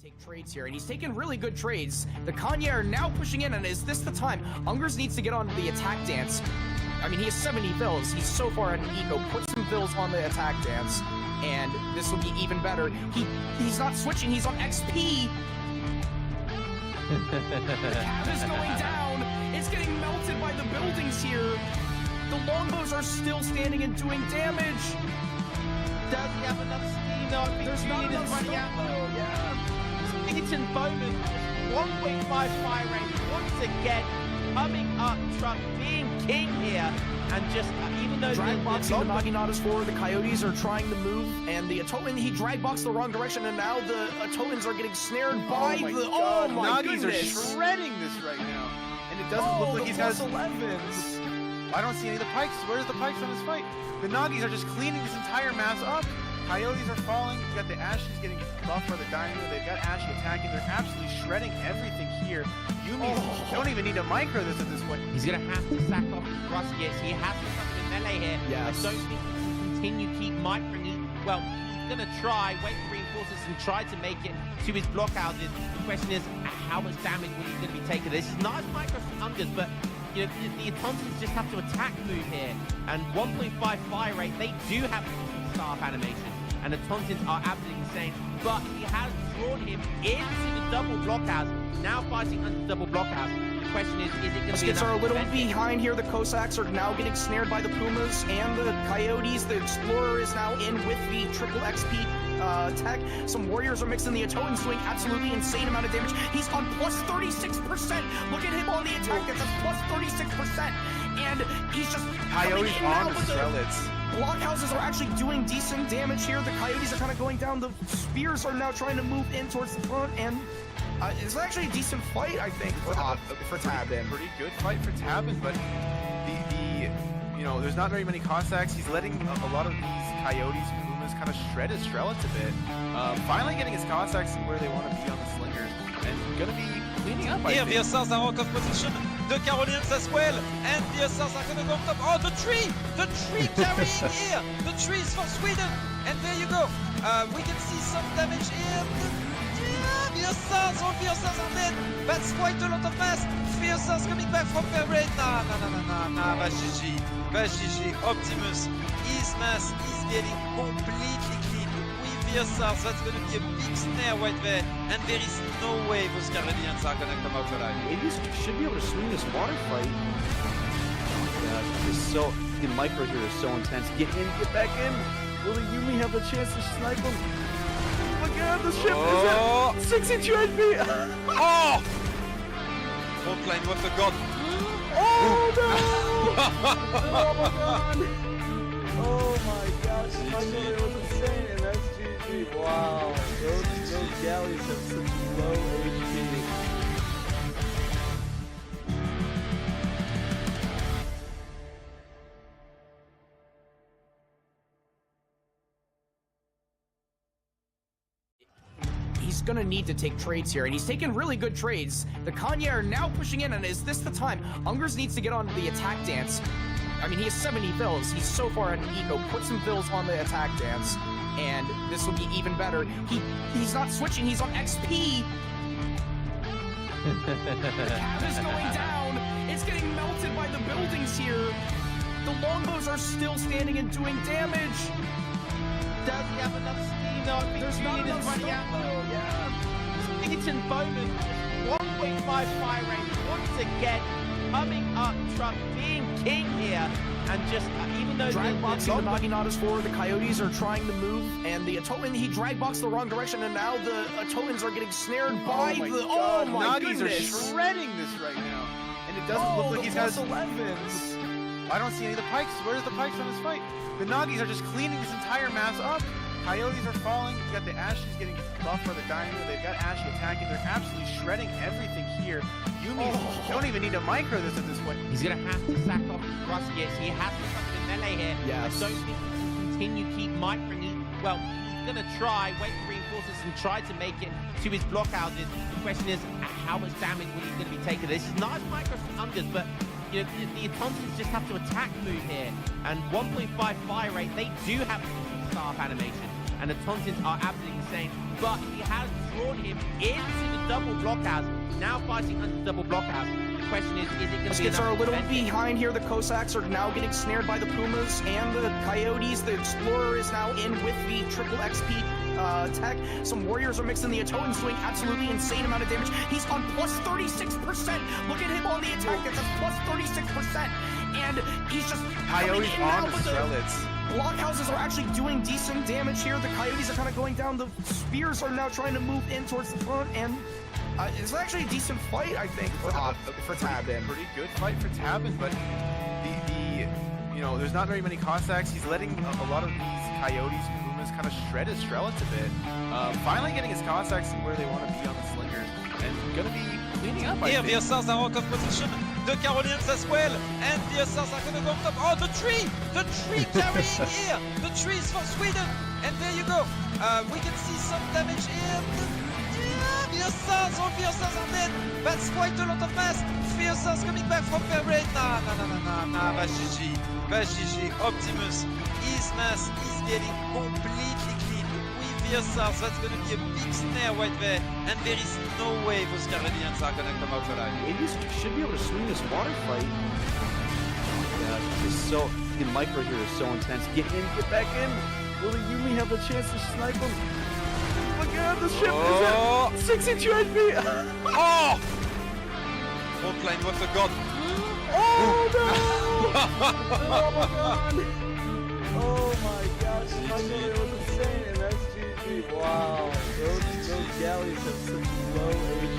take trades here, and he's taking really good trades. The Kanye are now pushing in, and is this the time? Ungers needs to get on the attack dance. I mean, he has 70 vills. He's so far at an eco. Put some vills on the attack dance, and this will be even better. He's not switching. He's on XP. The cab is going down. It's getting melted by the buildings here. The longbows are still standing and doing damage. Does he have enough steam though? There's not enough running out though. Yeah. Eaton Bowman, 1.5 fire rate once again, coming up truck, being king here, and just even though drag boxing the Naginatas forward, the Coyotes are trying to move, and the Atoman, he drag boxed the wrong direction, and now the Atomans are getting snared by oh my goodness. Nagis are shredding this right now, and it doesn't look like he's got 11s. I don't see any of the pikes. Where's the pikes on this fight? The Nagis are just cleaning this entire mass up. Coyotes are falling. You got the Ashes getting buffed by the Dynamo. They've got Ashy attacking. They're absolutely shredding everything here. Yumi don't even need to micro this at this point. He's going to have to sack off Rust. Yes, he has to come in melee here. Yes. I don't think he can continue keep microing. Well, he's going to try, wait for reinforcements and try to make it to his blockhouses. The question is, how much damage will he going to be taking? This is nice micro from Ungers, but you know, the Tonsons just have to attack move here. And 1.5 fire rate, they do have staff animation. And the Tonsons are absolutely insane. But he has drawn him into the double blockhouse. Now fighting under the double blockhouse. The question is it going to be Muskets are a little behind here. The Cossacks are now getting snared by the Pumas and the Coyotes. The Explorer is now in with the triple XP tech. Some warriors are mixing. The Atoans doing absolutely insane amount of damage. He's on plus 36%. Look at him on the attack. That's plus 36%. And he's just Coyotes on the Strelitz. Blockhouses are actually doing decent damage here. The Coyotes are kind of going down. The Spears are now trying to move in towards the front, and it's actually a decent fight, I think, for Tabin. Pretty good fight for Tabin, but you know, there's not very many Cossacks. He's letting a lot of these Coyotes and Pumas kind of shred his Strelitz a bit. Finally getting his Cossacks where they want to be on the Slingers, and gonna be cleaning up. Here, the ESOCs are out of position. The Carolinians as well, and the ESOCs are going to go up top. Oh, the tree carrying here. The tree is for Sweden, and there you go. We can see some damage here. The ESOCs, all the ESOCs are dead. That's quite a lot of mass. The ESOCs coming back from their raid. Nah, GG. Optimus, his mass is getting completely clean. The ESOCs, that's going to be a big snare right there, and there is no way those Carolinians are going to come out alive. Maybe should be able to swing this water fight. Oh my gosh, it's so, the micro here is so intense. Get in, get back in. Will the Yumi have the chance to snipe him? Oh my god, the ship is at 62 HP. Oh! Frontline, what a god. Oh no! Oh my god! Oh my gosh, this micro was insane, and that's GG. Wow, those galleys have such low HP. He's gonna need to take trades here, and he's taking really good trades. The Kanye are now pushing in, and is this the time? Ungers needs to get on the attack dance. I mean, he has 70 vills. He's so far at an eco. Put some vills on the attack dance, and this will be even better. He's not switching. He's on XP. The cab is going down. It's getting melted by the buildings here. The longbows are still standing and doing damage. Does he have enough steam though? There's not enough running out though. Yeah. Eaton Bowman, 1.5 fire rate once again, coming up truck, being king here, and just even though drag boxing the Naginatas forward, the Coyotes are trying to move, and the Atoman, he drag boxed the wrong direction, and now the Atomans are getting snared by oh my goodness. are shredding this right now, and it doesn't look like he's got 11s. I don't see any of the pikes. Where's the pikes on this fight? The Nagis are just cleaning this entire mass up. Coyotes are falling. You got the Ashes getting buffed by the Dynamo. They've got Ashy attacking. They're absolutely shredding everything here. Yumi don't even need to micro this at this point. He's going to have to sack off Rust. Yes, he has to come in melee here. Yes. I don't think he can continue keep microing. Well, he's going to try, wait for reinforcements and try to make it to his blockhouses. The question is, how much damage will he going to be taking? This is nice micro from Ungers, but you know, the Tonsons just have to attack move here. And 1.5 fire rate, they do have staff animation. and the tauntings are absolutely insane. But he has drawn him into the double blockhouse. Now fighting under the double blockhouse. The question is it going to be Skits are a enough little to defend it? behind here. The Cossacks are now getting snared by the Pumas and the Coyotes. The Explorer is now in with the triple XP tech. Some warriors are mixing the Atoan swing. Absolutely insane amount of damage. He's on plus 36%. Look at him on the attack. That's a plus 36%. And he's just Coyotes coming in now on the with Strelitz. Blockhouses are actually doing decent damage here. The Coyotes are kind of going down. The Spears are now trying to move in towards the front, and it's actually a decent fight, I think, for Tabin. Pretty good fight for Tabin, but there's not very many Cossacks. He's letting a lot of these Coyotes and Pumas kind of shred his Strelitz a bit. Finally getting his Cossacks to where they want to be on the Slingers, and gonna be cleaning up. Here, the ESOCs are out of position. The Carolinians as well, and the ESOCs are gonna go on top. Oh, the tree carrying here. The tree is for Sweden, and there you go. We can see some damage here. The ESOCs, all the ESOCs are dead. That's quite a lot of mass. The ESOCs coming back from fair rate. Nah, GG. Optimus, his mass is getting completely clean. With the ESOCs, that's gonna be a big snare right there, and there is no way those Carolinians are gonna come out alive. Maybe should be able to swing this water fight. Yeah, the micro here is so intense. Get in, get back in. Will the Yumi have the chance to snipe him? Look at the ship is at 62 HP. Oh! Frontline, what a god. Oh no! Oh my gosh, the micro here was insane, and that's GG. Wow, those galleys have such low HP.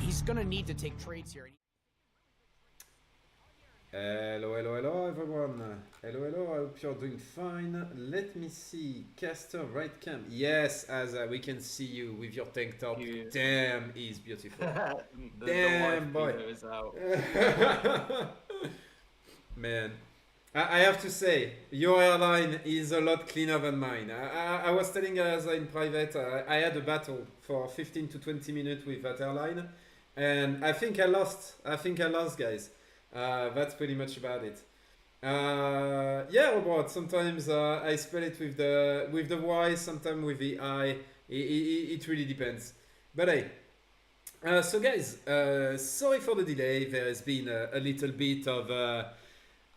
He's gonna need to take trades here. Hello everyone. Hello, I hope you're doing fine. Let me see. Caster right cam. Yes, as we can see you with your tank top. Damn, he's beautiful. Damn, boy. Is out. Man, I have to say, your airline is a lot cleaner than mine. I was telling guys in private, I had a battle for 15 to 20 minutes with that airline, and I think I lost. Guys. That's pretty much about it. Yeah, Robert. Sometimes I spell it with the Y, sometimes with the I. It really depends. But hey, so guys, sorry for the delay. There has been a little bit of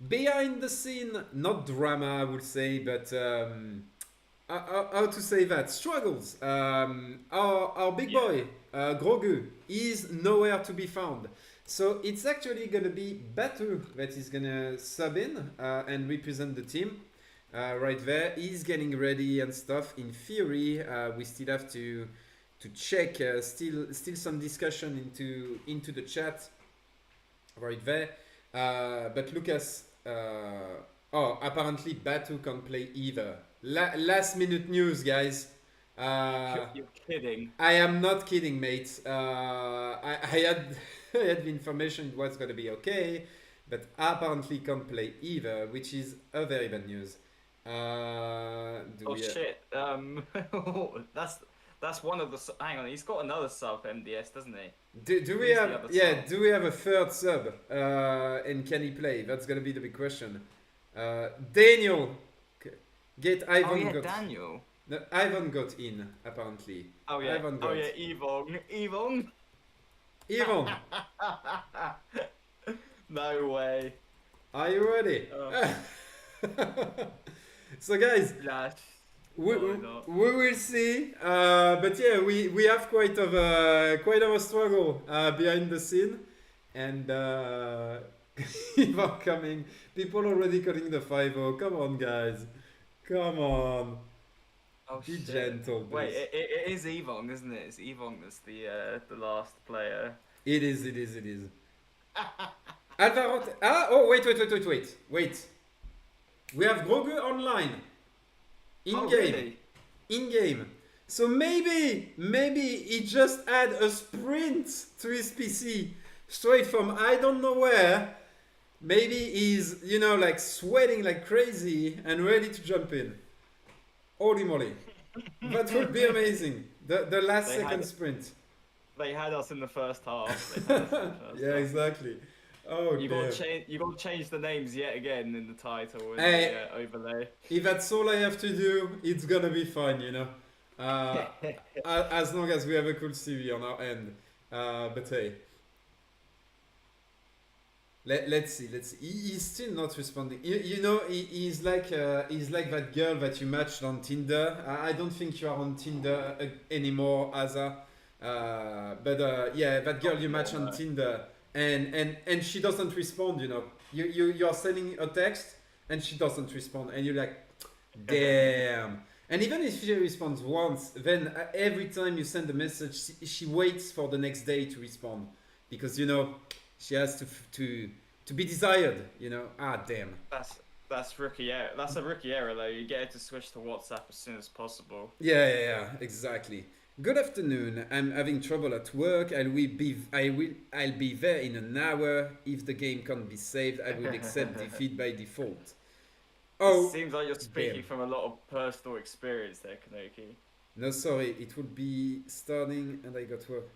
behind the scene, not drama, I would say, but how to say that? Struggles. Our big boy, Grogu, is nowhere to be found. So it's actually going to be Batu that is going to sub in and represent the team right there. He's getting ready and stuff. In theory, we still have to check. Still some discussion into the chat right there. But Lucas, apparently Batu can't play either. Last minute news, guys. You're kidding. I am not kidding, mate. I had the information it was going to be okay, but apparently can't play either, which is a very bad news. Shit. That's one of the. Hang on, he's got another sub MDS, doesn't he? Do we have? Yeah. Do we have a third sub? And can he play? That's going to be the big question. Daniel, get Ivan. Oh yeah, Daniel. No, Ivan got in apparently. Oh yeah. Ivan got. Oh yeah, Evong. Ivan, no way. are you ready? So guys, we will see. But yeah, we have quite of a struggle behind the scene, and Ivan coming. People already calling the 5-0. Come on, guys. Come on. Oh, Be shit. gentle, please. Wait, it is Evong, isn't it? It's Evong that's the last player. It is. Alvaro. Wait. We have Grogu online. In game. Really? In game. So maybe he just add a sprint to his PC straight from I don't know where. Maybe he's like sweating like crazy and ready to jump in. Holy moly. That would be amazing. The last They second had- sprint. They had us in the first half. They had us in the first Yeah, half. exactly. Oh, You damn. gotta change. You gotta change the names yet again in the title and Hey. the overlay. If that's all I have to do, it's gonna be fine, you know. As long as we have a cool CV on our end. But hey. Let's see. He's still not responding. You know, he's like that girl that you matched on Tinder. I don't think you are on Tinder anymore, Asa. But yeah, that girl you matched on Tinder, and she doesn't respond. You know, you're sending a text and she doesn't respond, and you're like, damn. And even if she responds once, then every time you send a message, she waits for the next day to respond, because you know she has to be desired. You know, damn. That's rookie error. That's a rookie error though. You get her to switch to WhatsApp as soon as possible. Yeah, exactly. Good afternoon. I'm having trouble at work. I'll be there in an hour. If the game can't be saved, I will accept defeat by default. Oh, Seems like you're speaking damn. from a lot of personal experience there, Kanoki. No, sorry. It would be starting, and I got work.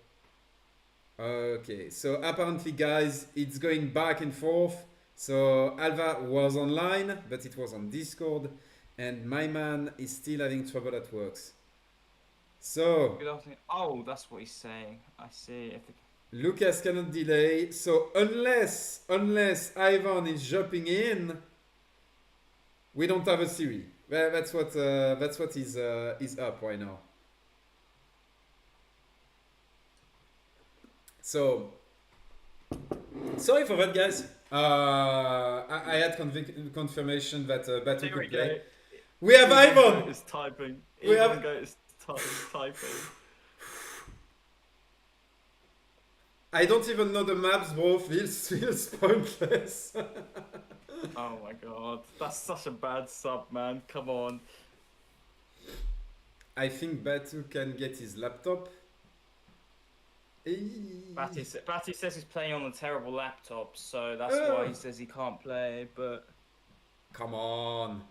Okay, so apparently, guys, it's going back and forth. So Alva was online, but it was on Discord, and my man is still having trouble at work. So Good afternoon. Oh, that's what he's saying. I see. If the... Lucas cannot delay. So unless Ivan is jumping in, we don't have a series. That's what is up right now. So sorry for that, guys. I had confirmation that Batu Here we could play. go. We have Ivan. Is typing. We have- Ivan Goat is typing. I don't even know the maps, bro. Feels pointless. Oh my god, that's such a bad sub, man. Come on. I think Batu can get his laptop. Batty says he's playing on a terrible laptop, so that's why he says he can't play. But Come on.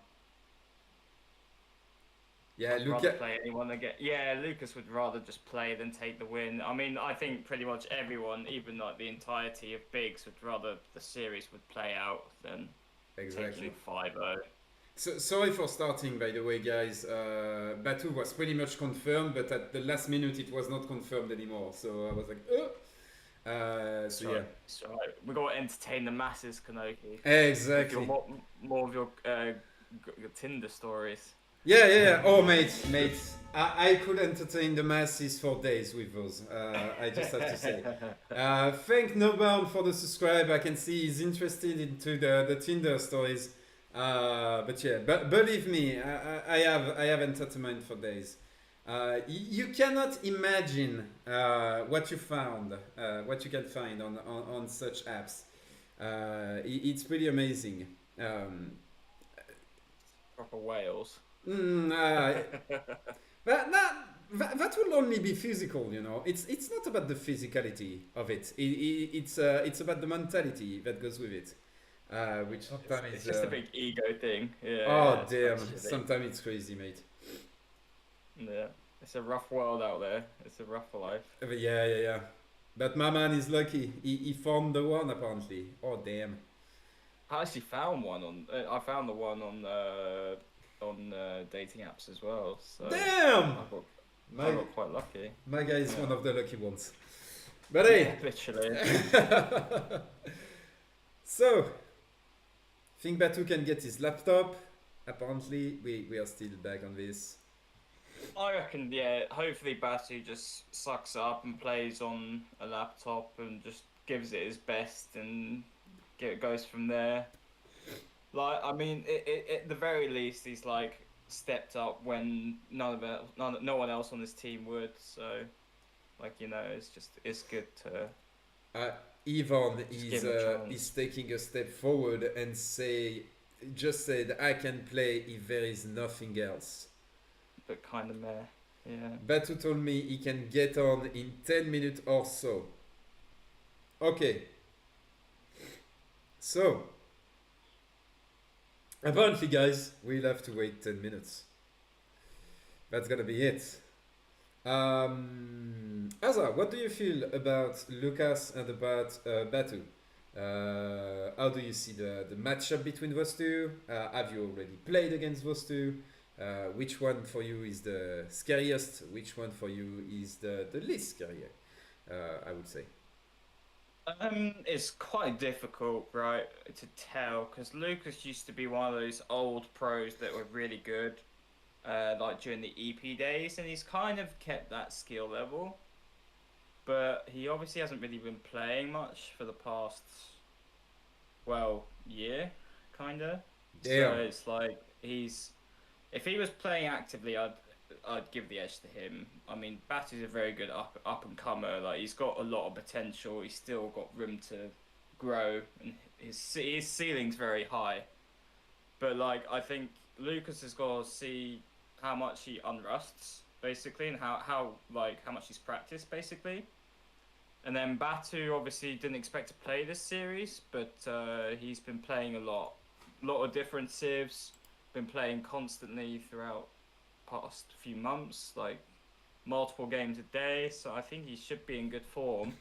Yeah, I'd rather Lucas. play anyone again. Yeah, Lucas would rather just play than take the win. I mean, I think pretty much everyone, even like the entirety of Bigs, would rather the series would play out than Exactly. taking 5-0. So, sorry for starting, by the way, guys. Batu was pretty much confirmed, but at the last minute it was not confirmed anymore. So I was like, so yeah. It's alright. We got to entertain the masses, Kanoki. Exactly. With your more of your Tinder stories. Yeah. Oh, mate. I could entertain the masses for days with those. I just have to say. Thank Nobound for the subscribe. I can see he's interested into the Tinder stories. But yeah, believe me, I have entertainment for days. You cannot imagine what you found, what you can find on such apps. It's pretty amazing. Proper whales. That will only be physical, you know. It's not about the physicality of it. It's about the mentality that goes with it. Which sometimes It's is just a big ego thing. Yeah. oh it's damn! actually- Sometimes it's crazy, mate. Yeah. It's a rough world out there. It's a rough life. Yeah. But my man is lucky. He found the one apparently. Oh damn! I actually found one on. I found the one on dating apps as well. So Damn! I My got quite lucky. my guy is Yeah. one of the lucky ones. But hey. Literally. So, think Batu can get his laptop. Apparently, we are still back on this. I reckon, yeah, hopefully Batu just sucks up and plays on a laptop and just gives it his best and goes from there. Like, I mean, at the very least, he's like stepped up when no one else on this team would. So, like, you know, it's good to. Ivan give him a chance. is taking a step forward and just said, I can play if there is nothing else. But kind of meh, yeah. Batu told me he can get on in 10 minutes or so. Okay. So, apparently, guys, we'll have to wait 10 minutes. That's gonna be it. Asa, what do you feel about Lucas and about Batu? How do you see the matchup between those two? Have you already played against those two? Which one for you is the scariest? Which one for you is the least scary? I would say. It's quite difficult, right, to tell because Lucas used to be one of those old pros that were really good, like during the EP days, and he's kind of kept that skill level. But he obviously hasn't really been playing much for the past, well, year, kinda. Yeah. So it's like if he was playing actively, I'd give the edge to him. I mean, Batu's a very good up and comer. Like he's got a lot of potential. He's still got room to grow, and his ceiling's very high. But like I think Lucas has got to see how much he unrusts basically, and how much he's practiced basically. And then Batu obviously didn't expect to play this series, but he's been playing a lot of different civs. Been playing constantly throughout past few months, like multiple games a day. So I think he should be in good form.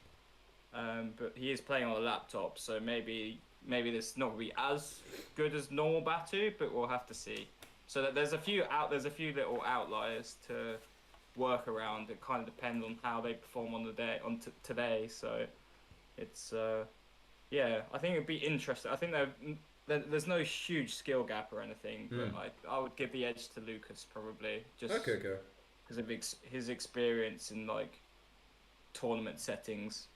But he is playing on a laptop, so maybe this not gonna be as good as normal Batu, but we'll have to see. So that there's a few little outliers to work around. It kind of depends on how they perform on the day today. So it's yeah, I think it'd be interesting. I think there's no huge skill gap or anything, but I would give the edge to Lucas probably just Okay. because of his experience in like tournament settings.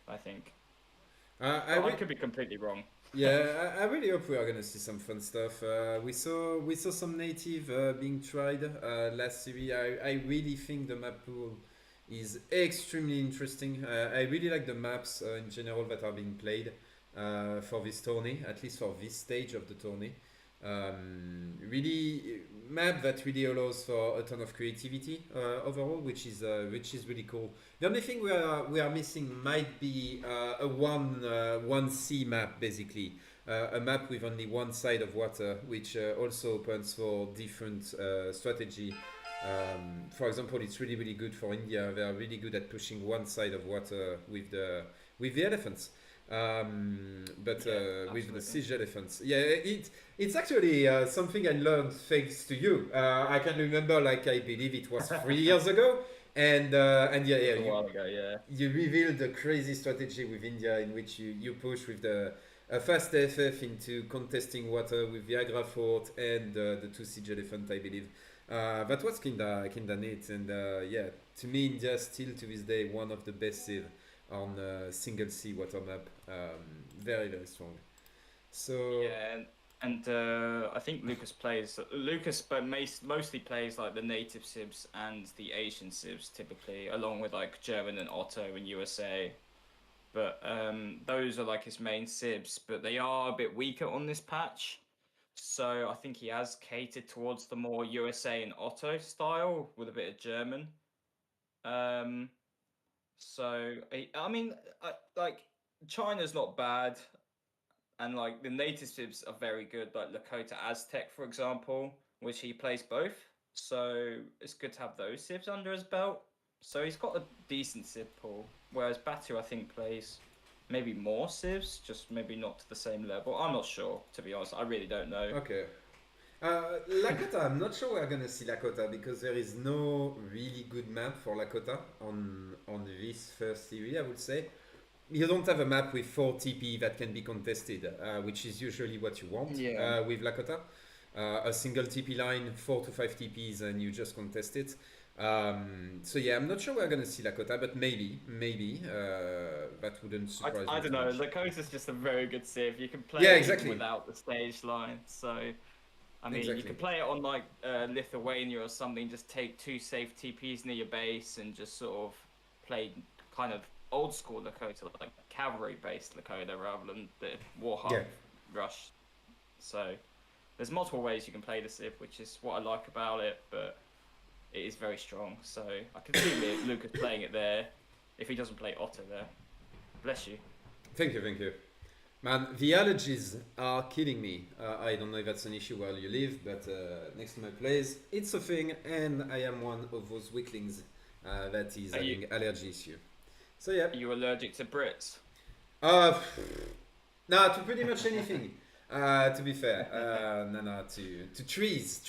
I think. I could be completely wrong. Yeah, I really hope we are gonna see some fun stuff. We saw some native being tried last series. I really think the map pool is extremely interesting. I really like the maps in general that are being played for this tourney, at least for this stage of the tourney. Really map that really allows for a ton of creativity overall, which is really cool. The only thing we are missing might be a 1C map, basically a map with only one side of water, which also opens for different strategy. For example, it's really good for India. They are really good at pushing one side of water with the elephants. With the siege elephants, it's actually something I learned thanks to you. I can remember, like I believe it was 3 years ago, and A while ago, you revealed a crazy strategy with India in which you push with the fast FF into contesting water with the Agra fort and the two siege elephant, I believe. That was kinda neat, and to me, India still to this day one of the best civ on single C water map. Very strong. So yeah, and I think Lucas but mostly plays like the native civs and the Asian civs typically, along with like German and Otto and USA. But those are like his main civs, but they are a bit weaker on this patch. So I think he has catered towards the more USA and Otto style with a bit of German. So I mean, like China's not bad, and like the native civs are very good, like Lakota Aztec, for example, which he plays both. So it's good to have those civs under his belt. So he's got a decent civ pool, whereas Batu I think plays maybe more civs, just maybe not to the same level. I'm not sure, to be honest. I really don't know. Okay. Lakota, I'm not sure we're gonna see Lakota because there is no really good map for Lakota on this first series, I would say. You don't have a map with 4 TP that can be contested, which is usually what you want with Lakota. A single TP line, 4 to 5 TPs, and you just contest it. So yeah, I'm not sure we're gonna see Lakota, but maybe that wouldn't surprise me. I don't know. Lakota's just a very good civ. You can play it without the stage line. So I mean, you can play it on like Lithuania or something. Just take 2 safe TPs near your base and just sort of play kind of old school Lakota, like cavalry based Lakota rather than the Warhawk rush. So there's multiple ways you can play the civ, which is what I like about it, but it is very strong. So I can see Lucas playing it there if he doesn't play Otto there. Bless you. Thank you. Man, the allergies are killing me. I don't know if that's an issue where you live, but next to my place, it's a thing, and I am one of those weaklings that is Are you- having allergy issue. So yeah. Are you allergic to Brits? No, to pretty much anything. To be fair, no, to trees.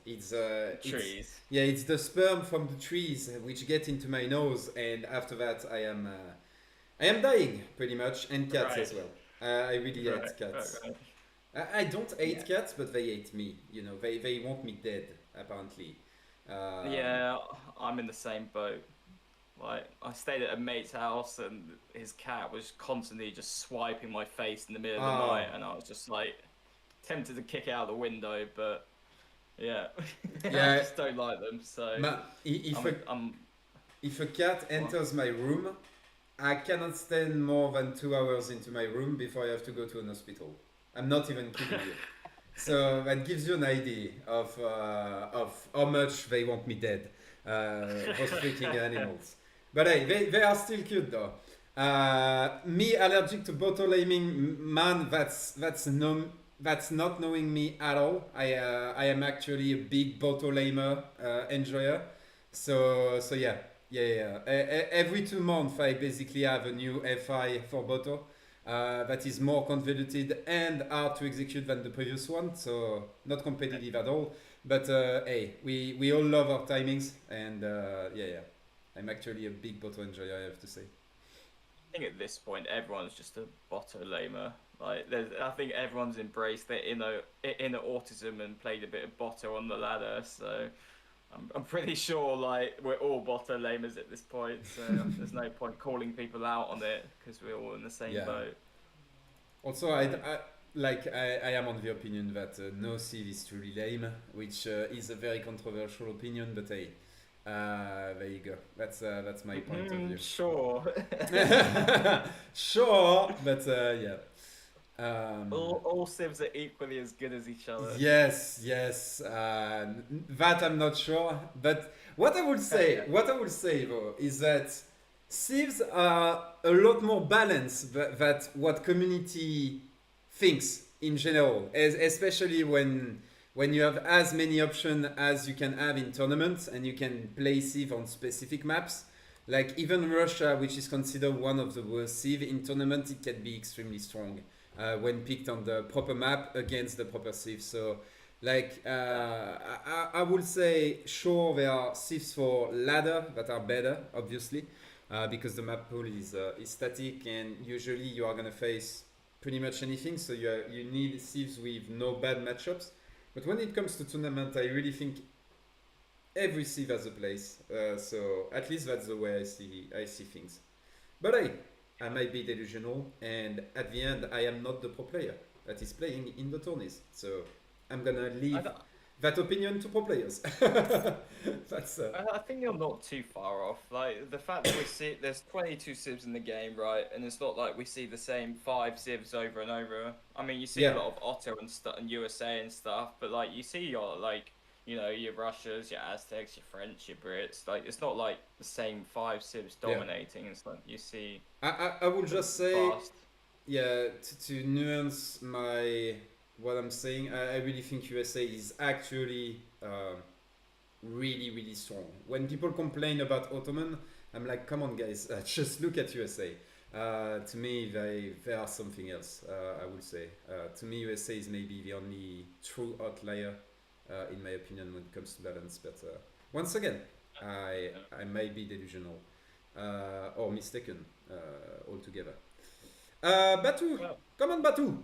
It's Trees. it's the sperm from the trees which get into my nose, and after that I am dying pretty much, and cats Right. as well. I really hate cats. Right. I don't hate cats, but they hate me. You know, they want me dead apparently. Yeah, I'm in the same boat. Like, I stayed at a mate's house and his cat was constantly just swiping my face in the middle of the Oh. night, and I was just like tempted to kick it out the window, but yeah, Yeah. I just don't like them. So If a cat enters my room, I cannot stand more than 2 hours into my room before I have to go to an hospital. I'm not even kidding you. So that gives you an idea of how much they want me dead. Those freaking animals. But hey, they are still cute though. Me allergic to bottle aiming, man, that's not knowing me at all. I am actually a big bottle aimer enjoyer. So yeah. Every 2 months I basically have a new FI for Botto that is more convoluted and hard to execute than the previous one, so not competitive at all. But hey, we all love our timings, and yeah, I'm actually a big Botto enjoyer, I have to say. I think at this point everyone's just a botto lamer. Like, I think everyone's embraced their inner autism and played a bit of botto on the ladder. So I'm pretty sure like we're all botto lamers at this point. So there's no point calling people out on it because we're all in the same Yeah. boat. Also, I am on the opinion that no Civ is truly lame, which is a very controversial opinion, but hey, there you go. That's my point of view. Sure. Sure, but yeah. All civs are equally as good as each other. Yes. That I'm not sure, but what I would say though is that civs are a lot more balanced than what community thinks in general, especially when you have as many options as you can have in tournaments and you can play civ on specific maps. Like even Russia, which is considered one of the worst civ in tournament, it can be extremely strong when picked on the proper map against the proper civ. So like I would say sure there are civs for ladder that are better, obviously, because the map pool is static and usually you are gonna face pretty much anything. So you need civs with no bad matchups. But when it comes to tournament, I really think every civ has a place. So at least that's the way I see things. But hey, I might be delusional, and at the end, I am not the pro player that is playing in the tourneys. So I'm gonna leave that opinion to pro players. That's. I think you're not too far off. Like the fact that we see there's 22 civs in the game, right? And it's not like we see the same 5 civs over and over. I mean, you see a lot of Otto and stuff and USA and stuff, but like you see your like, you know, your Russias, your Aztecs, your French, your Brits. Like it's not like the same 5 civs dominating. It's like you see. I would just say, fast. yeah, to nuance what I'm saying, I really think USA is actually really, really strong. When people complain about Ottoman, I'm like, come on guys, just look at USA. To me, they are something else, I would say. To me, USA is maybe the only true outlier, in my opinion, when it comes to balance. But once again, I might be delusional or mistaken altogether. Batu, come on, Batu.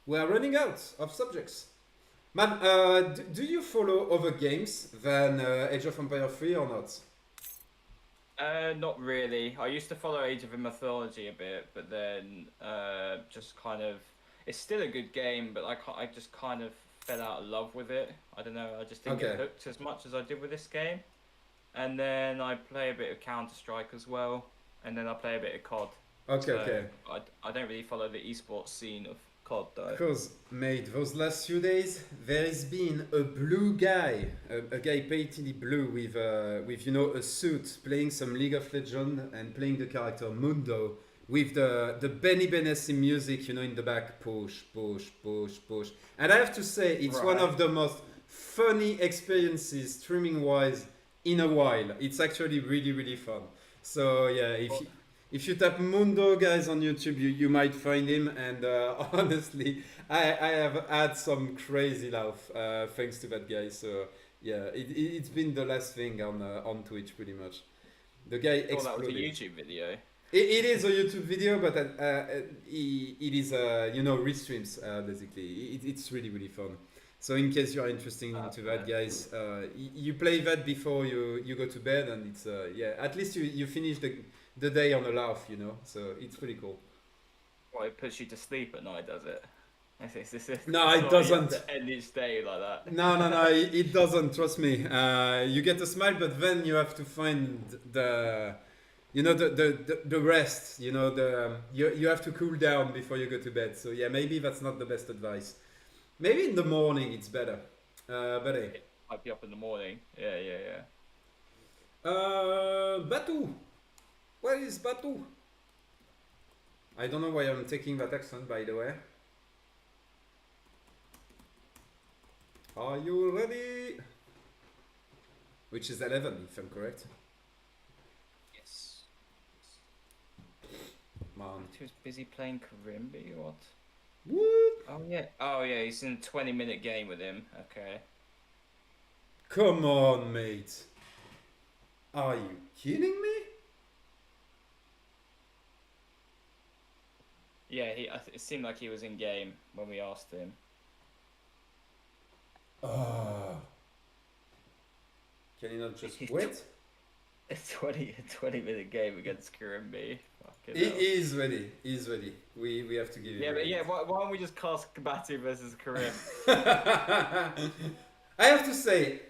We are running out of subjects. Man, do you follow other games than Age of Empire 3 or not? Not really. I used to follow Age of Mythology a bit, but then just kind of, it's still a good game, but I just kind of fell out of love with it. I don't know. I just didn't get hooked as much as I did with this game. And then I play a bit of Counter-Strike as well, and then I play a bit of COD. Okay. I don't really follow the esports scene of COD though. Because, mate, those last few days, there has been a blue guy, a guy painted blue with you know, a suit, playing some League of Legends and playing the character Mundo with the Benny Benassi music, you know, in the back, push. And I have to say, it's one of the most funny experiences streaming-wise in a while. It's actually really fun. So yeah, if you tap Mundo guys on YouTube, you might find him. And honestly, I have had some crazy laugh thanks to that guy. So yeah, it's been the last thing on Twitch pretty much. The guy I thought that was a exploded. YouTube video. It is a YouTube video, but it is restreams basically. It's really fun. So in case you are interested into that, guys, you play that before you go to bed, and it's at least you finish the day on a laugh, you know. So it's pretty cool. Well, it puts you to sleep at night, does it? No, it Sorry, doesn't. to end each day like that. No, it doesn't. Trust me. You get a smile, but then you have to find the rest. You know, you have to cool down before you go to bed. So yeah, maybe that's not the best advice. Maybe in the morning it's better. But hey. Might be up in the morning. Yeah. Batu. Where is Batu? I don't know why I'm taking that accent, by the way. Are you ready? Which is 11, if I'm correct. Yes. Man. He was busy playing Karimbi or what? What? Oh yeah, he's in a 20-minute game with him. Okay. Come on, mate. Are you kidding me? Yeah, it seemed like he was in game when we asked him. Can you not just wait? A 20-minute game against Karimbi. He is ready. He's ready. We have to give him. Yeah, but yeah. Why don't we just cast Batu versus Karim? I have to say,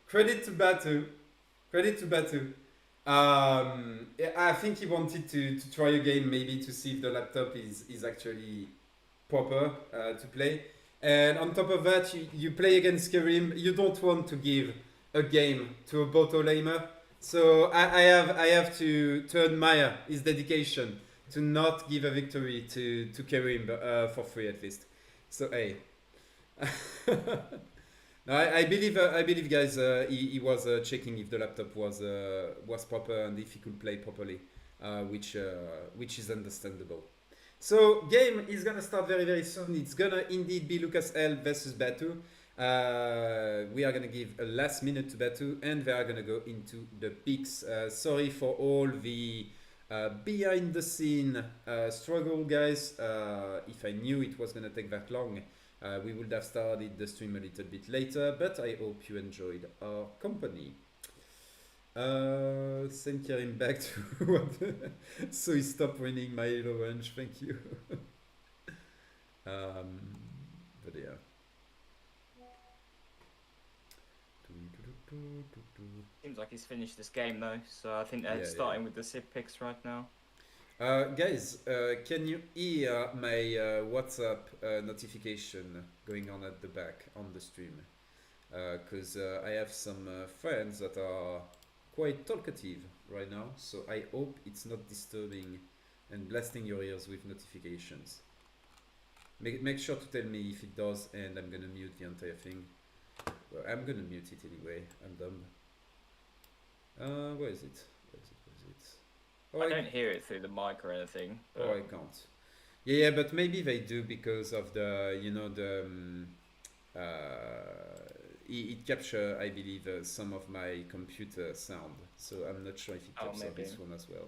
credit to Batu. I think he wanted to try a game, maybe to see if the laptop is actually proper to play. And on top of that, you play against Karim. You don't want to give a game to a bot lamer. So I have to admire his dedication to not give a victory to Karim for free at least. So hey. No, I believe, guys. He was checking if the laptop was proper and if he could play properly, which is understandable. So game is gonna start very soon. It's gonna indeed be LukasL versus Batu. We are gonna give a last minute to Batu, and they are gonna go into the picks. Sorry for all the behind the scene struggle, guys. If I knew it was gonna take that long, we would have started the stream a little bit later, but I hope you enjoyed our company. Send Karim back to what? So he stopped winning my Halo range, thank you. But yeah. Seems like he's finished this game though, so I think they're starting with the SIP picks right now. Guys, can you hear my WhatsApp notification going on at the back on the stream? Because I have some friends that are quite talkative right now, so I hope it's not disturbing and blasting your ears with notifications. Make sure to tell me if it does, and I'm gonna mute the entire thing. Well, I'm gonna mute it anyway, I'm dumb. Where is it? Oh, I don't hear it through the mic or anything. Oh, I can't. Yeah, but maybe they do because of the, it captures, I believe, some of my computer sound. So I'm not sure if it captures this one as well.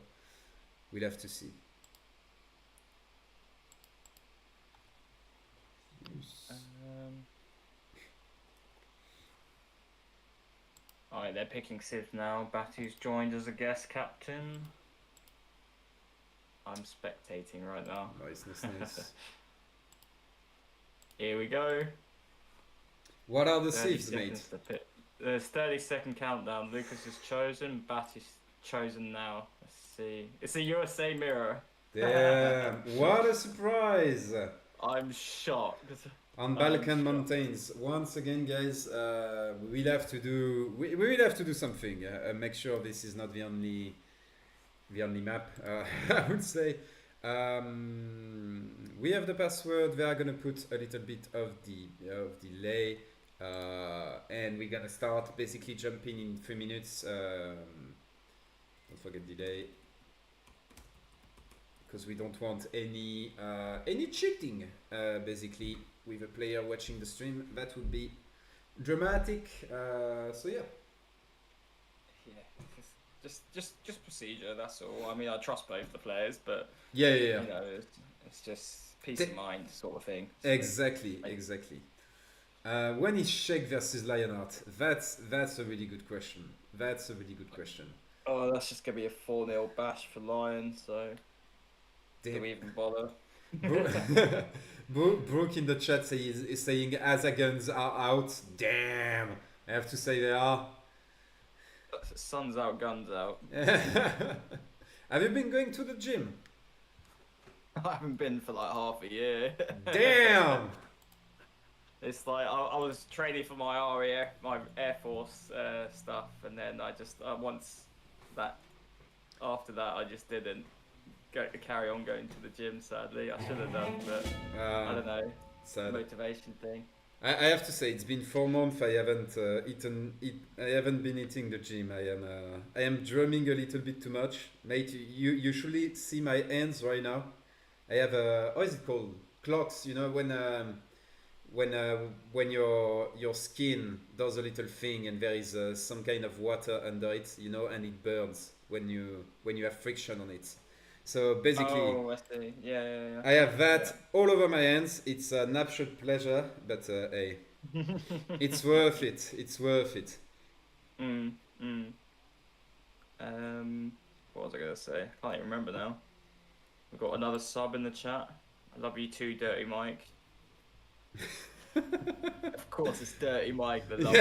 We'll have to see. Alright, they're picking Civ now. Batu's joined as a guest captain. I'm spectating right now. Nice. Here we go. What are the Civs, mate? There's 30-second countdown. Lucas is chosen. Batu's chosen now. Let's see. It's a USA mirror. Damn, what a surprise! I'm shocked. On Balkan Mountains, once again, guys, we will have to do something. Make sure this is not the only map. I would say we have the password. They are gonna put a little bit of delay. And we're gonna start basically jumping in 3 minutes. Don't forget delay, because we don't want any cheating. Basically, with a player watching the stream, that would be dramatic. So yeah. Yeah, just procedure. That's all. I mean, I trust both the players, but Yeah. you know, it's just peace of mind sort of thing. So, Exactly. When is Sheik versus Lionheart? That's a really good question. oh, that's just gonna be a 4-0 bash for Lions. So do we even bother? Brooke in the chat is saying Azaguns are out. Damn, I have to say they are. Sun's out, guns out. Have you been going to the gym? I haven't been for like half a year. Damn. It's like I was training for my RAF, my Air Force stuff, and then I just after that I just didn't carry on going to the gym. Sadly, I should have done, but I don't know. Sad. Motivation thing. I have to say it's been 4 months. I haven't I haven't been eating the gym. I am drumming a little bit too much, mate. You usually see my hands right now. I have how is it called? Clocks. You know when your skin does a little thing and there is some kind of water under it, you know, and it burns when you have friction on it. So basically, oh, I see. Yeah. I have that all over my hands. It's an absolute pleasure, but hey, it's worth it. It's worth it. What was I gonna say? I can't even remember now. We've got another sub in the chat. I love you too, Dirty Mike. Of course, it's Dirty Mike that loves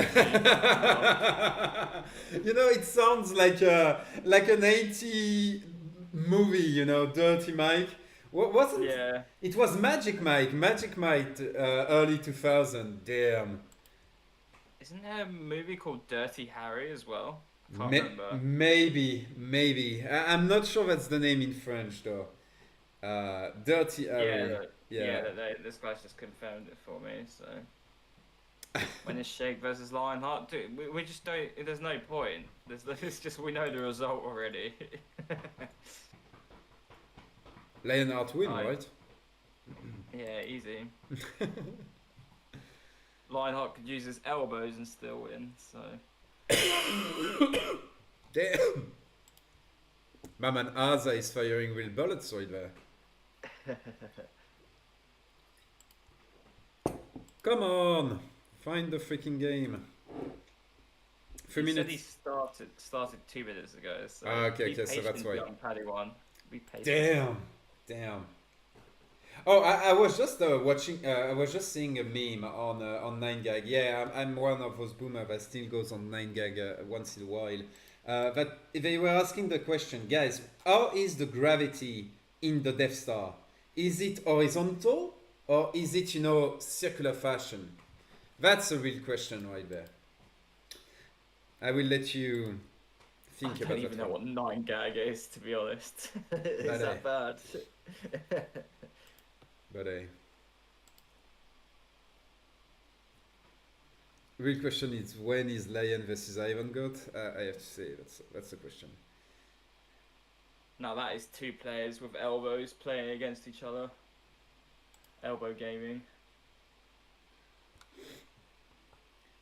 you. You know, it sounds like an 80 movie. You know, Dirty Mike. Wasn't? Yeah. It was Magic Mike. Early 2000. Damn. Isn't there a movie called Dirty Harry as well? Can't remember. Maybe. I'm not sure that's the name in French though. Dirty Harry. Yeah, this guy's just confirmed it for me. So when it's Sheik versus Lionheart, we just don't. There's no point. It's just we know the result already. Lionheart win, right? Yeah, easy. Lionheart could use his elbows and still win. So damn. My man Aza is firing real bullets right there. Come on, find the freaking game. 3 minutes. He said he started 2 minutes ago. So okay, so that's why. Paddy one. Be patient. Damn. Oh, I was just watching. I was just seeing a meme on 9gag. Yeah, I'm one of those boomers that still goes on 9gag once in a while. But they were asking the question, guys, how is the gravity in the Death Star? Is it horizontal or is it, circular fashion? That's a real question right there. I will let you think about that. I don't even know what 9gag is, to be honest. Is that bad? But real question is, when is Lion versus Ivan God? I have to say that's the question. Now that is 2 players with elbows playing against each other. Elbow gaming.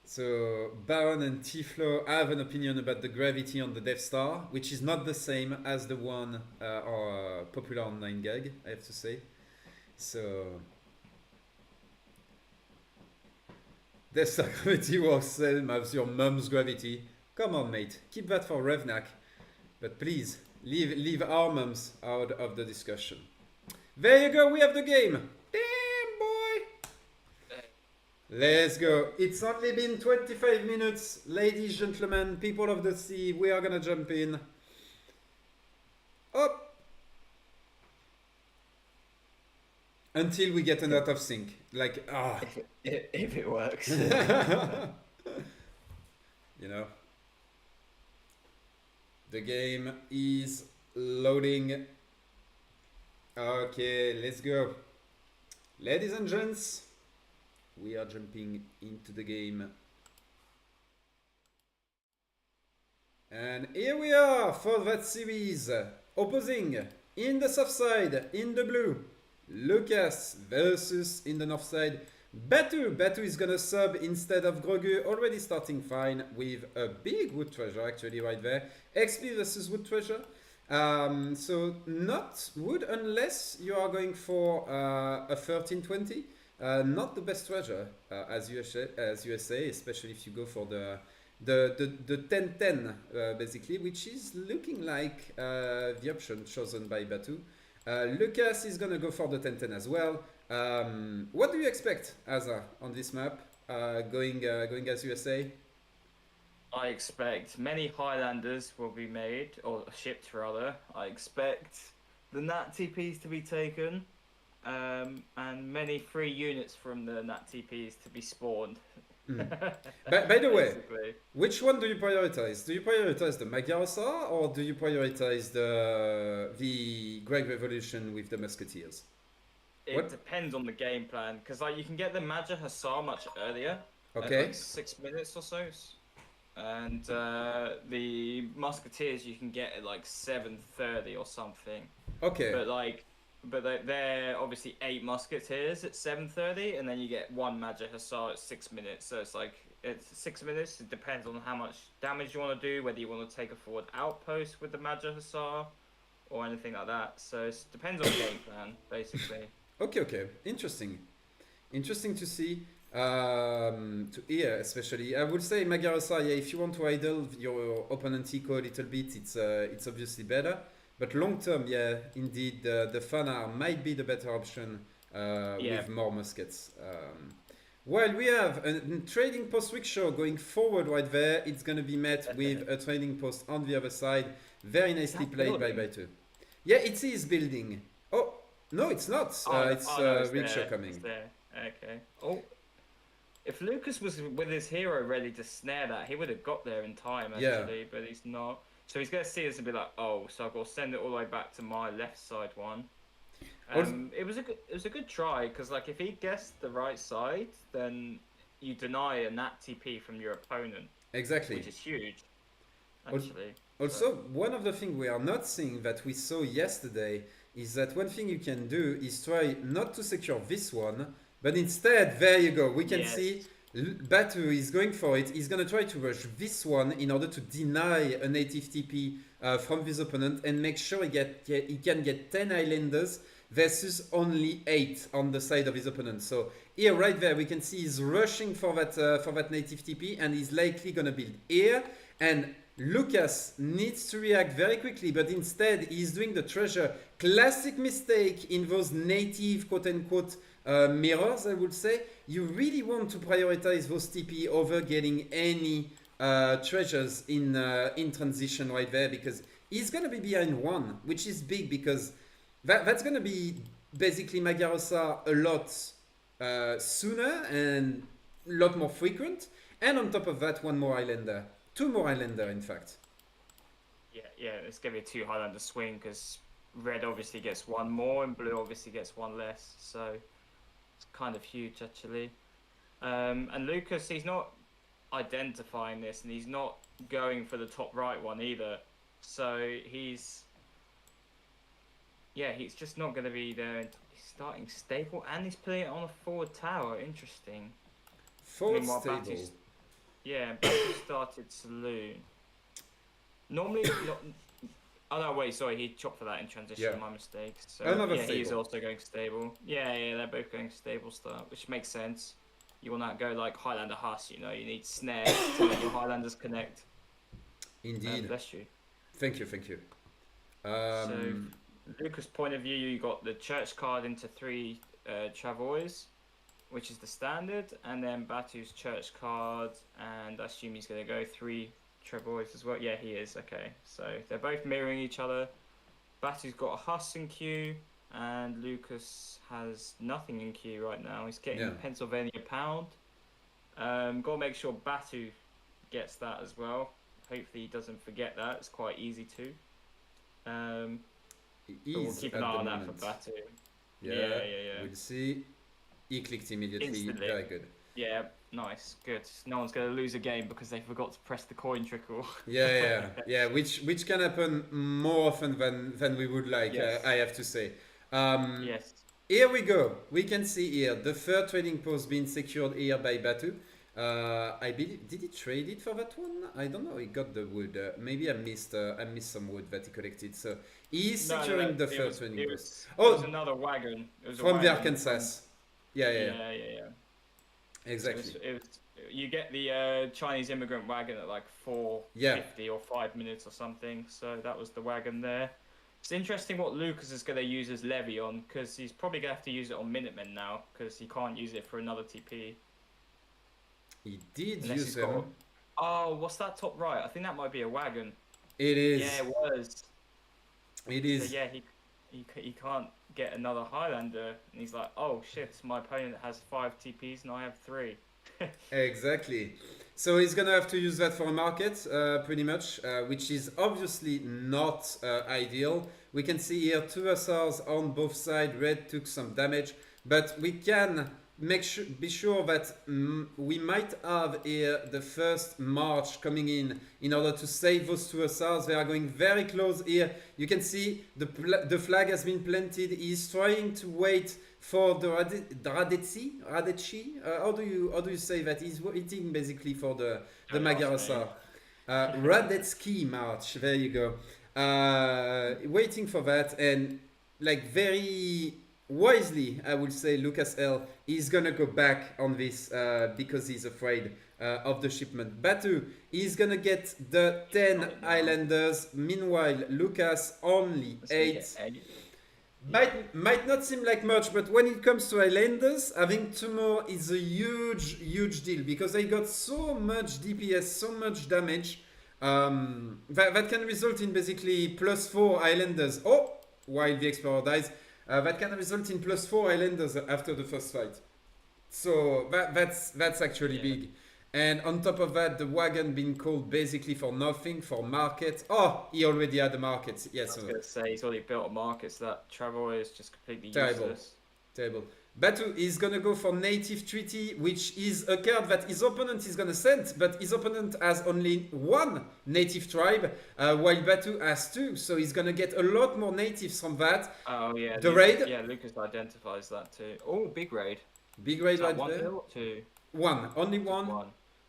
So Baron and Tiflo have an opinion about the gravity on the Death Star, which is not the same as the one popular on 9gag, I have to say. So Death Star gravity works same as your mum's gravity. Come on, mate, keep that for Revnak, but please leave our mums out of the discussion. There you go, we have the game. Damn, boy. Let's go. It's only been 25 minutes. Ladies, gentlemen, people of the sea, we are gonna jump in. Up. Until we get an out of sync. Like, If it works. The game is loading. Okay, let's go. Ladies and gents, We are jumping into the game. And here we are for that series. Opposing in the soft side, in the blue, Lucas versus in the north side, Batu. Batu is gonna sub instead of Grogu, already starting fine with a big wood treasure actually right there. XP versus wood treasure. So not wood unless you are going for a 1320. Not the best treasure as USA, especially if you go for the 1010 basically, which is looking like the option chosen by Batu. Lucas is gonna go for the 1010 as well. What do you expect, Aza, on this map, going as USA? I expect many Highlanders will be made, or shipped rather. I expect the Nat TPs to be taken, and many free units from the Nat TPs to be spawned. By the way, Basically. which one do you prioritize? Do you prioritize the Magyarsa or do you prioritize the Greg Revolution with the Musketeers? It What? depends on the game plan, because like you can get the Major Hussar much earlier, Okay. at like 6 minutes or so, and the Musketeers you can get at like 7:30 or something. Okay. But they're obviously 8 Musketeers at 7:30, and then you get 1 Major Hussar at 6 minutes. So it's 6 minutes. It depends on how much damage you want to do, whether you want to take a forward outpost with the Major Hussar or anything like that. So it depends on the game plan, basically. Okay. Interesting to see, to hear especially. I would say Magyarsa, yeah, if you want to idle your opponent eco a little bit, it's obviously better. But long term, yeah, indeed, the Fanar might be the better option with more muskets. While we have a trading post rickshaw going forward right there, it's going to be met with a trading post on the other side. Very nicely played by Batu. Yeah, it is building. Oh, no, it's not. It's rickshaw there. coming. It's there. Okay. Oh, if Lucas was with his hero ready to snare that, he would have got there in time, actually, but he's not. So he's going to see us and be like, oh, so I've got to send it all the way back to my left side one. It was a good try, because like if he guessed the right side, then you deny a Nat TP from your opponent. Exactly. Which is huge, actually. Also, one of the things we are not seeing that we saw yesterday is that one thing you can do is try not to secure this one, but instead, there you go. We can see Batu is going for it. He's going to try to rush this one in order to deny a native TP from his opponent and make sure he can get 10 islanders versus only 8 on the side of his opponent. So here, right there, we can see he's rushing for that native TP, and he's likely going to build here. And Lucas needs to react very quickly, but instead he's doing the treasure. Classic mistake in those native quote-unquote mirrors, I would say. You really want to prioritize those TP over getting any treasures in transition right there, because he's going to be behind 1, which is big, because that's going to be basically Magyarsa a lot sooner and a lot more frequent. And on top of that, 1 more Islander. 2 more Islander, in fact. Yeah, it's going to be a 2 Highlander swing, because red obviously gets 1 more and blue obviously gets 1 less. So it's kind of huge, actually. And Lucas, he's not identifying this, and he's not going for the top right one either. So he's just not going to be there. He's starting stable, and he's putting it on a forward tower. Interesting. Forward stable. Batu started saloon. Normally, oh no, wait, sorry, he chopped for that in transition. Yeah. My mistake. So he's also going stable. Yeah, they're both going stable start, which makes sense. You want to go like Highlander Huss, you need snares to let your Highlanders connect. Indeed. Bless you. Thank you. So, Lucas' point of view, you got the church card into 3 Travois, which is the standard, and then Batu's church card, and I assume he's going to go 3 Travois as well. Yeah, he is. Okay, so they're both mirroring each other. Batu's got a Huss in queue, and Lucas has nothing in queue right now. He's getting Pennsylvania Pound. Got to make sure Batu gets that as well. Hopefully he doesn't forget that. It's quite easy to. We'll keep an eye on that for Batu. Yeah. We'll see. He clicked immediately. Instantly. Very good. Yeah, nice, good. No one's gonna lose a game because they forgot to press the coin trickle. Yeah. Which can happen more often than we would like. Yes. I have to say. Yes. Here we go. We can see here the third trading post being secured here by Batu. I believe, did he trade it for that one? I don't know. He got the wood. Maybe I missed some wood that he collected. So he's securing the third trading post. It was another wagon. It was a From the wagon Arkansas. Yeah. Exactly. So you get the Chinese immigrant wagon at like 4:50 or 5 minutes or something. So that was the wagon there. It's interesting what Lucas is going to use as levy on, because he's probably going to have to use it on Minutemen now, because he can't use it for another TP. He did Unless use he's them. Oh, what's that top right? I think that might be a wagon. It is. Yeah, it was. It is. So yeah, he can't get another Highlander, and he's like, oh shit, my opponent has 5 TPs and I have 3. Exactly. So he's gonna have to use that for a market, pretty much, which is obviously not ideal. We can see here 2 SRs on both sides. Red took some damage, but we can be sure that we might have here the first march coming in order to save those 2 SRs. They are going very close here. You can see the flag has been planted. He's trying to wait for the Radetsi. How do you say that? He's waiting basically for the Magyar SR. Radetsky march. There you go. Waiting for that, and like very wisely, I would say LukasL is gonna go back on this because he's afraid of the shipment. Batu is gonna get the 10 Islanders. Meanwhile, Lucas only 8. Might not seem like much, but when it comes to Islanders, having 2 more is a huge deal, because they got so much DPS, so much damage, that can result in basically +4 Islanders. Oh, while the Explorer dies, that can result in +4 Islanders after the first fight. So that's actually big. And on top of that, the wagon being called basically for nothing, for market. Oh, he already had a market. Yes. I was going to say, he's already built a market, so that travel is just completely Terrible. useless. Terrible. Batu is gonna go for Native Treaty, which is a card that his opponent is gonna send, but his opponent has only 1 native tribe, while Batu has 2, so he's gonna get a lot more natives from that. Oh yeah. The raid? Yeah, Lucas identifies that too. Oh, big raid. Big raid Is that right 1 there. bill or 2? 1, only Just 1.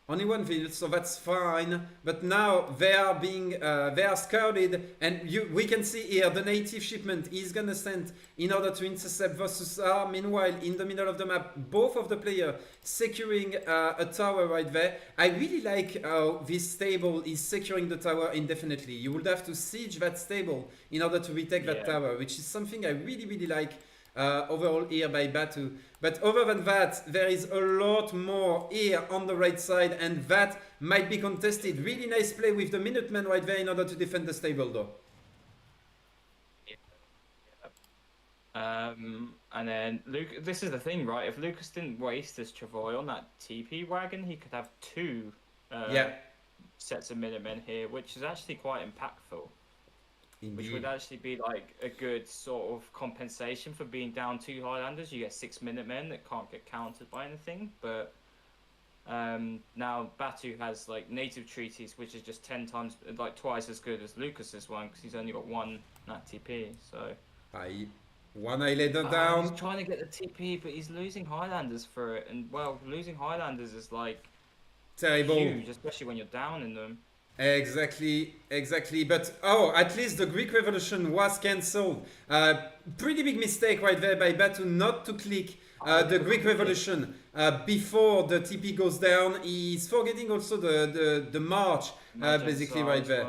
Only 1 field, so that's fine. But now they are scouted, and we can see here the native shipment is gonna send in order to intercept versus R. Meanwhile, in the middle of the map, both of the players securing a tower right there. I really like how this stable is securing the tower indefinitely. You would have to siege that stable in order to retake that tower, which is something I really like. Overall here by Batu. But other than that, there is a lot more here on the right side, and that might be contested. Really nice play with the Minutemen right there in order to defend the stable though. And then this is the thing, right? If Lucas didn't waste his Travoy on that TP wagon, he could have 2 sets of Minutemen here, which is actually quite impactful. Indeed. Which would actually be like a good sort of compensation for being down 2 Highlanders. You get 6 Minutemen that can't get countered by anything. But now Batu has like native treaties, which is just 10 times, like twice as good as Lucas's one, because he's only got 1 nat TP. So 1 Islander down. He's trying to get the TP, but he's losing Highlanders for it. And well, losing Highlanders is like Terrible. huge, especially when you're down in them. Exactly. But at least the Greek Revolution was cancelled. Pretty big mistake right there by Batu not to click the Greek Revolution before the TP goes down. He's forgetting also the march, basically right there.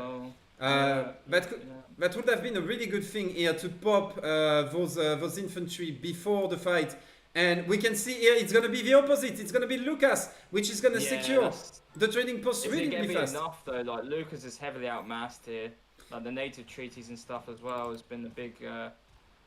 That would have been a really good thing here to pop those infantry before the fight. And we can see here it's going to be the opposite. It's going to be Lucas, which is going to secure the trading post really fast. Enough though, like Lucas is heavily outmassed here. Like the native treaties and stuff as well has been the big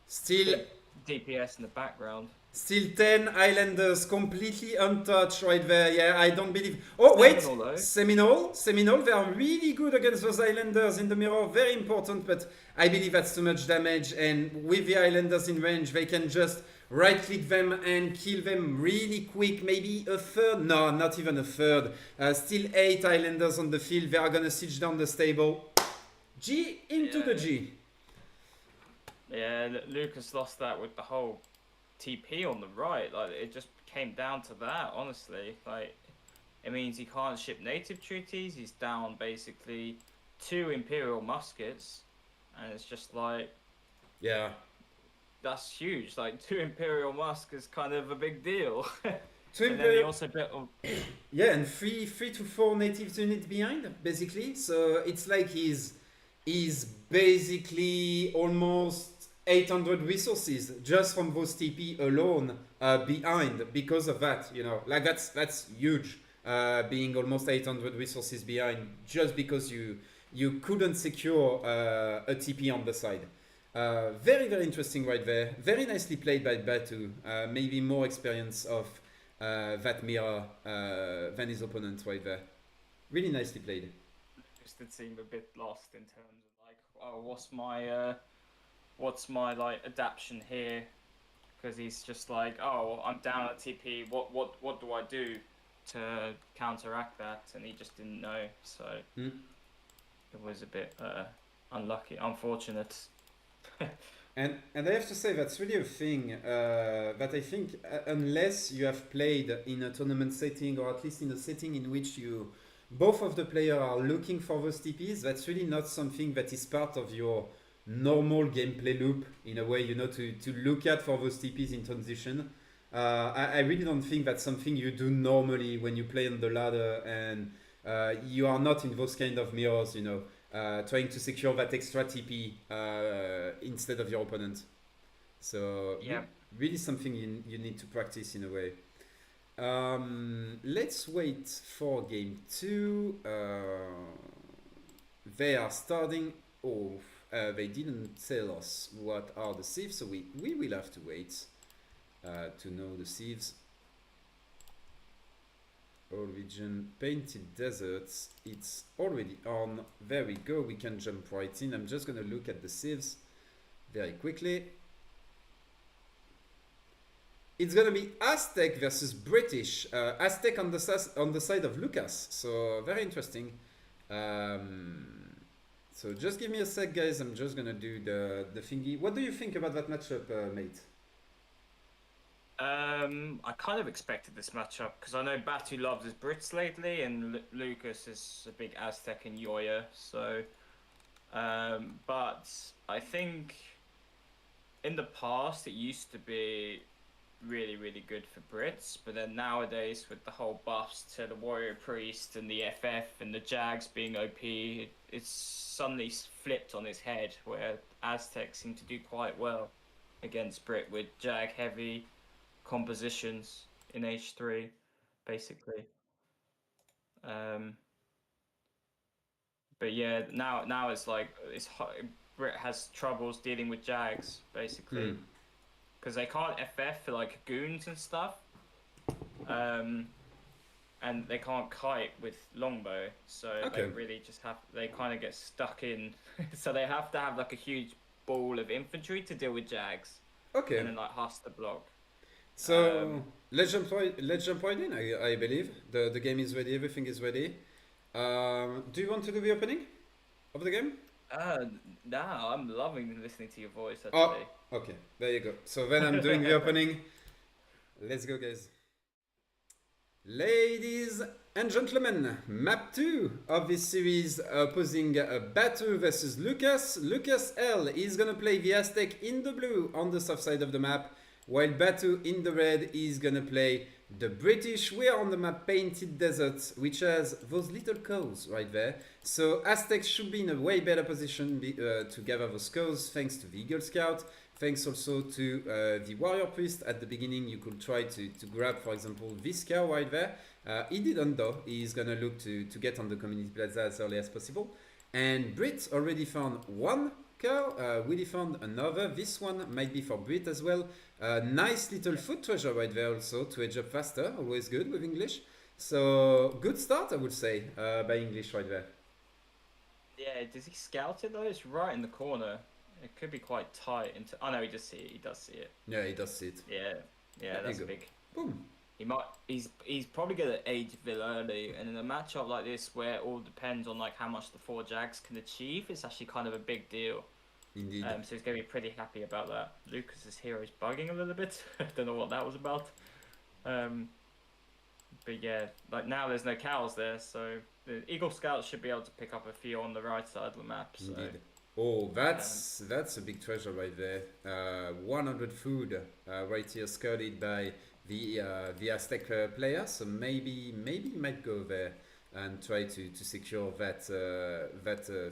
still DPS in the background. Still 10 Islanders completely untouched right there. Yeah, I don't believe. Oh wait, Seminole. They are really good against those Islanders in the mirror. Very important, but I believe that's too much damage. And with the Islanders in range, they can just right click them and kill them really quick. Maybe a third? No, not even a third. Still 8 islanders on the field. They are gonna siege down the stable. G into the G. Yeah, Lucas lost that with the whole TP on the right. Like, it just came down to that, honestly. Like, it means he can't ship native treaties. He's down basically 2 Imperial muskets, and it's just like, Yeah. that's huge. Like, 2 Imperial muskets is kind of a big deal. Two And then he Imperial- also built. Yeah, and three to four native units behind, basically. So it's like he's basically almost 800 resources just from those TP alone behind because of that. You know, like that's huge. Being almost 800 resources behind just because you couldn't secure a TP on the side. Very interesting right there. Very nicely played by Batu. Maybe more experience of that mirror than his opponent right there. Really nicely played. Just did seem a bit lost in terms of like, oh, what's my like adaptation here? Because he's just like, oh, I'm down at TP. What do I do to counteract that? And he just didn't know. So it was a bit unlucky, unfortunate. And I have to say that's really a thing that I think unless you have played in a tournament setting or at least in a setting in which both of the players are looking for those TPs, that's really not something that is part of your normal gameplay loop in a way, you know, to look at for those TPs in transition. I really don't think that's something you do normally when you play on the ladder and you are not in those kind of mirrors, you know. Trying to secure that extra TP instead of your opponent. So Yeah. really something you need to practice in a way. Let's wait for game 2. They are starting off. They didn't tell us what are the sieves, so we will have to wait to know the sieves. All region painted deserts, it's already on. There we go, we can jump right in. I'm just gonna look at the sieves very quickly. It's gonna be Aztec versus British. Aztec on the side of Lucas, so very interesting. So just give me a sec, guys. I'm just gonna do the thingy. What do you think about that matchup, mate? I kind of expected this matchup because I know Batu loves his Brits lately, and Lucas is a big Aztec and Yoya. So, but I think in the past it used to be really good for Brits, but then nowadays with the whole buffs to the Warrior Priest and the FF and the Jags being OP, it's suddenly flipped on its head where Aztecs seem to do quite well against Brit with Jag heavy compositions in H3, basically. But yeah, now it's like Brit has troubles dealing with Jags basically because they can't FF for like goons and stuff, and they can't kite with longbow, so they really just they kind of get stuck in. So they have to have like a huge ball of infantry to deal with Jags. Okay. And then like has to block. So let's jump right in. I believe the game is ready. Everything is ready. Do you want to do the opening of the game? Nah, I'm loving listening to your voice actually. Oh, okay. There you go. So then I'm doing the opening. Let's go, guys. Ladies and gentlemen, map 2 of this series opposing Batu versus Lucas. LukasL is gonna play the Aztec in the blue on the south side of the map, while Batu in the red is gonna play the British. We are on the map Painted Desert, which has those little cows right there. So Aztecs should be in a way better position to gather those cows thanks to the Eagle Scout. Thanks also to the Warrior Priest. At the beginning you could try to grab, for example, this cow right there. He didn't though. He's gonna look to get on the community plaza as early as possible. And Brit already found one cow. Willie found another. This one might be for Brit as well. Nice little food treasure right there also to edge up faster. Always good with English. So good start, I would say, by English right there. Yeah, does he scout it though? It's right in the corner. It could be quite tight. Oh no, he does see it. He does see it. Yeah, he does see it. Yeah, There that's you go. big. Boom. He might. He's probably gonna age Villa early, and in a matchup like this where it all depends on like how much the 4 Jags can achieve, it's actually kind of a big deal. Indeed. So he's gonna be pretty happy about that. Lucas's hero is bugging a little bit. I don't know what that was about. But yeah, like now there's no cows there, so the Eagle Scouts should be able to pick up a few on the right side of the map. So. Indeed. Oh, that's a big treasure right there. 100 food right here, scouted by the Aztec player. So maybe he might go there and try to secure that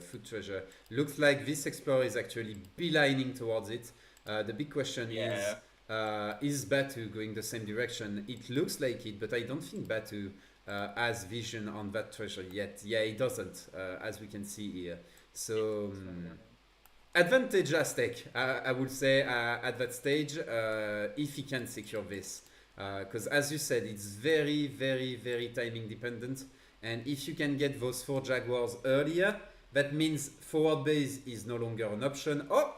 food treasure. Looks like this explorer is actually beelining towards it. The big question is Batu going the same direction? It looks like it, but I don't think Batu has vision on that treasure yet. Yeah, he doesn't, as we can see here. So advantage Aztec, I would say at that stage, if he can secure this, because as you said, it's very, very, very timing dependent. And if you can get those 4 Jaguars earlier, that means forward base is no longer an option. Oh,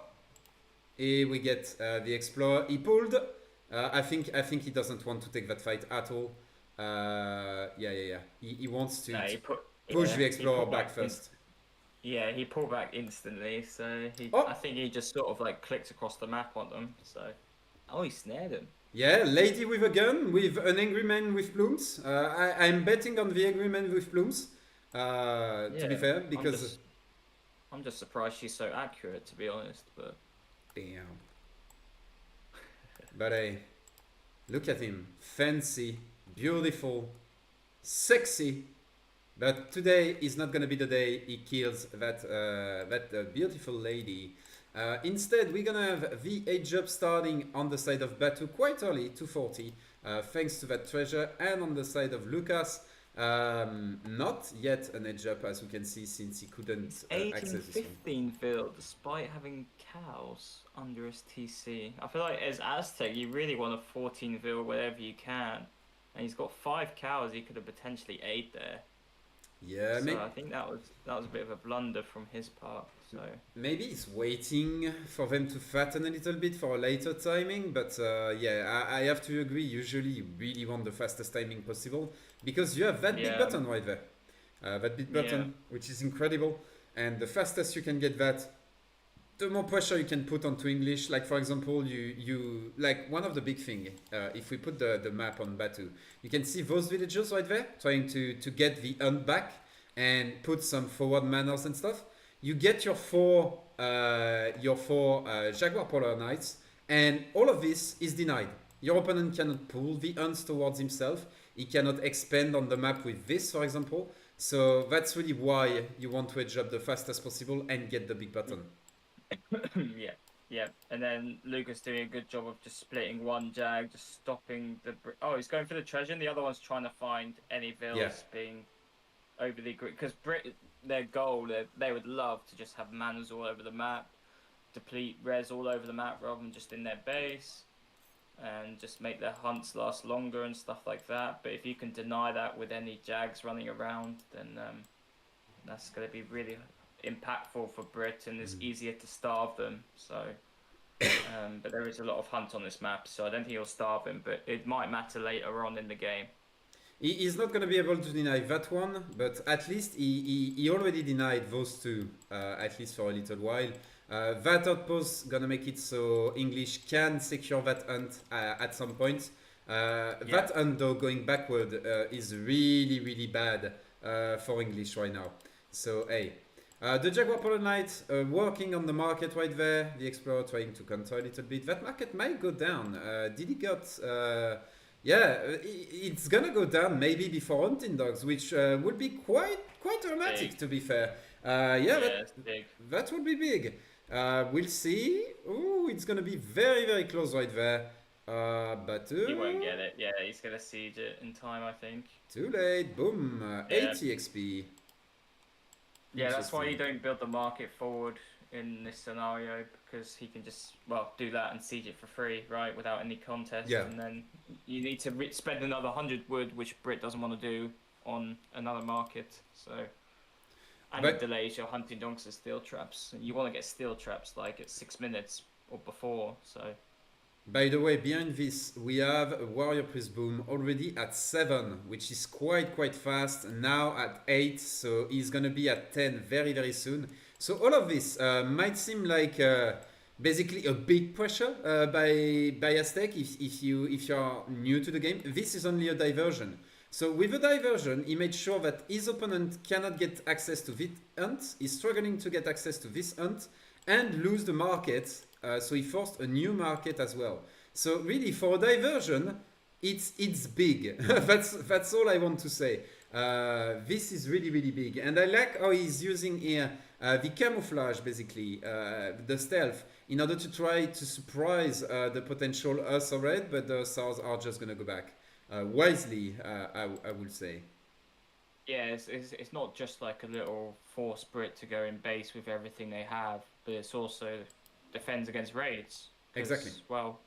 here we get the Explorer. He pulled. I think he doesn't want to take that fight at all. He wants to push the Explorer back first. Yeah, he pulled back instantly, so I think he just sort of like clicked across the map on them. So, he snared him. Yeah, lady with a gun, with an angry man with plumes. I'm betting on the angry man with plumes. To be fair, because I'm just surprised she's so accurate, to be honest. But damn. But hey, look at him, fancy, beautiful, sexy. But today is not gonna be the day he kills that beautiful lady. Instead, we're gonna have the age up starting on the side of Batu quite early, 240, thanks to that treasure, and on the side of Lucas, not yet an edge up as we can see since he couldn't access this one. 15 field despite having cows under his TC. I feel like as Aztec, you really want a 14 field wherever you can, and he's got 5 cows. He could have potentially 8 there. Yeah, so I think that was a bit of a blunder from his part. So maybe he's waiting for them to fatten a little bit for a later timing, but I have to agree. Usually, you really want the fastest timing possible because you have that big button right there, that big button, which is incredible. And the fastest you can get that, the more pressure you can put onto English. Like for example, you like one of the big thing. If we put the map on Batu, you can see those villagers right there trying to get the hunt back and put some forward manners and stuff. You get your four Jaguar Polar Knights, and all of this is denied. Your opponent cannot pull the hunts towards himself. He cannot expand on the map with this, for example. So that's really why you want to edge up the fastest possible and get the big button. Yeah. And then Lucas doing a good job of just splitting one Jag, just stopping the... Oh, he's going for the treasure, and the other one's trying to find any villas being overly... Because Brit, their goal, they would love to just have manners all over the map, deplete res all over the map rather than just in their base, and just make their hunts last longer and stuff like that. But if you can deny that with any Jags running around, then that's going to be really impactful for Brit, and it's easier to starve them. So, but there is a lot of hunt on this map, so I don't think he'll starve him, but it might matter later on in the game. He's not going to be able to deny that one, but at least he already denied those two, at least for a little while. That outpost gonna make it so English can secure that hunt at some point. That hunt though going backward is really, really bad for English right now. So hey, the Jaguar Polar Knight working on the market right there. The Explorer trying to counter a little bit. That market might go down. Did he got... it's gonna go down maybe before hunting dogs, which would be quite dramatic, to be fair. That would be big. We'll see. Oh, it's gonna be very, very close right there. Batu. He won't get it. Yeah, he's gonna siege it in time, I think. Too late. Boom. 80 XP. Yeah, that's why you don't build the market forward in this scenario, because he can just, do that and siege it for free, right, without any contest. Yeah. And then you need to spend another 100 wood, which Brit doesn't want to do on another market. So And But- it delays your hunting donks and steel traps. And you want to get steel traps like at 6 minutes or before, so. By the way, behind this, we have a Warrior Priest Boom already at 7, which is quite fast. Now at 8, so he's gonna be at 10 very soon. So all of this might seem like basically a big pressure by Aztec if you're new to the game. This is only a diversion. So with a diversion, he made sure that his opponent cannot get access to this hunt. He's struggling to get access to this hunt and lose the market. So he forced a new market as well. So really, for a diversion, it's big. that's all I want to say. This is really big, and I like how he's using here the camouflage, basically the stealth, in order to try to surprise the potential Us or Red, but the Stars are just gonna go back wisely. I would say. Yeah, it's not just like a little force Brit to go in base with everything they have, but it's also defends against raids. Exactly. Well,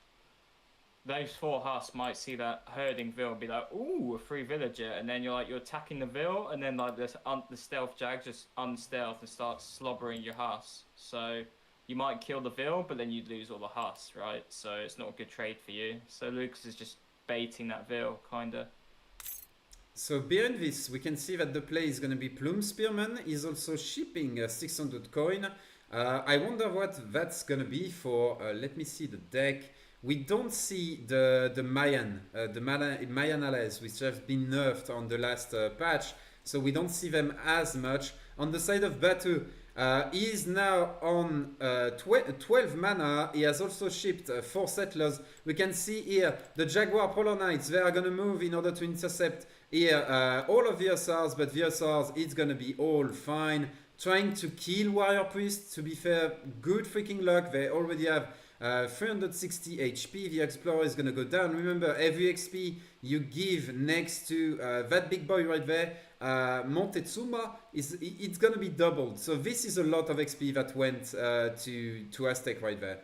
those 4 Husks might see that herding Vil and be like, ooh, a free villager, and then you're attacking the Vil, and then like the stealth Jag just unstealth and starts slobbering your Husks. So you might kill the Vil, but then you'd lose all the Husks, right? So it's not a good trade for you. So Lucas is just baiting that Vil, kinda. So behind this, we can see that the play is going to be Plume Spearman. He's also shipping 600 coin. I wonder what that's going to be for. Let me see the deck. We don't see the Mayan allies, which have been nerfed on the last patch. So we don't see them as much. On the side of Batu, he is now on 12 mana. He has also shipped 4 settlers. We can see here the Jaguar Polar Knights. They are going to move in order to intercept here all of the SRs, but the SRs, it's going to be all fine. Trying to kill Warrior Priest. To be fair, good freaking luck. They already have 360 HP. The Explorer is going to go down. Remember, every XP you give next to that big boy right there, Montezuma, it's going to be doubled. So this is a lot of XP that went to Aztec right there.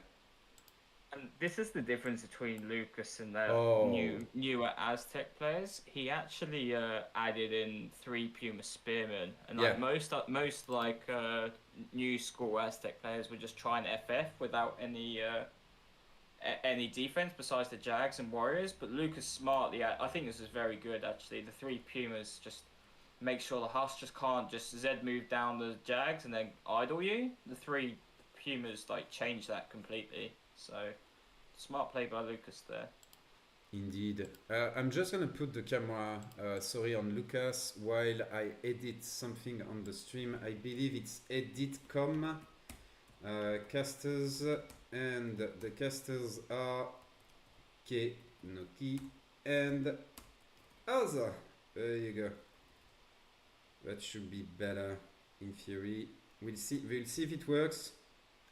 And this is the difference between Lucas and the Oh. newer Aztec players. He actually added in 3 Puma Spearmen, and Yeah. most like new school Aztec players were just trying FF without any defense besides the Jags and Warriors. But Lucas smartly, I think this is very good actually. The 3 Pumas just make sure the Husks just can't just Z move down the Jags and then idle you. The 3 Pumas change that completely. So, smart play by Lucas there. Indeed. I'm just gonna put the camera, on Lucas while I edit something on the stream. I believe it's edit.com casters, and the casters are Kenoki and Aza. There you go. That should be better in theory. We'll see if it works.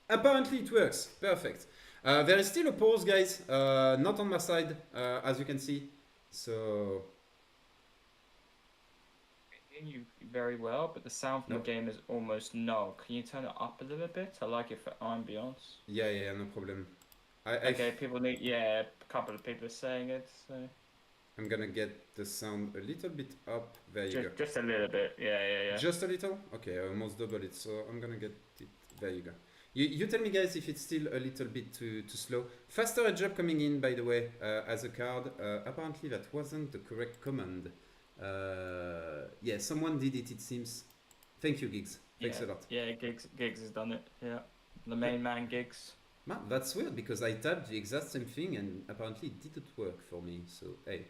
Apparently it works. Perfect. There is still a pause, guys. Not on my side, as you can see. So I hear you very well, but the sound from No. the game is almost null. Can you turn it up a little bit? I like it for ambience. yeah, no problem. Okay, people need. Yeah, a couple of people are saying it. So I'm gonna get the sound a little bit up. There you go. just a little bit. Yeah. Just a little? Okay, I almost double it, so I'm gonna get it. There you go. You tell me, guys, if it's still a little bit too slow. Faster edge up coming in, by the way, as a card. Apparently that wasn't the correct command. Yeah, someone did it seems. Thank you, Gigs. Thanks a lot. Yeah, Gigs has done it. Yeah, the main man Gigs. Man, that's weird because I tapped the exact same thing and apparently it didn't work for me. So, hey,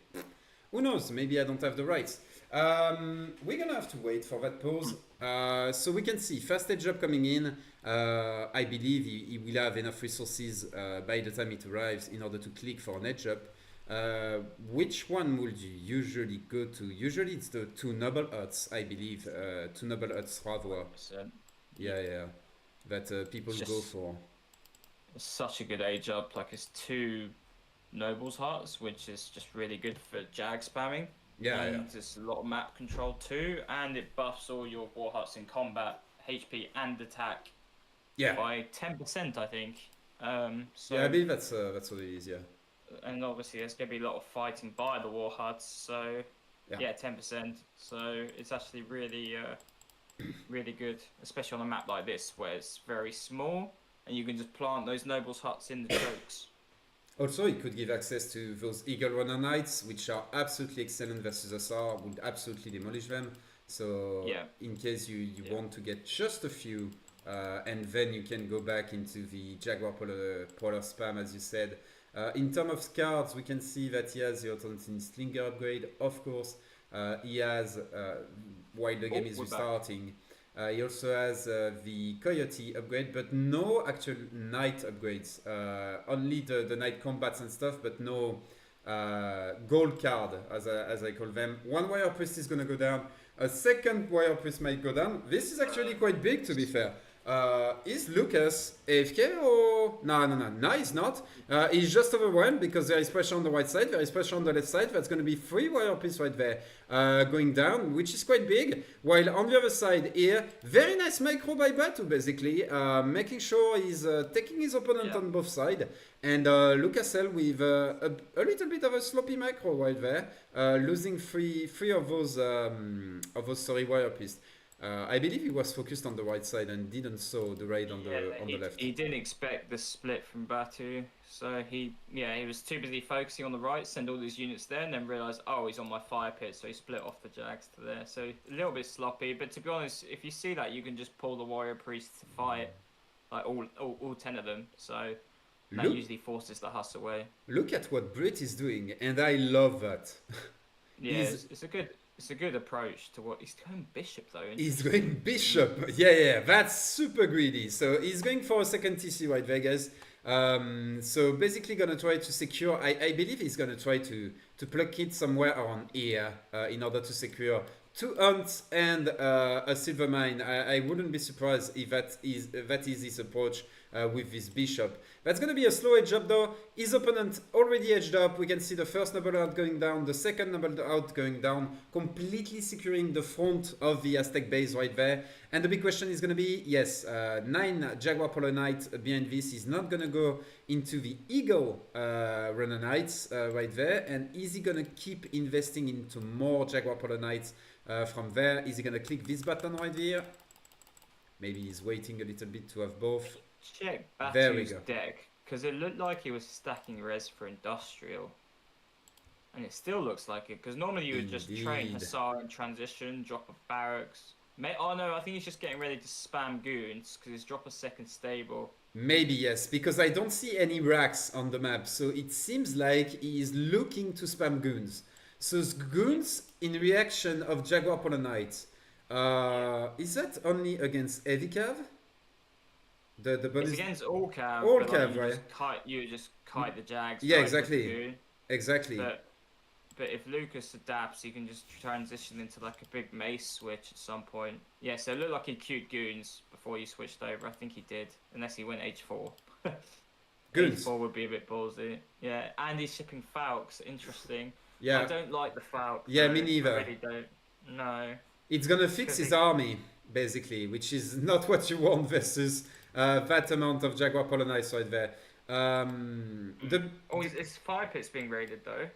who knows? Maybe I don't have the rights. We're gonna have to wait for that pause. So we can see fast edge up coming in. I believe he will have enough resources by the time it arrives in order to click for an edge up. Which one would you usually go to? Usually it's the 2 noble huts, I believe. 2 noble huts rather. Yeah. That people Just- go for. It's such a good age up. Like it's 2 nobles huts, which is just really good for Jag spamming. Yeah. And there's a lot of map control too, and it buffs all your war huts in combat, HP and attack Yeah. by 10%, I think. So Yeah, I believe that's what it is, yeah. and obviously there's going to be a lot of fighting by the war huts, so Yeah. yeah, 10%. So it's actually really really good, especially on a map like this where it's very small and you can just plant those nobles' huts in the chokes. Also, it could give access to those Eagle Runner Knights, which are absolutely excellent versus SR, would absolutely demolish them. So, Yeah. in case you want to get just a few, and then you can go back into the Jaguar Polar Spam, as you said. In terms of cards, we can see that he has the Automaton Slinger upgrade, of course. He has, while the game is we're back. restarting, he also has the Coyote upgrade, but no actual Knight upgrades. Only the Knight combats and stuff, but no gold card, as I call them. One Warrior Priest is going to go down. A second Warrior Priest might go down. This is actually quite big, to be fair. Is Lucas AFK or... No, he's not. He's just overwhelmed because there is pressure on the right side, there is pressure on the left side. That's going to be 3 Warrior Priests right there going down, which is quite big. While on the other side here, very nice micro by Batu, basically, making sure he's taking his opponent on both sides. And LukasL with a little bit of a sloppy macro right there, losing three of those Warrior Priests. I believe he was focused on the right side and didn't saw the raid on the left. He didn't expect the split from Batu, so he was too busy focusing on the right, send all these units there, and then realised, oh, he's on my fire pit, so he split off the Jags to there. So a little bit sloppy, but to be honest, if you see that, you can just pull the Warrior Priest to fight, like all 10 of them. So that usually forces the Huss away. Look at what Brit is doing, and I love that. Yeah, it's a good approach to what he's going Bishop though. He's going Bishop. Yeah, that's super greedy. So he's going for a second TC right there, guys. So basically gonna try to secure. I believe he's gonna try to pluck it somewhere around here in order to secure 2 hunts and a silver mine. I wouldn't be surprised if that is his approach with this Bishop. That's going to be a slow edge up though. His opponent already edged up. We can see the first noble out going down, the second noble out going down, completely securing the front of the Aztec base right there. And the big question is going to be, yes, 9 Jaguar Polar Knights behind this is not going to go into the Eagle Runner Knights right there. And is he going to keep investing into more Jaguar Polar Knights from there? Is he going to click this button right here? Maybe he's waiting a little bit to have both. Check There we Batu's go. deck, because it looked like he was stacking res for industrial. And it still looks like it, because normally you would just train Indeed. Hussar in transition, drop a barracks. Oh no, I think he's just getting ready to spam goons, because he's drop a second stable. Maybe yes, because I don't see any racks on the map, so it seems like he is looking to spam goons. So goons in reaction of Jaguar Polar Knights. Is that only against heavy cav? The bonus. It's against all cav. All but, cav, you right? You just kite the Jags. Yeah, right, exactly. with the goon. Exactly. But if Lucas adapts, he can just transition into like a big mace switch at some point. Yeah, so it looked like he queued goons before you switched over. I think he did, unless he went H4. Goons. H4 would be a bit ballsy. Yeah, and he's shipping Falcons. Interesting. Yeah. I don't like the Falcons. Yeah, me neither. I really don't. No. It's gonna fix his army, basically, which is not what you want versus that amount of Jaguar Polar Knights right there. His fire pit's being raided though.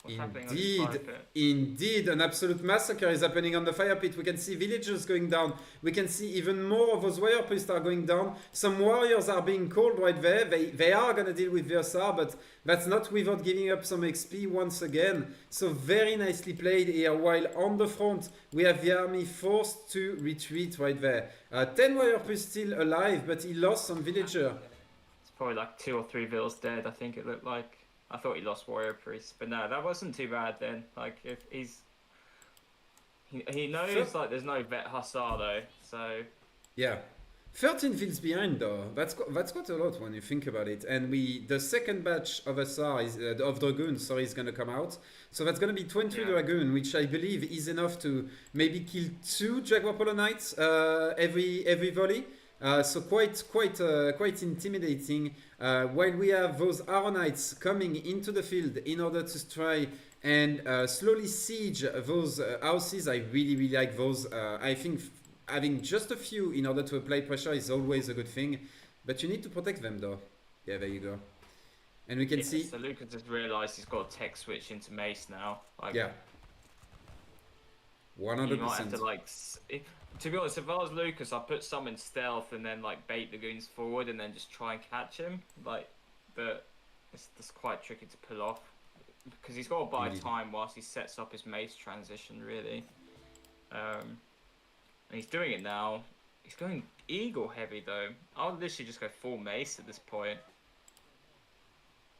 What's happening on his fire pit? Indeed, an absolute massacre is happening on the fire pit. We can see villagers going down. We can see even more of those warrior priests are going down. Some warriors are being called right there. They are going to deal with Versar, but that's not without giving up some XP once again. So very nicely played here. While on the front, we have the army forced to retreat right there. 10 warrior priests still alive, but he lost some villager. It's probably like 2 or 3 vills dead, I think it looked like. I thought he lost warrior priest, but no, that wasn't too bad then. Like if he knows like there's no vet hussar though, so yeah. 13 fields behind though. That's quite a lot when you think about it. And the second batch of SR of dragoons, is going to come out. So that's going to be 20 dragoon, which I believe is enough to maybe kill 2 Jaguar Polar Knights every volley. So quite intimidating. While we have those Arrow Knights coming into the field in order to try and slowly siege those houses. I really like those. I think having just a few in order to apply pressure is always a good thing, but you need to protect them though. Yeah, there you go. And we can see. So Lucas has realised he's got a tech switch into mace now. Like, yeah. 100%. You might have to like. To be honest, if I was Lucas, I'd put some in stealth and then like bait the goons forward and then just try and catch him. Like, but it's quite tricky to pull off because he's got to buy time whilst he sets up his mace transition. Really, and he's doing it now. He's going eagle heavy though. I'll literally just go full mace at this point.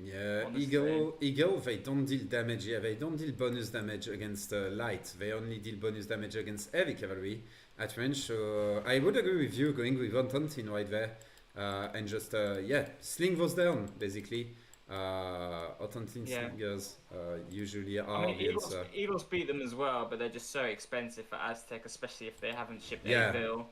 Yeah, Honestly. Eagle, they don't deal damage. Yeah, they don't deal bonus damage against light. They only deal bonus damage against heavy cavalry at range. So I would agree with you going with 110 right there, and just yeah, sling those down basically. Authentic slingers usually are. I mean, against, Eagles beat them as well, but they're just so expensive for Aztec, especially if they haven't shipped Yeah. any bill.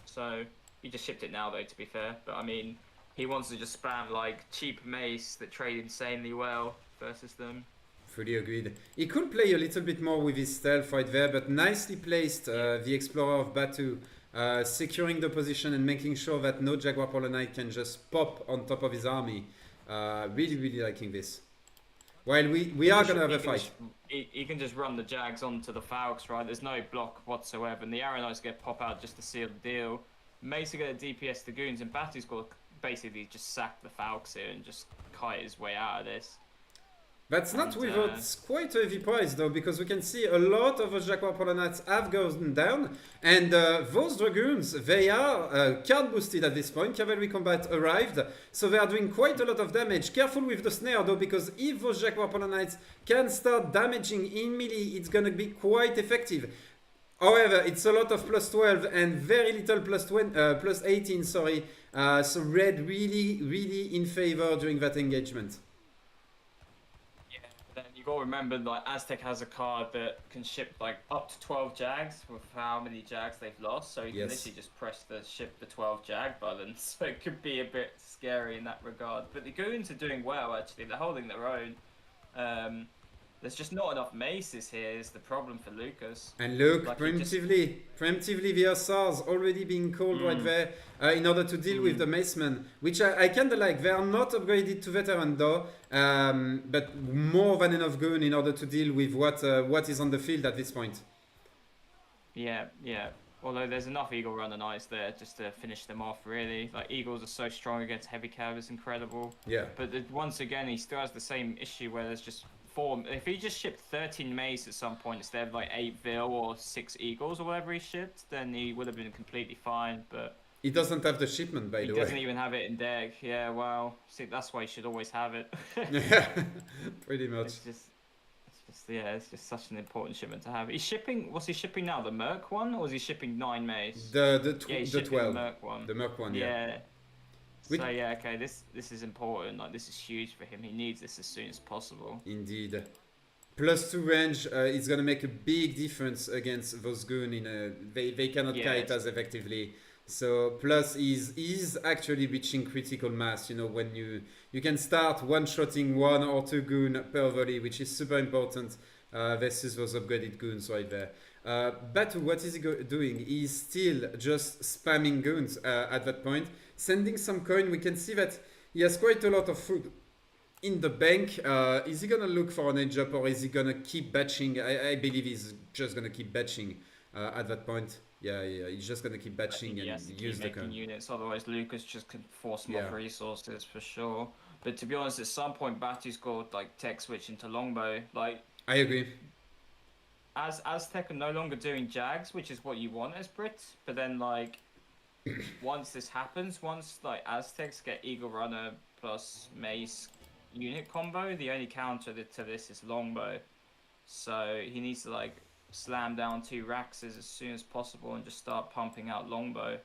So he just shipped it now, though. To be fair, but I mean, he wants to just spam like cheap mace that trade insanely well versus them. Fully agreed. He could play a little bit more with his stealth right there, but nicely placed. The Explorer of Batu, securing the position and making sure that no Jaguar Polar Knight can just pop on top of his army. Really liking this. While we are gonna have a fight. He can just run the Jags onto the Falcons, right? There's no block whatsoever, and the Arrow Knights get pop out just to seal the deal. Mace will get a DPS the goons, and Batu's got to basically just sack the Falcons here and just kite his way out of this. That's not without quite a heavy price though, because we can see a lot of the Jaguar Polar Knights have gone down, and those Dragoons, they are card boosted at this point. Cavalry combat arrived, so they are doing quite a lot of damage. Careful with the snare though, because if those Jaguar Polar Knights can start damaging in melee, it's gonna be quite effective. However, it's a lot of plus 12 and very little plus 18, sorry. So red really in favor during that engagement. Then you got to remember, like Aztec has a card that can ship like up to 12 Jags with how many Jags they've lost, so you can literally just press the ship the 12 Jag button. So it could be a bit scary in that regard. But the goons are doing well actually; they're holding their own. There's just not enough maces here is the problem for Lucas. And look, Like preemptively the SRs already being called right there in order to deal with the Macemen, which I kinda like. They are not upgraded to veteran though, but more than enough goon in order to deal with what is on the field at this point. Yeah. Although there's enough Eagle Runner Knights there just to finish them off, really. Like, Eagles are so strong against heavy cav, it's incredible. Yeah. But once again, he still has the same issue where there's just 4... If he just shipped 13 mace at some point instead of, like, 8 Vil or 6 Eagles or whatever he shipped, then he would have been completely fine, but... He doesn't have the shipment, by the way. He doesn't even have it in deck. Yeah, well, see, that's why you should always have it. Yeah, pretty much. It's just such an important shipment to have. He's shipping. What's he shipping now? The Merc one, or is he shipping 9 mace? The he's 12. the Merc one. The Merc one. Yeah. So yeah, okay. This is important. Like, this is huge for him. He needs this as soon as possible. Indeed. Plus 2 range, it's gonna make a big difference against those goon. They cannot kite as effectively. So plus is actually reaching critical mass. You know, when you can start one-shotting 1 or 2 goon per volley, which is super important versus those upgraded goons right there. Batu, what is he doing? He's still just spamming goons at that point, sending some coin. We can see that he has quite a lot of food in the bank. Is he gonna look for an edge up, or is he gonna keep batching? I believe he's just gonna keep batching at that point. Yeah, he's just gonna keep batching and use the coin. Units, otherwise Lucas just can force him off resources for sure. But to be honest, at some point Batu's got like tech switch into longbow. Like, I agree. as Aztec are no longer doing Jags, which is what you want as Brits. But then like once this happens, once like Aztecs get Eagle Runner plus Mace unit combo, the only counter to this is longbow. So he needs to like slam down 2 Raxes as soon as possible and just start pumping out longbow.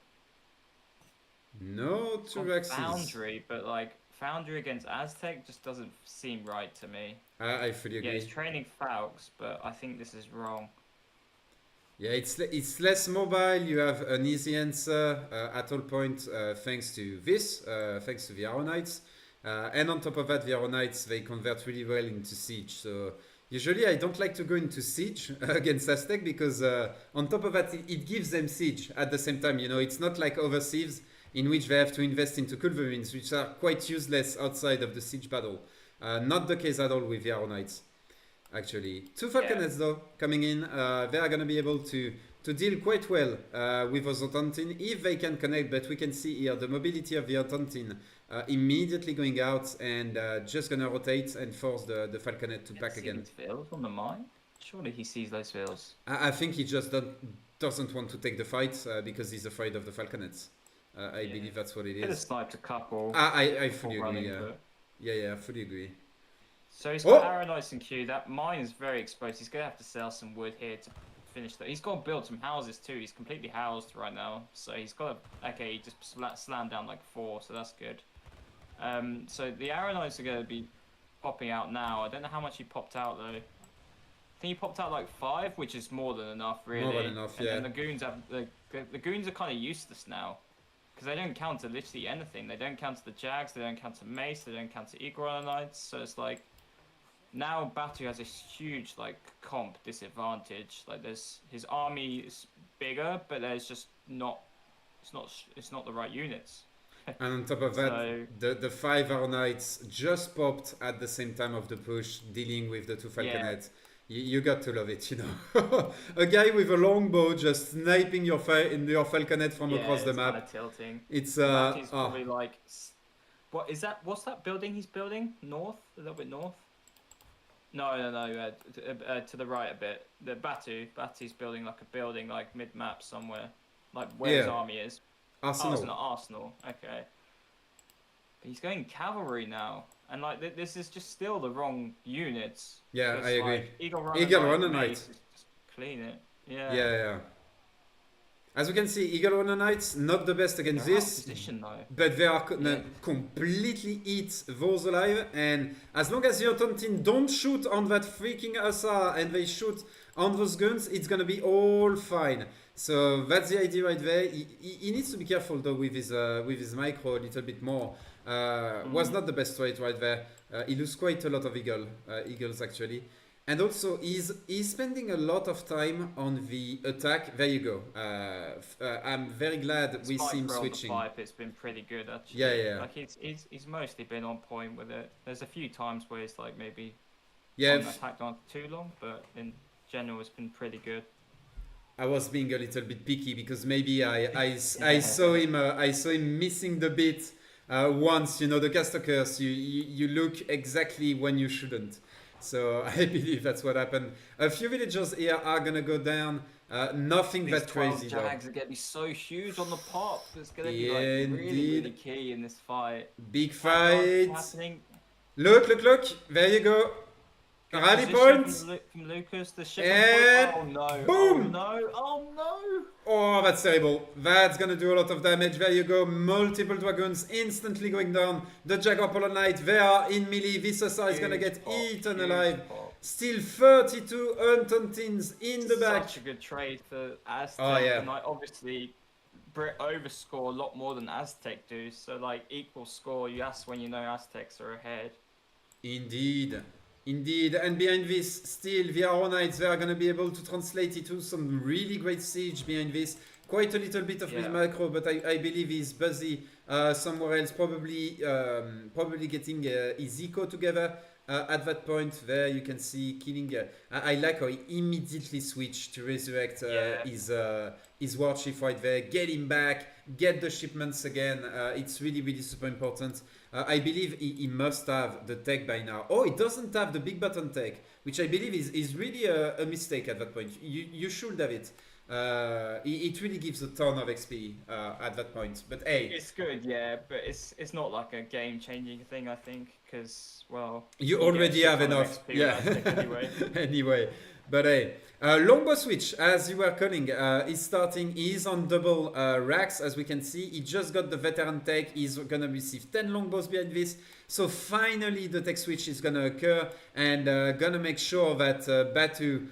No 2 Raxes. Foundry, but like Foundry against Aztec just doesn't seem right to me. I fully agree. Yeah, he's training Falcons, but I think this is wrong. Yeah, it's less mobile. You have an easy answer at all points thanks to this, thanks to the Arrow Knights. And on top of that, the Arrow Knights, they convert really well into siege. So usually I don't like to go into siege against Aztec because on top of that, it gives them siege at the same time. You know, it's not like other Civs in which they have to invest into culverines, which are quite useless outside of the siege battle. Not the case at all with the Arrow Knights. actually. Two Falconets though coming in. They are gonna be able to deal quite well with Ozotantin if they can connect. But we can see here the mobility of the Ozotantin immediately going out and just gonna rotate and force the Falconet to pack again. Fields on the mine? Surely he sees those fields. I think he just doesn't want to take the fight because he's afraid of the Falconets. I believe that's what it Could have is. sniped a couple. I fully before agree. running, Yeah, I fully agree. So he's got Arrowknights in queue. That mine is very exposed. He's going to have to sell some wood here to finish that. He's got to build some houses too. He's completely housed right now. So he's got to... Okay, he just slammed down like 4, so that's good. So the Arrowknights are going to be popping out now. I don't know how much he popped out though. I think he popped out like 5, which is more than enough, really. More than enough, yeah. And then the goons have... The goons are kind of useless now. Because they don't counter literally anything. They don't counter the Jags, they don't counter Mace, they don't counter Eagle Runner Knights. So it's like... Now Batu has a huge like comp disadvantage. Like there's his army is bigger, but there's just not it's not the right units. And on top of that, the 5 Arrow Knights just popped at the same time of the push, dealing with the 2 Falconets. You got to love it, you know. A guy with a longbow just sniping your Falconet from across the map. Kind of tilting. It's Batu's probably like, what is that? What's that building he's building? North, a little bit north. No, to the right a bit. The Batu's building like a building like mid-map somewhere, like where his army is. Arsenal. Okay. But he's going cavalry now, and like this is just still the wrong units. Yeah, I agree. Like, Eagle Runner Knight. Just clean it. Yeah. Yeah. As we can see, Eagle Runner Knights not the best against They're out of this, position, though. but they are completely eat those alive. And as long as your team don't shoot on that freaking Hussar and they shoot on those guns, it's gonna be all fine. So that's the idea right there. He needs to be careful though with his micro a little bit more. Was not the best trade right there. He loses quite a lot of eagles actually. And also, he's spending a lot of time on the attack. There you go. I'm very glad we see him switching. Pipe, it's been pretty good actually. Yeah. Like he's mostly been on point with it. There's a few times where it's like maybe attacked on too long, but in general, it's been pretty good. I was being a little bit picky because maybe I saw him missing the bit once. You know, the caster curse. You look exactly when you shouldn't. So I believe that's what happened. A few villagers here are gonna go down. Nothing that crazy though. These Jags are gonna be so huge on the pop. It's gonna be like really key in this fight. Big fight. Look! There you go. Rally points. From Lucas, the ship. And boom! Oh no! Oh, that's terrible. That's gonna do a lot of damage. There you go. Multiple dragons instantly going down. The Jaguar Polo Knight, they are in melee. This Hussar is gonna get eaten alive. Still 32 Untauntins in the back. Such a good trade for Aztec. Oh, yeah. And like, obviously, Brit overscore a lot more than Aztec do. So like equal score, that's when you know Aztecs are ahead. Indeed, and behind this, still the Arrow Knights, they are going to be able to translate into some really great siege behind this. Quite a little bit of micro, but I believe he's busy somewhere else, probably getting his eco together. At that point there, you can see killing. I like how he immediately switched to resurrect his war chief right there, get him back, get the shipments again. It's really super important. I believe he must have the tech by now. Oh, he doesn't have the big button tech, which I believe is really a mistake at that point. You should have it. It really gives a ton of XP at that point. But hey, it's good, yeah, but it's not like a game-changing thing, I think, because well, you already have enough. Yeah. Anyway, but hey, longbow switch, as you were calling, is starting. He's on double racks, as we can see. He just got the veteran tech. He's gonna receive 10 longbows behind this. So finally, the tech switch is gonna occur and gonna make sure that Batu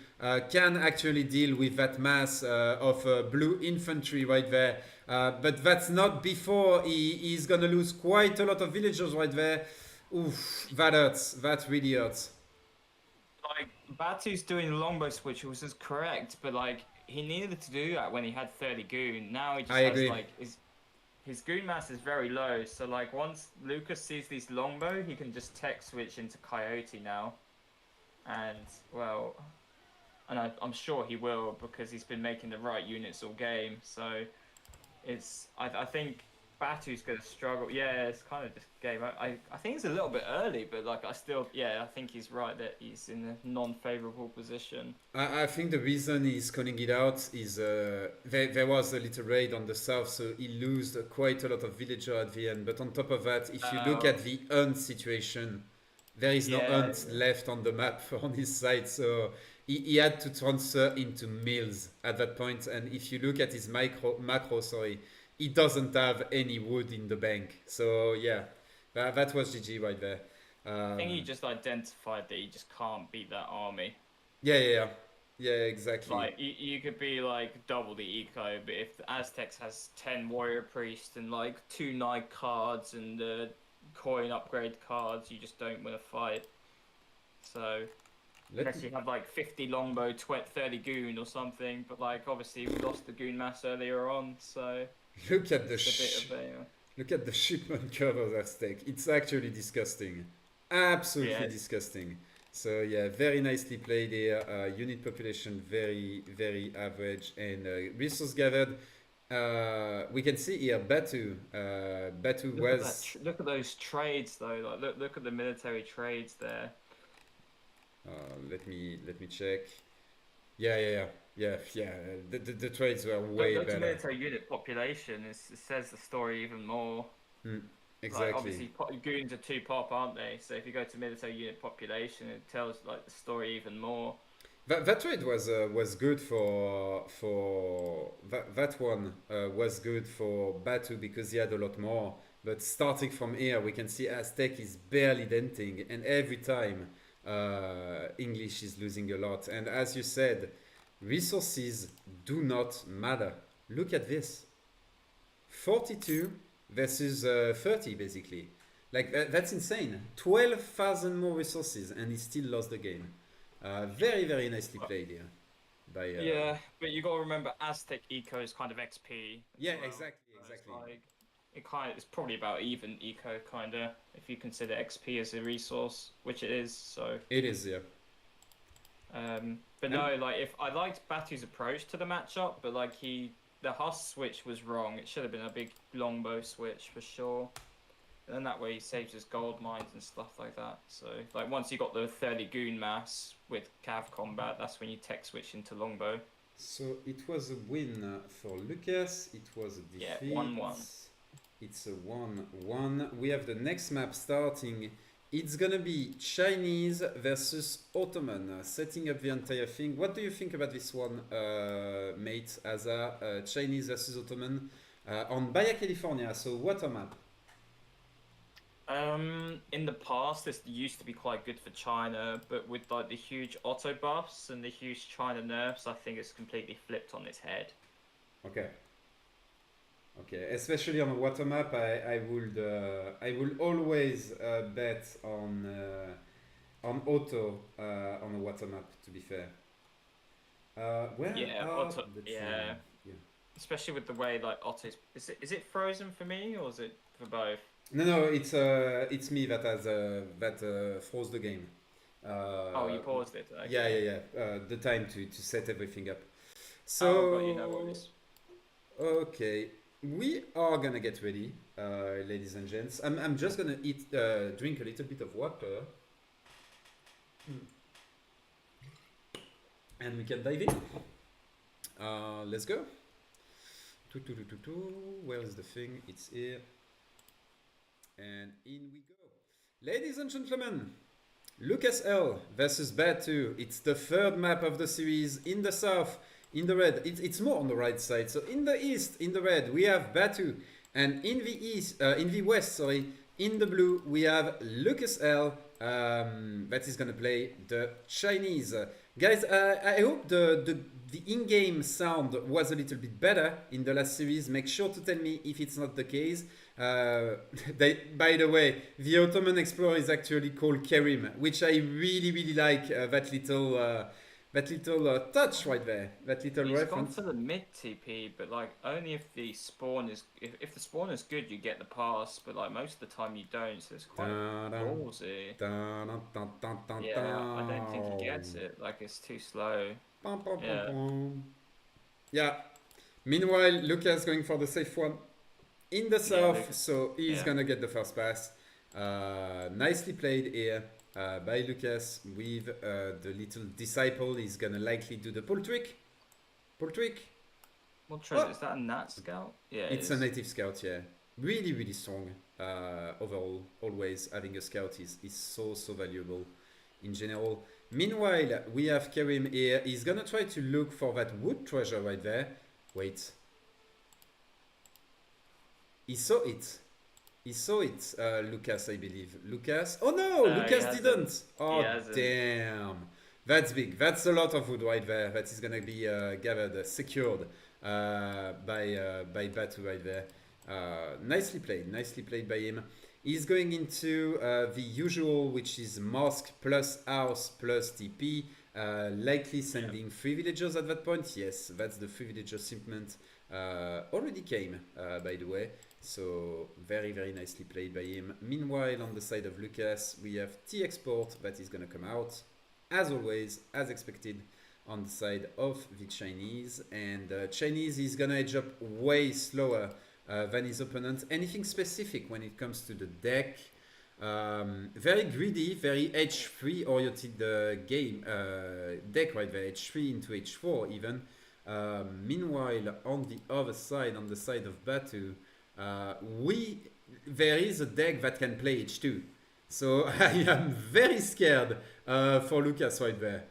can actually deal with that mass of blue infantry right there. But that's not before he's gonna lose quite a lot of villagers right there. Oof, that hurts. That really hurts. Like, Batu's doing the longbow switch, which is correct, but like, he needed to do that when he had 30 goon. Now he just has like, his goon mass is very low, so like, once Lucas sees these longbow, he can just tech switch into Coyote now. and well, and I'm sure he will because he's been making the right units all game. So I think Batu's going to struggle. Yeah, it's kind of just game. I think it's a little bit early, but like I think he's right that he's in a non-favorable position. I think the reason he's calling it out is there was a little raid on the south, so he lost quite a lot of villager at the end. But on top of that, if you look at the hunt situation, there is no hunt left on the map on his side, so he had to transfer into mills at that point. And if you look at his macro, he doesn't have any wood in the bank. So yeah, that was GG right there. I think he just identified that he just can't beat that army. Yeah, exactly. Like you could be like double the eco, but if the Aztecs has 10 warrior priests and like 2 knight cards and the coin upgrade cards, you just don't win a fight. So unless you have like 50 longbow, 30 goon or something, but like obviously we lost the goon mass earlier on, so look at the look at the shipment curve of Aztec. It's actually disgusting, absolutely disgusting. So yeah, very nicely played here. Unit population very average, and resource gathered. We can see here Batu. Look at those trades though. Like look at the military trades there. Let me check. Yeah. The trades were way look better. The military unit population. It says the story even more. Exactly. Like, obviously, goons are 2 pop, aren't they? So if you go to military unit population, it tells like the story even more. That trade was good for that one was good for Batu because he had a lot more. But starting from here, we can see Aztec is barely denting, and every time English is losing a lot. And as you said, resources do not matter. Look at this, 42 versus 30 basically. Like that's insane. 12,000 more resources, and he still lost the game. Very nicely played here. By, yeah, but you got to remember Aztec eco is kind of XP. Yeah, well. exactly. It's probably about even eco kind of if you consider XP as a resource, which it is. So it is, yeah. But no, like if I liked Batu's approach to the matchup, but like the Huss switch was wrong. It should have been a big longbow switch for sure. And that way he saves his gold mines and stuff like that. So like once you got the 30 goon mass with cav combat, that's when you tech switch into longbow. So it was a win for Lucas. It was a defeat. Yeah, 1-1. It's a 1-1. We have the next map starting. It's gonna be Chinese versus Ottoman, setting up the entire thing. What do you think about this one, mate? As a Chinese versus Ottoman on Baja California. So what a map. In the past, this used to be quite good for China, but with like the huge Otto buffs and the huge China nerfs, I think it's completely flipped on its head. Okay, especially on a water map, I would always bet on Otto on a water map. To be fair, especially with the way like Otto's is it frozen for me or is it for both? No, it's me that has froze the game. You paused it. Okay. Yeah. The time to set everything up. So but you know what it is. Okay, we are gonna get ready, ladies and gents. I'm just gonna drink a little bit of water, and we can dive in. Let's go. Where is the thing? It's here. And in we go. Ladies and gentlemen, LukasL versus Batu. It's the 3rd map of the series in the south, in the red. It's more on the right side. So in the east, in the red, we have Batu. And in the west, in the blue, we have LukasL that is going to play the Chinese. Guys, I hope the in-game sound was a little bit better in the last series. Make sure to tell me if it's not the case. By the way, the Ottoman explorer is actually called Kerim, which I really like. That that little touch right there, that little He's gone reference. for the mid TP, but like only if the spawn is if the spawn is good, you get the pass. But like most of the time you don't, so it's quite ballsy. Yeah, I don't think he gets it. Like it's too slow. Yeah. Yeah. Meanwhile, Lucas going for the safe one in the south, Lucas- so he's yeah. gonna get the first pass. Nicely played here by Lucas with the little disciple. He's gonna likely do the pull trick. Pull trick. What trend is that? A Nat Scout? Yeah, it It's a is. native scout, yeah. Really, really strong. Overall, always having a scout is so valuable in general. Meanwhile, we have Karim here. He's gonna try to look for that wood treasure right there. Wait. He saw it. He saw it, Lucas, I believe. Lucas? Oh no, He Lucas hasn't. didn't. Oh, He hasn't. damn. That's big. That's a lot of wood right there. That is gonna be gathered, secured by Batu right there. Nicely played by him. He's going into the usual, which is mosque plus house plus TP. Likely sending 3 villagers at that point. Yes, that's the 3 villager shipment. Already came, by the way. So very nicely played by him. Meanwhile, on the side of Lucas, we have T export that is gonna come out, as always, as expected, on the side of the Chinese. And Chinese is gonna edge up way slower than his opponent. Anything specific when it comes to the deck? Very greedy, very H3 oriented game deck right there, H3 into H4 even. Meanwhile, on the other side, on the side of Batu, there is a deck that can play H2. So I am very scared for Lucas right there.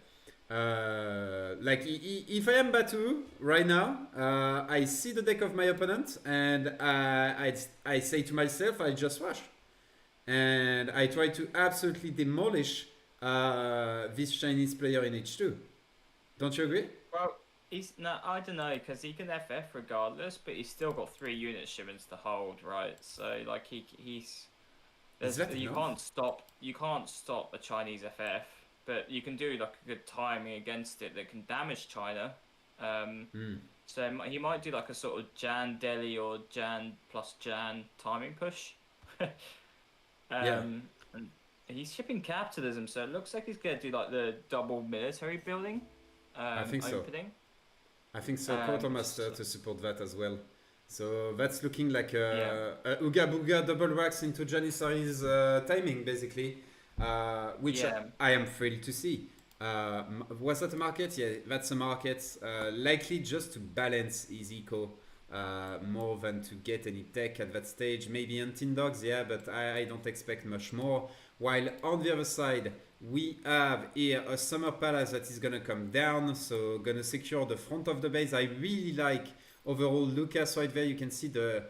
Like if I am Batu right now, I see the deck of my opponent and I say to myself, I just rush. And I try to absolutely demolish this Chinese player in H2. Don't you agree? Well, I don't know, because he can FF regardless, but he's still got 3 unit shipments to hold, right? So like he's Is that you enough? can't stop a Chinese FF, but you can do like a good timing against it that can damage China. So he might do like a sort of Jan Delhi or Jan plus Jan timing push. And he's shipping capitalism, so it looks like he's gonna do like the double military building. I think so. Opening. I think so. Quartermaster to support that as well. So that's looking like a Yeah. Ooga Booga double wax into Janissary's timing, basically, which Yeah. I am thrilled to see. Was that a market? Yeah, that's a market. Likely just to balance his eco more than to get any tech at that stage. Maybe hunting dogs, yeah, but I don't expect much more. While on the other side, we have here a summer palace that is gonna come down, so gonna secure the front of the base. I really like overall Lucas right there. You can see the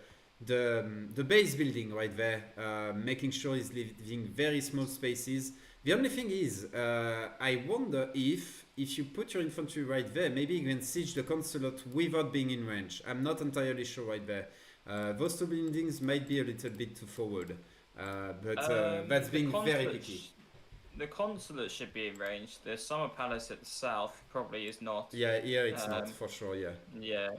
base building right there, making sure he's leaving very small spaces. The only thing is, I wonder if you put your infantry right there, maybe you can siege the consulate without being in range. I'm not entirely sure right there. Those 2 buildings might be a little bit too forward, but that's being very picky. The consulate should be in range. The summer palace at the south probably is not. Yeah, here it's not for sure. Yeah. Yeah.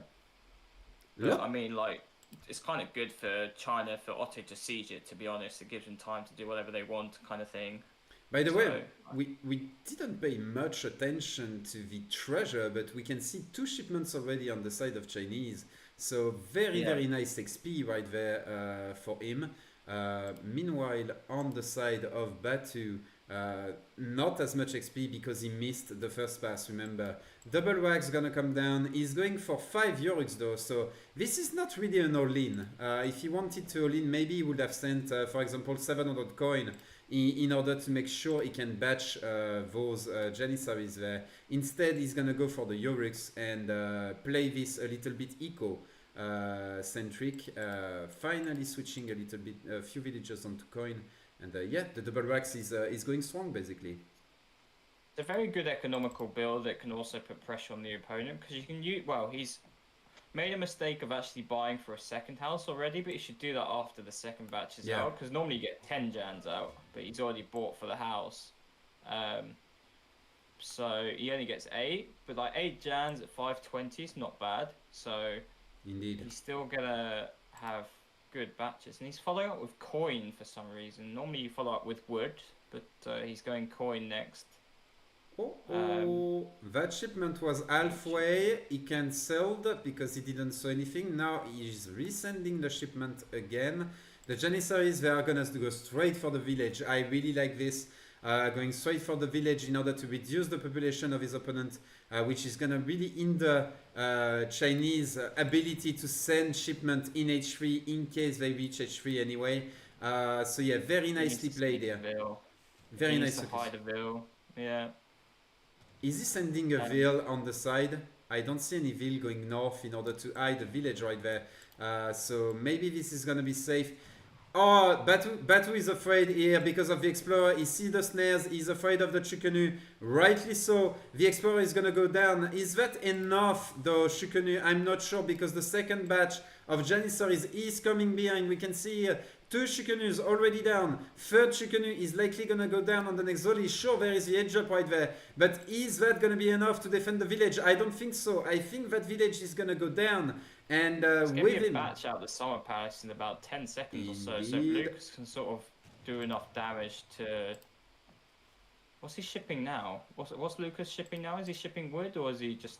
Look. But, I mean, like, it's kind of good for China, for Otto to siege it, to be honest. It gives them time to do whatever they want, kind of thing. By the way, we didn't pay much attention to the treasure, but we can see 2 shipments already on the side of Chinese. So very nice XP right there for him. Meanwhile, on the side of Batu, not as much XP because he missed the first pass, remember. Double wax gonna come down. He's going for 5 Yorks though, so this is not really an all-in. If he wanted to all-in, maybe he would have sent, for example, 700 coin in order to make sure he can batch those Janissaries there. Instead, he's gonna go for the Yorks and play this a little bit eco-centric. Finally switching a little bit, a few villagers onto coin. And yeah, the double wax is going strong, basically. It's a very good economical build that can also put pressure on the opponent, because you can use. Well, he's made a mistake of actually buying for a second house already, but he should do that after the second batch is out, because normally you get 10 Jans out, but he's already bought for the house. so he only gets 8. But like 8 Jans at 520 is not bad. So Indeed. he's still gonna have good batches, and he's following up with coin for some reason. Normally you follow up with wood, but he's going coin next. That shipment was halfway. He cancelled because he didn't saw anything. Now he's resending the shipment again. The Janissaries, they are gonna go straight for the village. I really like this. Going straight for the village in order to reduce the population of his opponent, which is gonna really hinder Chinese ability to send shipment in H3 in case they reach H3 anyway. So yeah, very nicely played here. Very nice. To hide a veil. Yeah. Is he sending a veil on the side? I don't see any veil going north in order to hide the village right there. So maybe this is gonna be safe. Oh, Batu is afraid here because of the Explorer. He sees the snares. He's afraid of the Chukunu. Rightly so. The Explorer is gonna go down. Is that enough though, Chukunu? I'm not sure because the second batch of Janissaries is coming behind. We can see here 2 Chukunus already down. Third Chukunu is likely gonna go down on the next volley. Sure, there is the edge up right there. But is that gonna be enough to defend the village? I don't think so. I think that village is gonna go down. And it's going with to be a him, batch out of the Summer Palace in about 10 seconds or so. So Indeed. Lucas can sort of do enough damage to... What's he shipping now? What's Lucas shipping now? Is he shipping wood or is he just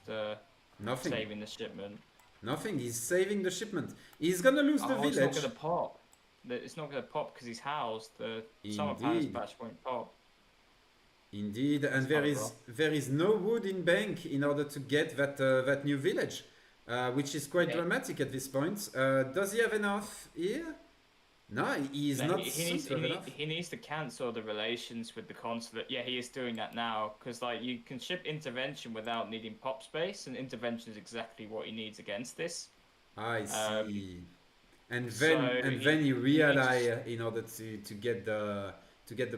nothing. saving the shipment? Nothing. He's saving the shipment. He's gonna lose the It's village. not going to pop. It's not going to pop because he's housed. The Summer Palace Indeed. batch won't pop. Indeed, and there is no wood in bank in order to get that new village, which is quite dramatic at this point. Does he have enough here? No, he is No, not. he needs to cancel the relations with the consulate. Yeah, he is doing that now because like you can ship intervention without needing pop space, and intervention is exactly what he needs against this. I see. And so then you really in order to get the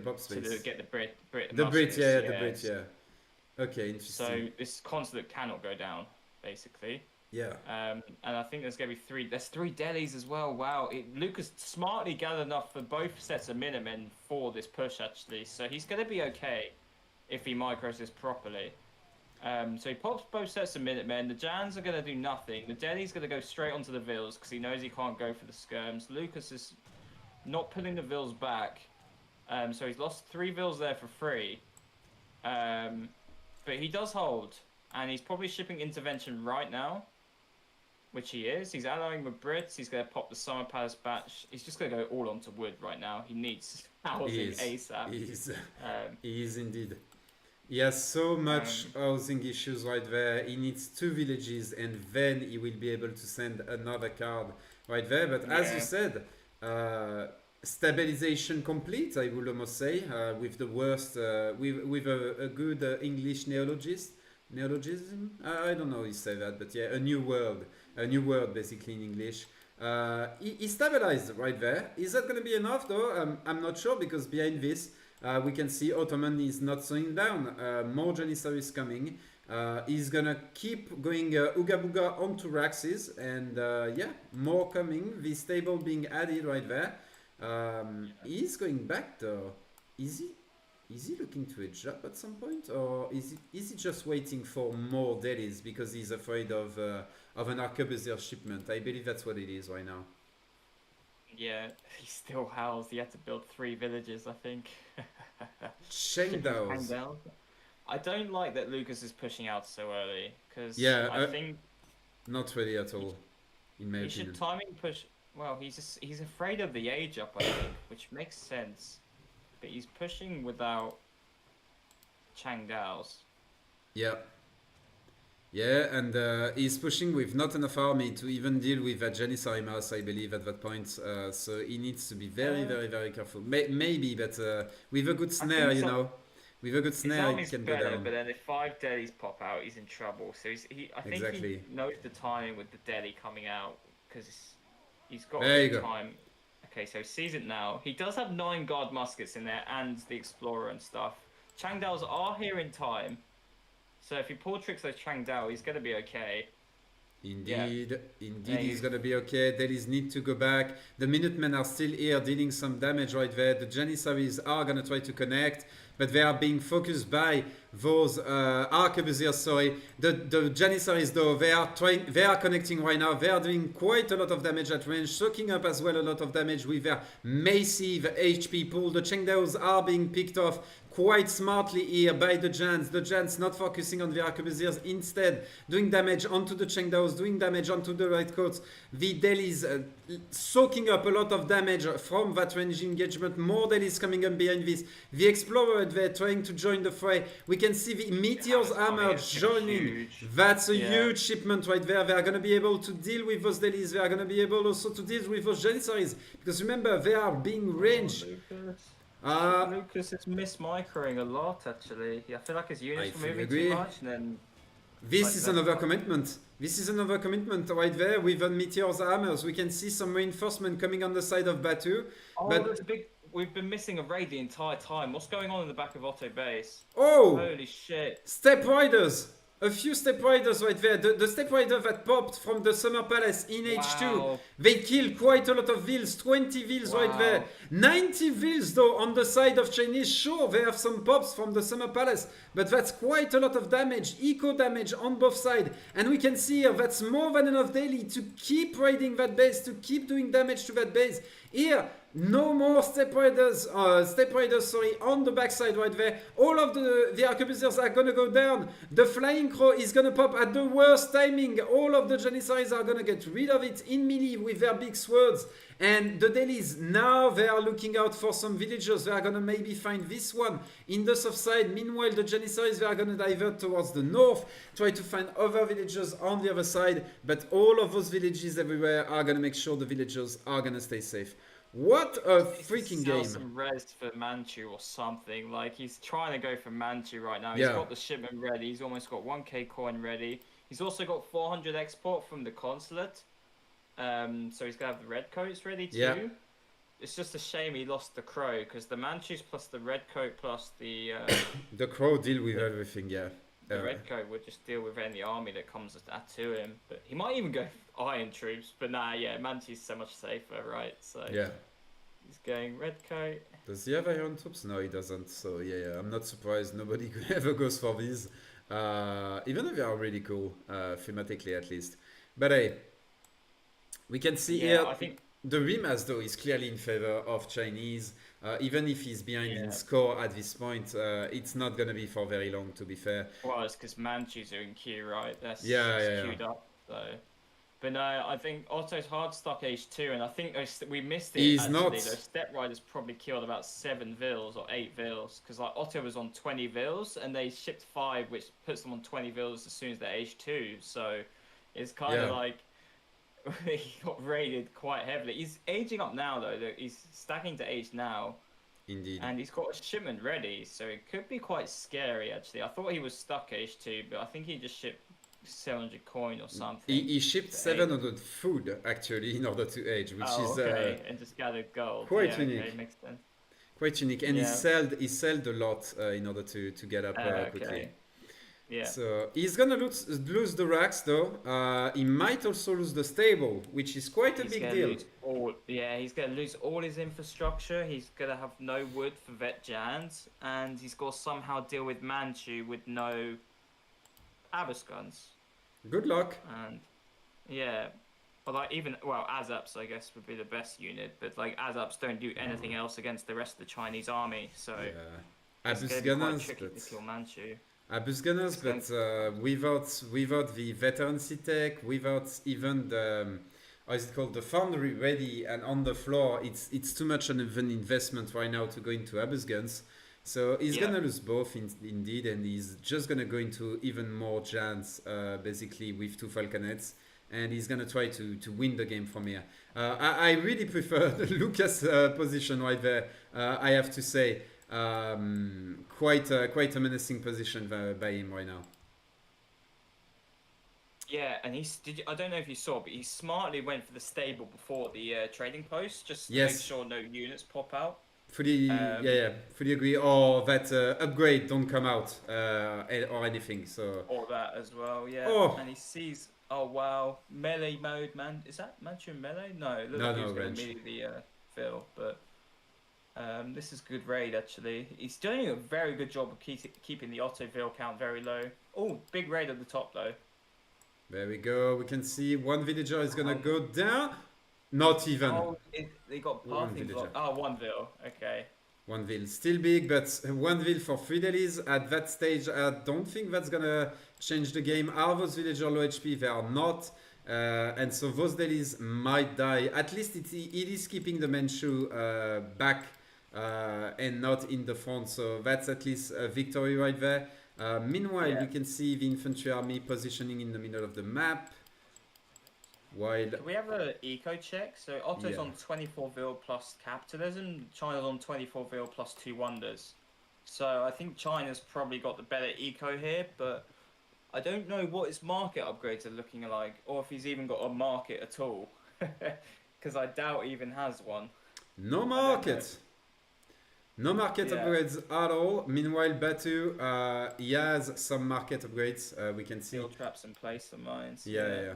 pop space. To get the Brit. The Brit, muskets, yeah, the Brit, yeah. Okay, interesting. So this consulate cannot go down, basically. Yeah. And I think there's going to be 3. There's 3 delis as well. Wow. Lucas smartly gathered enough for both sets of Minutemen for this push, actually. So he's going to be okay if he micros this properly. So he pops both sets of Minutemen. The Jans are going to do nothing. The deli's going to go straight onto the Vils because he knows he can't go for the skirms. Lucas is not pulling the Vils back. So he's lost 3 Vils there for free. But he does hold. And he's probably shipping intervention right now. Which he is. He's allying with Brits. He's going to pop the Summer Palace batch. He's just going to go all onto wood right now. He needs housing ASAP. He is indeed. He has so much housing issues right there. He needs 2 villages and then he will be able to send another card right there. But as you said, stabilization complete, I would almost say, with the worst, with a good English neologism. I don't know how you say that, but yeah, a new word basically in English. He stabilized right there. Is that going to be enough though? I'm not sure because behind this we can see Ottoman is not slowing down. More Janissaries coming. He's gonna keep going Ooga Booga onto Raxes and yeah, more coming. This table being added right there. He's going back though. Is he looking to edge up at some point, or is he just waiting for more delis because he's afraid of an arquebusier shipment? I believe that's what it is right now. Yeah, he's still housed. He had to build 3 villages, I think. Chengdaos. I don't like that Lucas is pushing out so early because I think not really at all, in my opinion. He should timing push. Well, he's afraid of the age up, I think, which makes sense. But he's pushing without Changdaos. Yeah. Yeah, and he's pushing with not enough army to even deal with that Janissary mass, I believe, at that point. So he needs to be very, very, very careful. Maybe, but with a good snare, you know. With a good snare, he can go down. But then if 5 delis pop out, he's in trouble. So I think he knows the timing with the deli coming out because he's got a good time. Okay, so he sees it now. He does have 9 guard muskets in there and the Explorer and stuff. Changdaos are here in time. So if he pull tricks those Changdao, he's going to be okay. Indeed, Yeah, he's gonna be okay. Delis need to go back. The Minutemen are still here, dealing some damage right there. The Janissaries are gonna try to connect, but they are being focused by those arquebusiers. Sorry, the Janissaries though they are connecting right now. They are doing quite a lot of damage at range, soaking up as well a lot of damage with their massive HP pool. The Chengdaos are being picked off quite smartly here by the Jans. The Jans not focusing on the arquebusiers, instead doing damage onto the Chengdaos, doing damage onto the Redcoats. The Delis soaking up a lot of damage from that range engagement. More Delis coming up behind this. The Explorer, they're trying to join the fray. We can see the Meteor's armor joining. huge. That's a Yeah. huge shipment right there. They are going to be able to deal with those Delis. They are going to be able also to deal with those Janissaries. Because remember, they are being ranged. Lucas is mismicroing a lot actually. Yeah, I feel like his units I were fully moving agree. too much and then This Like is that. another commitment. This is another commitment right there with Meteor's armors. We can see some reinforcement coming on the side of Batu. oh, But- there's a big. We've been missing a raid the entire time. What's going on in the back of Otto base? Oh! Holy shit! Step Riders! A few Step Riders right there. The Step Rider that popped from the Summer Palace in H2. Wow. They killed quite a lot of vills. 20 vills right Wow. there. 90 vills though on the side of Chinese. Sure, they have some pops from the Summer Palace. But that's quite a lot of damage. Eco damage on both sides. And we can see here that's more than enough daily to keep raiding that base. To keep doing damage to that base. Here, no more Step Riders, on the backside right there. All of the arquebusiers are gonna go down. The Flying Crow is gonna pop at the worst timing. All of the Janissaries are gonna get rid of it in melee with their big swords. And the Delis, now they are looking out for some villagers. They are gonna maybe find this one in the south side. Meanwhile, the Janissaries, they are gonna divert towards the north, try to find other villagers on the other side. But all of those villages everywhere are gonna make sure the villagers are gonna stay safe. What a freaking Sell game. some res for Manchu or something. Like he's trying to go for Manchu right now. He's Yeah. got the shipment ready. He's almost got 1k coin ready. He's also got 400 export from the consulate. So he's gonna have the red coats ready too. Yeah. It's just a shame he lost the crow because the Manchus plus the red coat plus the The Crow deal with everything, yeah. the red coat would just deal with any army that comes to him. But he might even go for iron troops. But nah, yeah, Manchu's so much safer, right? So Yeah. he's going red coat. Does he have iron troops? No, he doesn't. So yeah, I'm not surprised nobody ever goes for these. Even if they are really cool, thematically at least. But hey, we can see Yeah, here I think the Rimas though is clearly in favor of Chinese. Even if he's behind in Yeah. score at this point, it's not gonna be for very long, to be fair. well, it's because Manchus are in queue, right? That's Yeah, it's yeah, queued up. So, but no, I think Otto's hard stuck H2, and I think we missed it. He's actually. not. Those Step Riders probably killed about 7 vills or 8 vills, because like Otto was on 20 vills, and they shipped 5, which puts them on 20 vills as soon as they're H2. So it's kind of Yeah. like he got raided quite heavily. He's aging up now though. He's stacking to age now. Indeed. And he's got a shipment ready, so it could be quite scary actually. I thought he was stuck H2, but I think he just shipped 700 coin or something. He shipped to 700 food actually in order to age, which oh, is okay, and just gathered gold. quite yeah, unique. Okay, makes sense. quite unique. And Yeah. he sold a lot in order to get up quickly. Okay. Yeah. So he's gonna lose the racks though. He might also lose the stable, which is quite a He's big gonna deal. lose he's gonna lose all his infrastructure. He's gonna have no wood for vet Jans, and he's got to somehow deal with Manchu with no Abyss guns. Good luck. And yeah, but like Azaps I guess would be the best unit, but like Azaps don't do anything else against the rest of the Chinese army, so Yeah. it's Abus gonna be quite gunners, tricky but to kill Manchu. Abus gunners, but without the veterancy tech, without even the how is it called, the foundry ready and on the floor, it's too much of an investment right now to go into Abus guns. So he's Yeah. gonna lose both indeed, and he's just gonna go into even more Jans basically with 2 Falconets, and he's gonna try to win the game from here. I really prefer the Lucas position right there. I have to say, quite a menacing position by him right now. Yeah, and I don't know if you saw, but he smartly went for the stable before the trading post, just to Yes. make sure no units pop out. Fully, fully agree. Or that upgrade don't come out or anything. So Or that as well, yeah. Oh. And he sees, oh wow, melee mode, man. Is that Manchu in melee? No, it looked No, like he no, was going range. to immediately fill, but this is good raid actually. He's doing a very good job of keeping the auto fill count very low. Oh, big raid at the top though. There we go. We can see one villager is gonna go down. Not even. Oh, they got One pathing villager. block. Oh, one vill. Okay. One vil. Still big, but one vil for 3 dailies at that stage. I don't think that's gonna change the game. Are those villagers low HP? They are not. And so those dailies might die. At least it is keeping the Manchu back and not in the front. So that's at least a victory right there. Meanwhile, Yeah. you can see the infantry army positioning in the middle of the map. While Do we have an eco check? So Otto's Yeah. on 24 vil plus capitalism. China's on 24 vil plus 2 wonders. So I think China's probably got the better eco here, but I don't know what his market upgrades are looking like, or if he's even got a market at all. Because I doubt he even has one. no market. No market Yeah. upgrades at all. Meanwhile, Batu, he has some market upgrades. We can see. Steel traps and place mines. Yeah.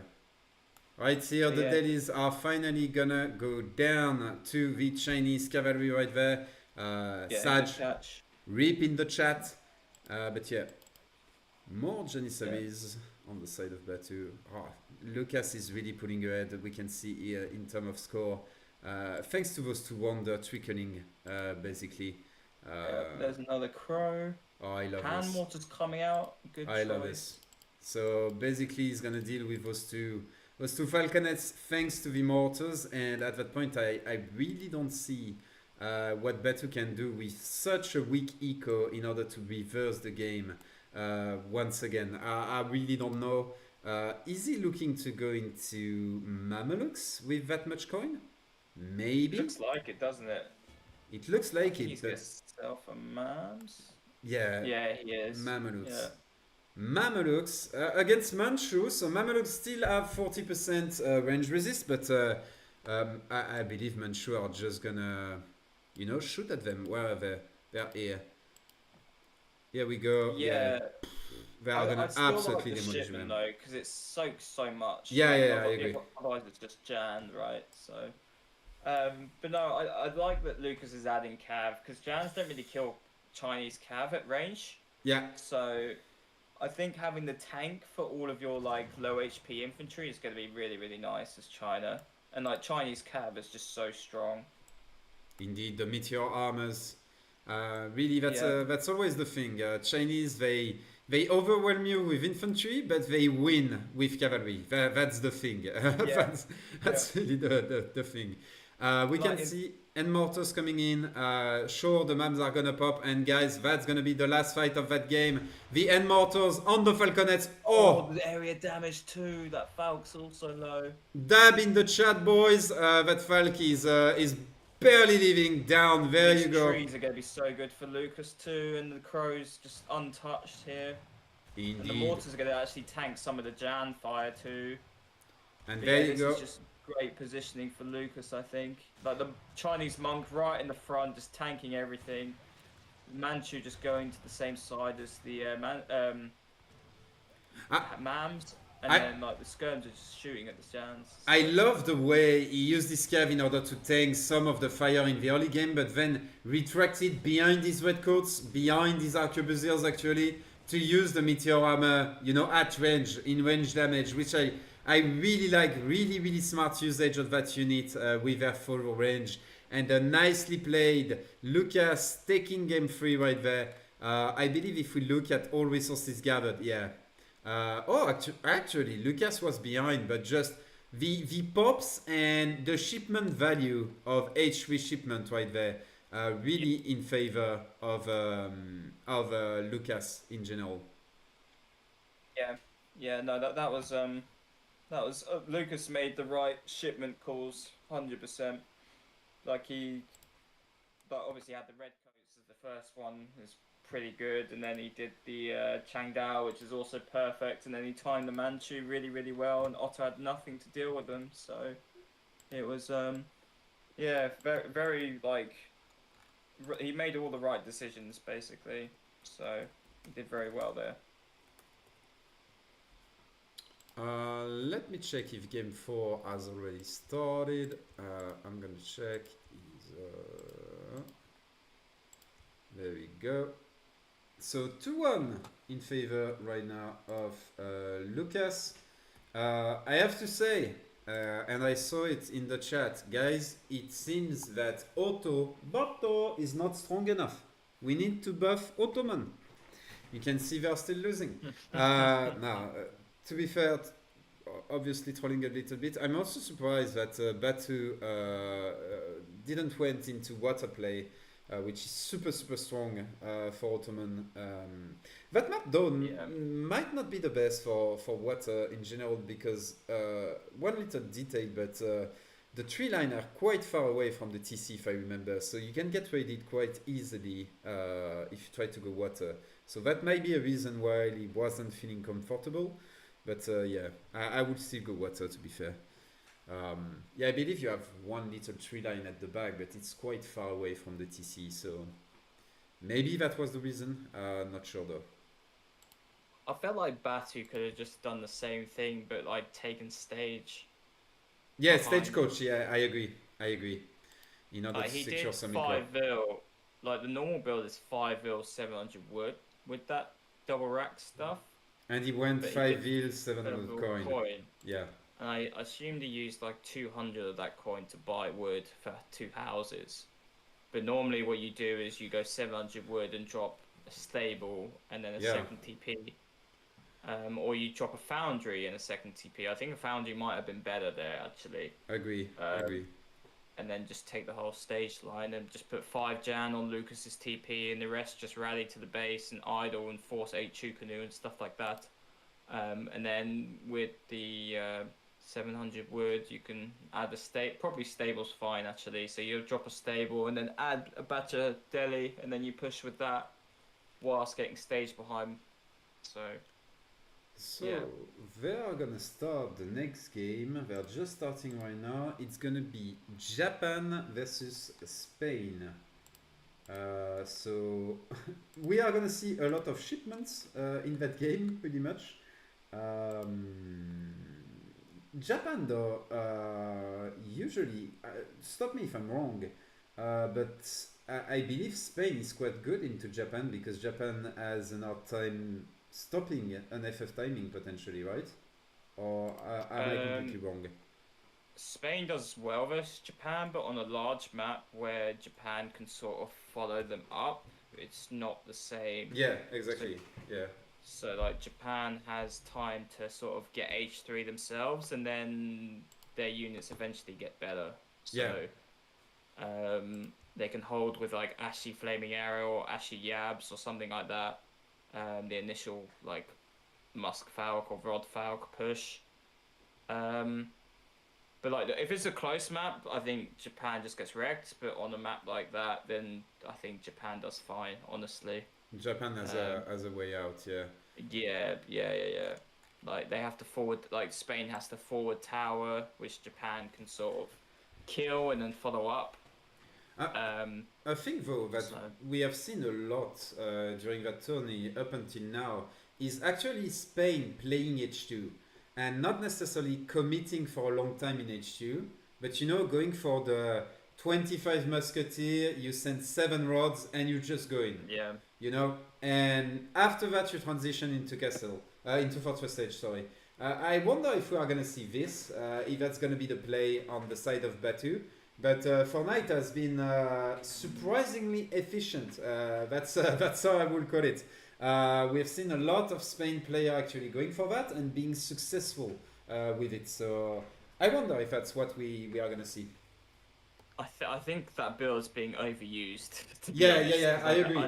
Right here, the Yeah. dailies are finally gonna go down to the Chinese cavalry right there. Yeah, Saj, good catch. rip in the chat. But yeah, more Janissaries on the side of Batu. Oh, Lucas is really pulling ahead. We can see here in terms of score. Thanks to those two wonder trickling, basically. There's another crow. Oh, I love Hand this. mortars coming out. Good I choice. love this. So basically, he's gonna deal with those two falconets thanks to the mortars. And at that point, I really don't see what Batu can do with such a weak eco in order to reverse the game. Once again, I really don't know. Is he looking to go into Mamelukes with that much coin? Maybe. Looks like it, doesn't it? It looks like He's it, gonna but sell for Mams. yeah. Yeah, he is. Mamelukes. Yeah. Mamelukes against Manchu. So Mamelukes still have 40% range resist, but I believe Manchu are just gonna, shoot at them wherever they're here. Here we go. Yeah. They are gonna I still absolutely like the demolish shipment them. though, because it soaks so much. Yeah, Like, yeah, I otherwise- agree. Otherwise, it's just Jan, right? So, but no, I like that Lucas is adding cav because Jans don't really kill Chinese cav at range. Yeah, So, I think having the tank for all of your like low HP infantry is going to be really, really nice as China. And like Chinese cav is just so strong. indeed, the meteor armors. Really, Yeah. that's always the thing. Chinese, they overwhelm you with infantry, but they win with cavalry. That's the thing. That's really the thing. We can Like see end mortars coming in. Sure, the maps are gonna pop, and guys, that's gonna be the last fight of that game. The end mortars on the falconets. Oh, the area damage too. That Falk's also low. dab in the chat, boys. That Falk is barely leaving down. There These you go. trees are going to be so good for Lucas too, and the crows just untouched here. And the Indeed. mortars are going to actually tank some of the Jan fire too. And But there yeah, you this go. is just great positioning for Lucas, I think. Like the Chinese monk right in the front, just tanking everything. Manchu just going to the same side as the Mams, and then like the skirms are just shooting at the Jans. I love the way he used this cav in order to tank some of the fire in the early game, but then retracted behind his redcoats, behind his arquebusiers actually, to use the meteor armor, at range, in range damage, which I really like. Really, really smart usage of that unit with their full range. And nicely played. Lucas taking game 3 right there. I believe if we look at all resources gathered, yeah. Actually, Lucas was behind, but just the pops and the shipment value of H3 shipment right there, really in favor of Lucas in general. Yeah, no, that was Lucas made the right shipment calls, 100%. Like he obviously had the red coats as the first one, is pretty good, and then he did the Changdao, which is also perfect, and then he timed the Manchu really, really well, and Otto had nothing to deal with them, so it was very, very like he made all the right decisions basically. So he did very well there. Let me check if game 4 has already started. I'm gonna check. There we go. So 2-1 in favor right now of Lucas. I have to say, and I saw it in the chat, guys, it seems that Batu is not strong enough. We need to buff Ottoman. You can see they're still losing. Now, to be fair, obviously trolling a little bit. I'm also surprised that Batu didn't went into water play, which is super strong for Ottoman. That map though might not be the best for water in general, because one little detail, but the tree line are quite far away from the TC if I remember, so you can get raided quite easily if you try to go water. So that might be a reason why he wasn't feeling comfortable. But yeah, I would still go water, to be fair. Yeah, I believe you have one little tree line at the back, but it's quite far away from the TC, so maybe that was the reason. Not sure though. I felt like Batu could have just done the same thing, but like taken stage. Yeah, behind. stagecoach. Yeah, I agree. In order to He secure did some 5-0. Like the normal build is 5-0 700 wood with that double rack stuff. and he went But he 5 did vil, 700 coin. Yeah. And I assumed he used like 200 of that coin to buy wood for 2 houses. But normally what you do is you go 700 wood and drop a stable and then a second TP. Or you drop a foundry and a second TP. I think a foundry might have been better there actually. Agree. And then just take the whole stage line and just put 5 Jan on Lucas's TP and the rest just rally to the base and idle and force 8 Chukanu and stuff like that. And then with the 700 wood, you can add a probably stable's fine actually. So you'll drop a stable and then add a batch of deli and then you push with that whilst getting stage behind. So they are gonna start the next game. They're just starting right now. It's gonna be Japan versus Spain. So we are gonna see a lot of shipments in that game, pretty much. Japan though, usually, stop me if I'm wrong, but I believe Spain is quite good into Japan because Japan has an hard time stopping an FF timing potentially, right? Or am I completely wrong? Spain does well versus Japan, but on a large map where Japan can sort of follow them up, it's not the same. Yeah, exactly. So like Japan has time to sort of get H3 themselves, and then their units eventually get better. So they can hold with like Ashy Flaming Arrow or Ashy Yabs or something like that. The initial like Musk Falcon or Rod Falcon push. But like if it's a close map, I think Japan just gets wrecked. But on a map like that, then I think Japan does fine, honestly. Japan has a way out, Yeah. Like they have to forward, like Spain has to forward tower, which Japan can sort of kill and then follow up. I think though that we have seen a lot during that tourney up until now is actually Spain playing H2 and not necessarily committing for a long time in H2, but you know, going for the 25 musketeer, you send 7 rods and you just go in. Yeah. You know, and after that you transition into castle, into fortress stage. Sorry. I wonder if we are gonna see this, if that's gonna be the play on the side of Batu. But Fortnite has been surprisingly efficient. That's how I would call it. We have seen a lot of Spain player actually going for that and being successful with it. So I wonder if that's what we are gonna see. I think that build's being overused. Yeah. I agree.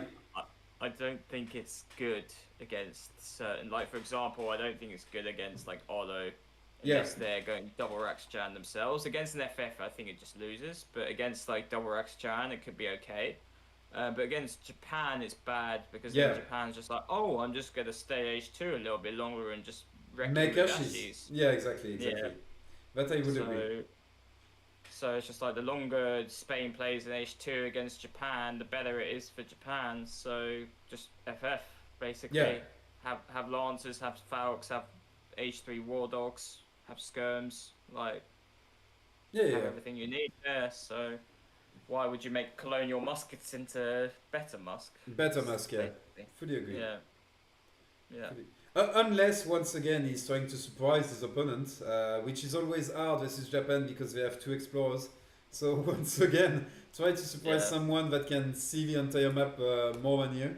I don't think it's good against certain, like for example, I don't think it's good against like Olo. Unless they're going double Rax Jan themselves. Against an FF, I think it just loses. But against like double Rax Jan, it could be okay. But against Japan, it's bad because then Japan's just like, oh, I'm just gonna stay H2 a little bit longer and just wreck make with Ashes. Yeah, exactly. Yeah. That I would agree. So it's just like the longer Spain plays in H2 against Japan, the better it is for Japan. So just FF basically. Yeah. Have Lancers, have Falcons, have H3 War Dogs, have Skirms, like Yeah, have yeah. everything you need there. So why would you make colonial muskets into better musk? Better mask, yeah. Basically. Fully agree. Yeah. Yeah. Unless, once again, he's trying to surprise his opponent, which is always hard versus Japan because they have 2 explorers. So, once again, try to surprise someone that can see the entire map more than you.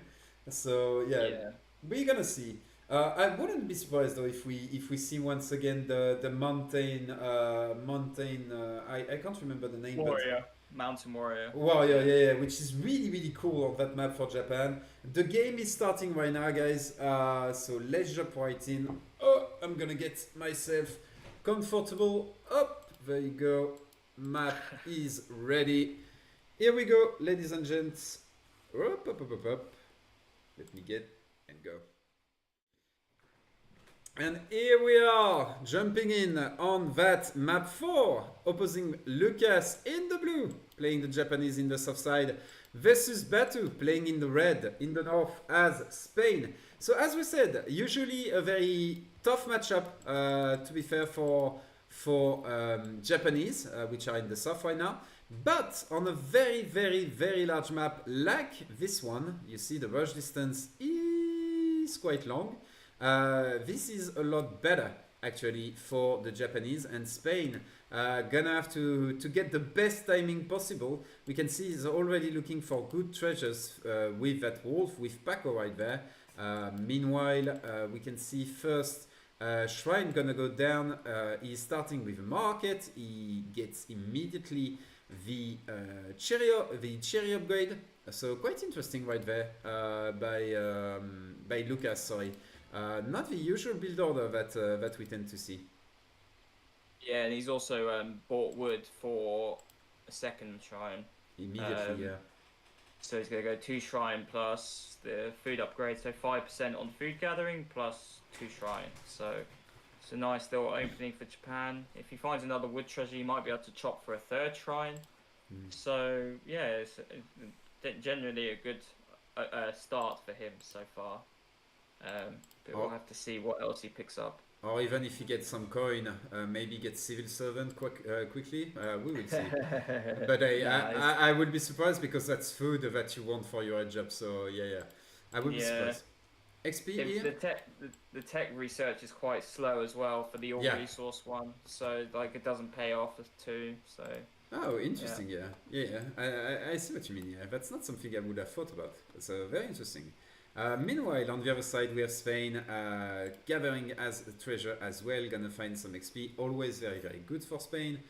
So, yeah, we're gonna see. I wouldn't be surprised though if we see once again the mountain I can't remember the name. Warrior. Mountain Warrior. Warrior, yeah, which is really cool on that map for Japan. The game is starting right now, guys. So let's jump right in. Oh, I'm gonna get myself comfortable. Up, there you go. Map is ready. Here we go, ladies and gents. Up. Let me get and go. And here we are, jumping in on that map 4, opposing Lucas in the blue, playing the Japanese in the south side, versus Batu, playing in the red, in the north as Spain. So as we said, usually a very tough matchup, to be fair, for Japanese, which are in the south right now. But on a very large map like this one, you see the rush distance is quite long. This is a lot better actually for the Japanese, and Spain gonna have to get the best timing possible. We can see he's already looking for good treasures with that wolf, with Paco right there. Meanwhile, we can see first Shrine gonna go down. He's starting with a market. He gets immediately the cherry upgrade. So quite interesting right there by Lucas. Sorry. Not the usual build order that we tend to see. Yeah, and he's also bought wood for a second shrine. Immediately, yeah. So he's going to go 2 shrine plus the food upgrade, so 5% on food gathering plus 2 shrine. So it's a nice little opening for Japan. If he finds another wood treasure, he might be able to chop for a 3rd shrine. So yeah, it's generally a good start for him so far. But we'll have to see what else he picks up. Or even if he gets some coin, maybe get civil servant quickly. We will see. But I would be surprised because that's food that you want for your job. So yeah, I would be surprised. XP here? The tech research is quite slow as well for the all resource one. So like it doesn't pay off too. So. Oh, interesting. Yeah. I see what you mean. Yeah, that's not something I would have thought about. So very interesting. Meanwhile, on the other side, we have Spain gathering as a treasure as well, gonna find some XP, always very good for Spain.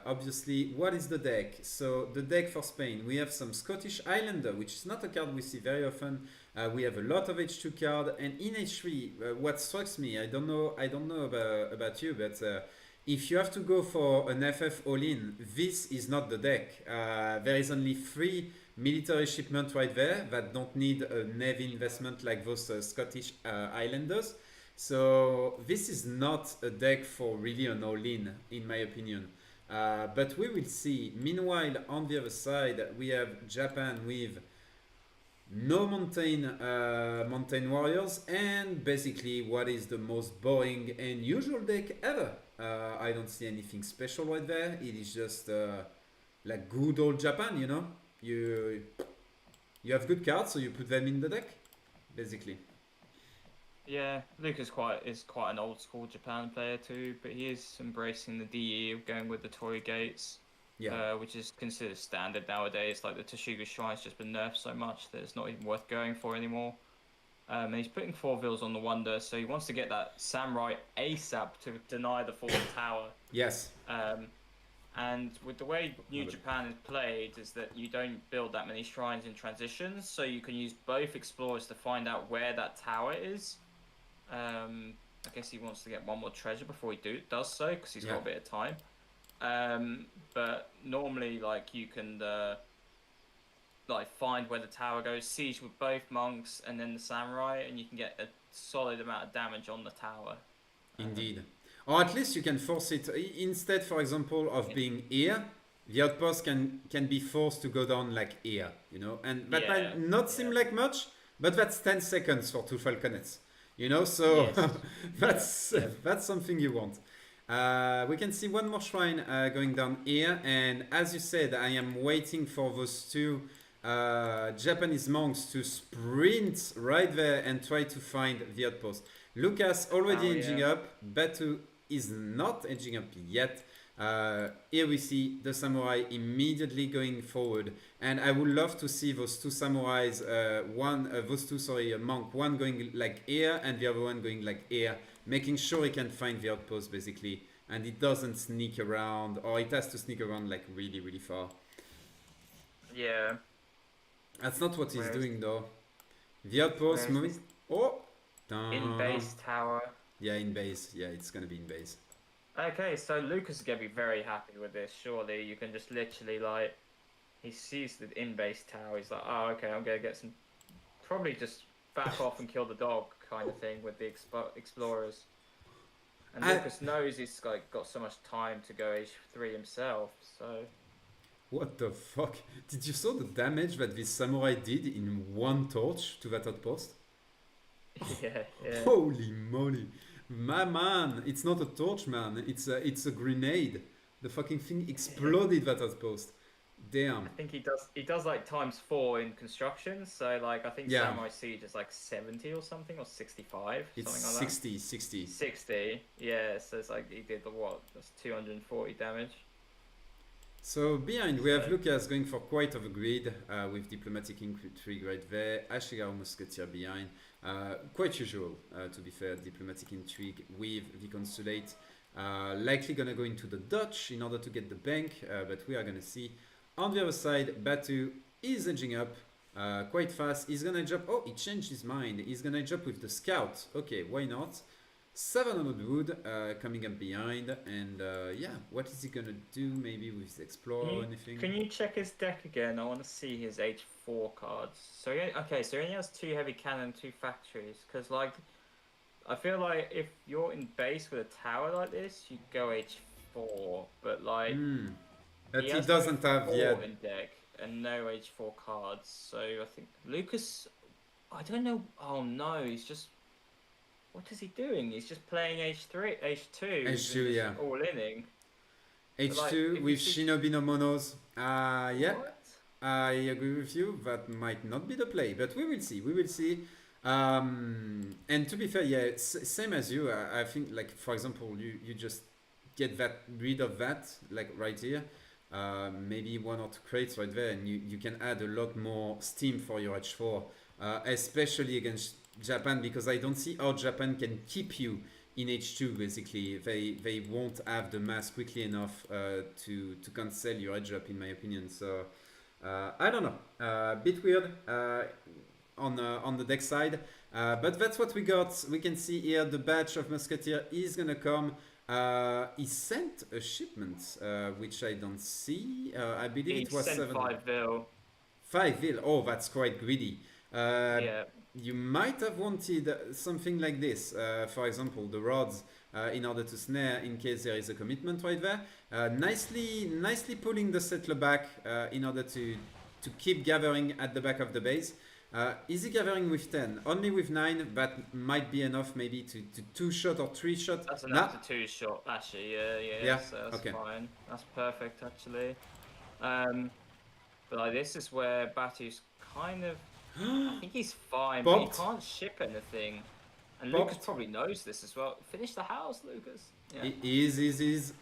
Obviously, what is the deck? So the deck for Spain, we have some Scottish Highlander, which is not a card we see very often. We have a lot of H2 card, and in H3, what strikes me, I don't know about you, but if you have to go for an FF all-in, this is not the deck. There is only 3 military shipment right there that don't need a navy investment like those Scottish Highlanders. So this is not a deck for really an all-in, in my opinion. But we will see. Meanwhile, on the other side, we have Japan with no mountain warriors, and basically what is the most boring and usual deck ever. I don't see anything special right there. It is just like good old Japan, you know. You have good cards, so you put them in the deck, basically. Yeah, Luke is quite an old school Japan player too, but he is embracing the DE, going with the Torii Gates, which is considered standard nowadays. Like the Toshuga Shrine's just been nerfed so much that it's not even worth going for anymore. And he's putting 4 vills on the Wonder, so he wants to get that Samurai ASAP to deny the Fallen Tower. Yes. And with the way New Japan is played is that you don't build that many shrines in transitions, so you can use both explorers to find out where that tower is. I guess he wants to get 1 more treasure before he does so, because he's got a bit of time. But normally, like, you can like find where the tower goes, siege with both monks and then the samurai, and you can get a solid amount of damage on the tower. Indeed. Or at least you can force it. Instead, for example, of being here, the outpost can be forced to go down like here, you know? And that Yeah, might not seem like much, but that's 10 seconds for 2 falconets. You know, so Yes. that's something you want. We can see one more shrine going down here, and as you said, I am waiting for those two Japanese monks to sprint right there and try to find the outpost. Lucas already edging up. Batu is not edging up yet. Here we see the samurai immediately going forward, and I would love to see those two samurais, a monk, one going like here and the other one going like here, making sure he can find the outpost basically, and it doesn't sneak around, or it has to sneak around like really, really far. Yeah. That's not what he's Where is doing though. The outpost Where is moving. this? Oh! In base tower. Yeah, in base. Yeah, it's gonna be in base. Okay, so Lucas is gonna be very happy with this. Surely you can just literally like, he sees the in base tower. He's like, oh, okay, I'm gonna get some. Probably just back off and kill the dog kind of thing with the explorers. And Lucas knows he's like got so much time to go H3 himself. So. What the fuck? Did you saw the damage that this samurai did in one torch to that outpost? Yeah. Holy moly. My man, it's not a torch, man. It's a grenade. The fucking thing exploded that outpost. Damn. I think he does like times 4 in construction. So like I think Samurai Siege is like 70 or something, or 65. It's something like 60. 60. Yeah. So it's like he did that's 240 damage. So behind we have Lucas going for quite of a grid with diplomatic intrigue right there. Ashigaru Musketeer behind. Quite usual, to be fair, diplomatic intrigue with the consulate. Likely gonna go into the Dutch in order to get the bank, but we are gonna see. On the other side, Batu is edging up quite fast. He's gonna edge up. Oh, he changed his mind. He's gonna edge up with the scout. Okay, why not? 700 wood coming up behind, and yeah, what is he gonna do? Maybe with his explorer or anything? Can you check his deck again? I want to see his H4 cards. So so he only has 2 heavy cannon, 2 factories. Because like, I feel like if you're in base with a tower like this, you go H4. But like, But he has doesn't have yet. in deck and no H4 cards. So I think Lucas, I don't know. Oh no, he's just. What is he doing? He's just playing H2. H2, yeah. All inning. H2 like, with Shinobi no Monos. Yeah, What? I agree with you. That might not be the play, but we will see. We will see. And to be fair, yeah, same as you. I think, like for example, you just get rid of that, like right here. Maybe 1 or 2 crates right there, and you can add a lot more steam for your H4, especially against Japan, because I don't see how Japan can keep you in H2. Basically, they won't have the mass quickly enough to cancel your edge up, in my opinion. So I don't know, bit weird on the deck side, but that's what we got. We can see here the batch of Musketeer is gonna come. He sent a shipment, which I don't see. I believe it was 5 vil. 5 vil. Oh, that's quite greedy. Yeah. You might have wanted something like this, for example, the rods, in order to snare in case there is a commitment right there. Nicely pulling the settler back in order to keep gathering at the back of the base. Is he gathering with 10? Only with 9, that might be enough maybe to 2-shot or 3-shot. That's enough to 2-shot, actually. Yeah. So that's okay. fine. That's perfect, actually. But like, this is where Batu's kind of. I think he's fine, but he can't ship anything. And Lucas probably knows this as well. Finish the house, Lucas. Yeah. He is.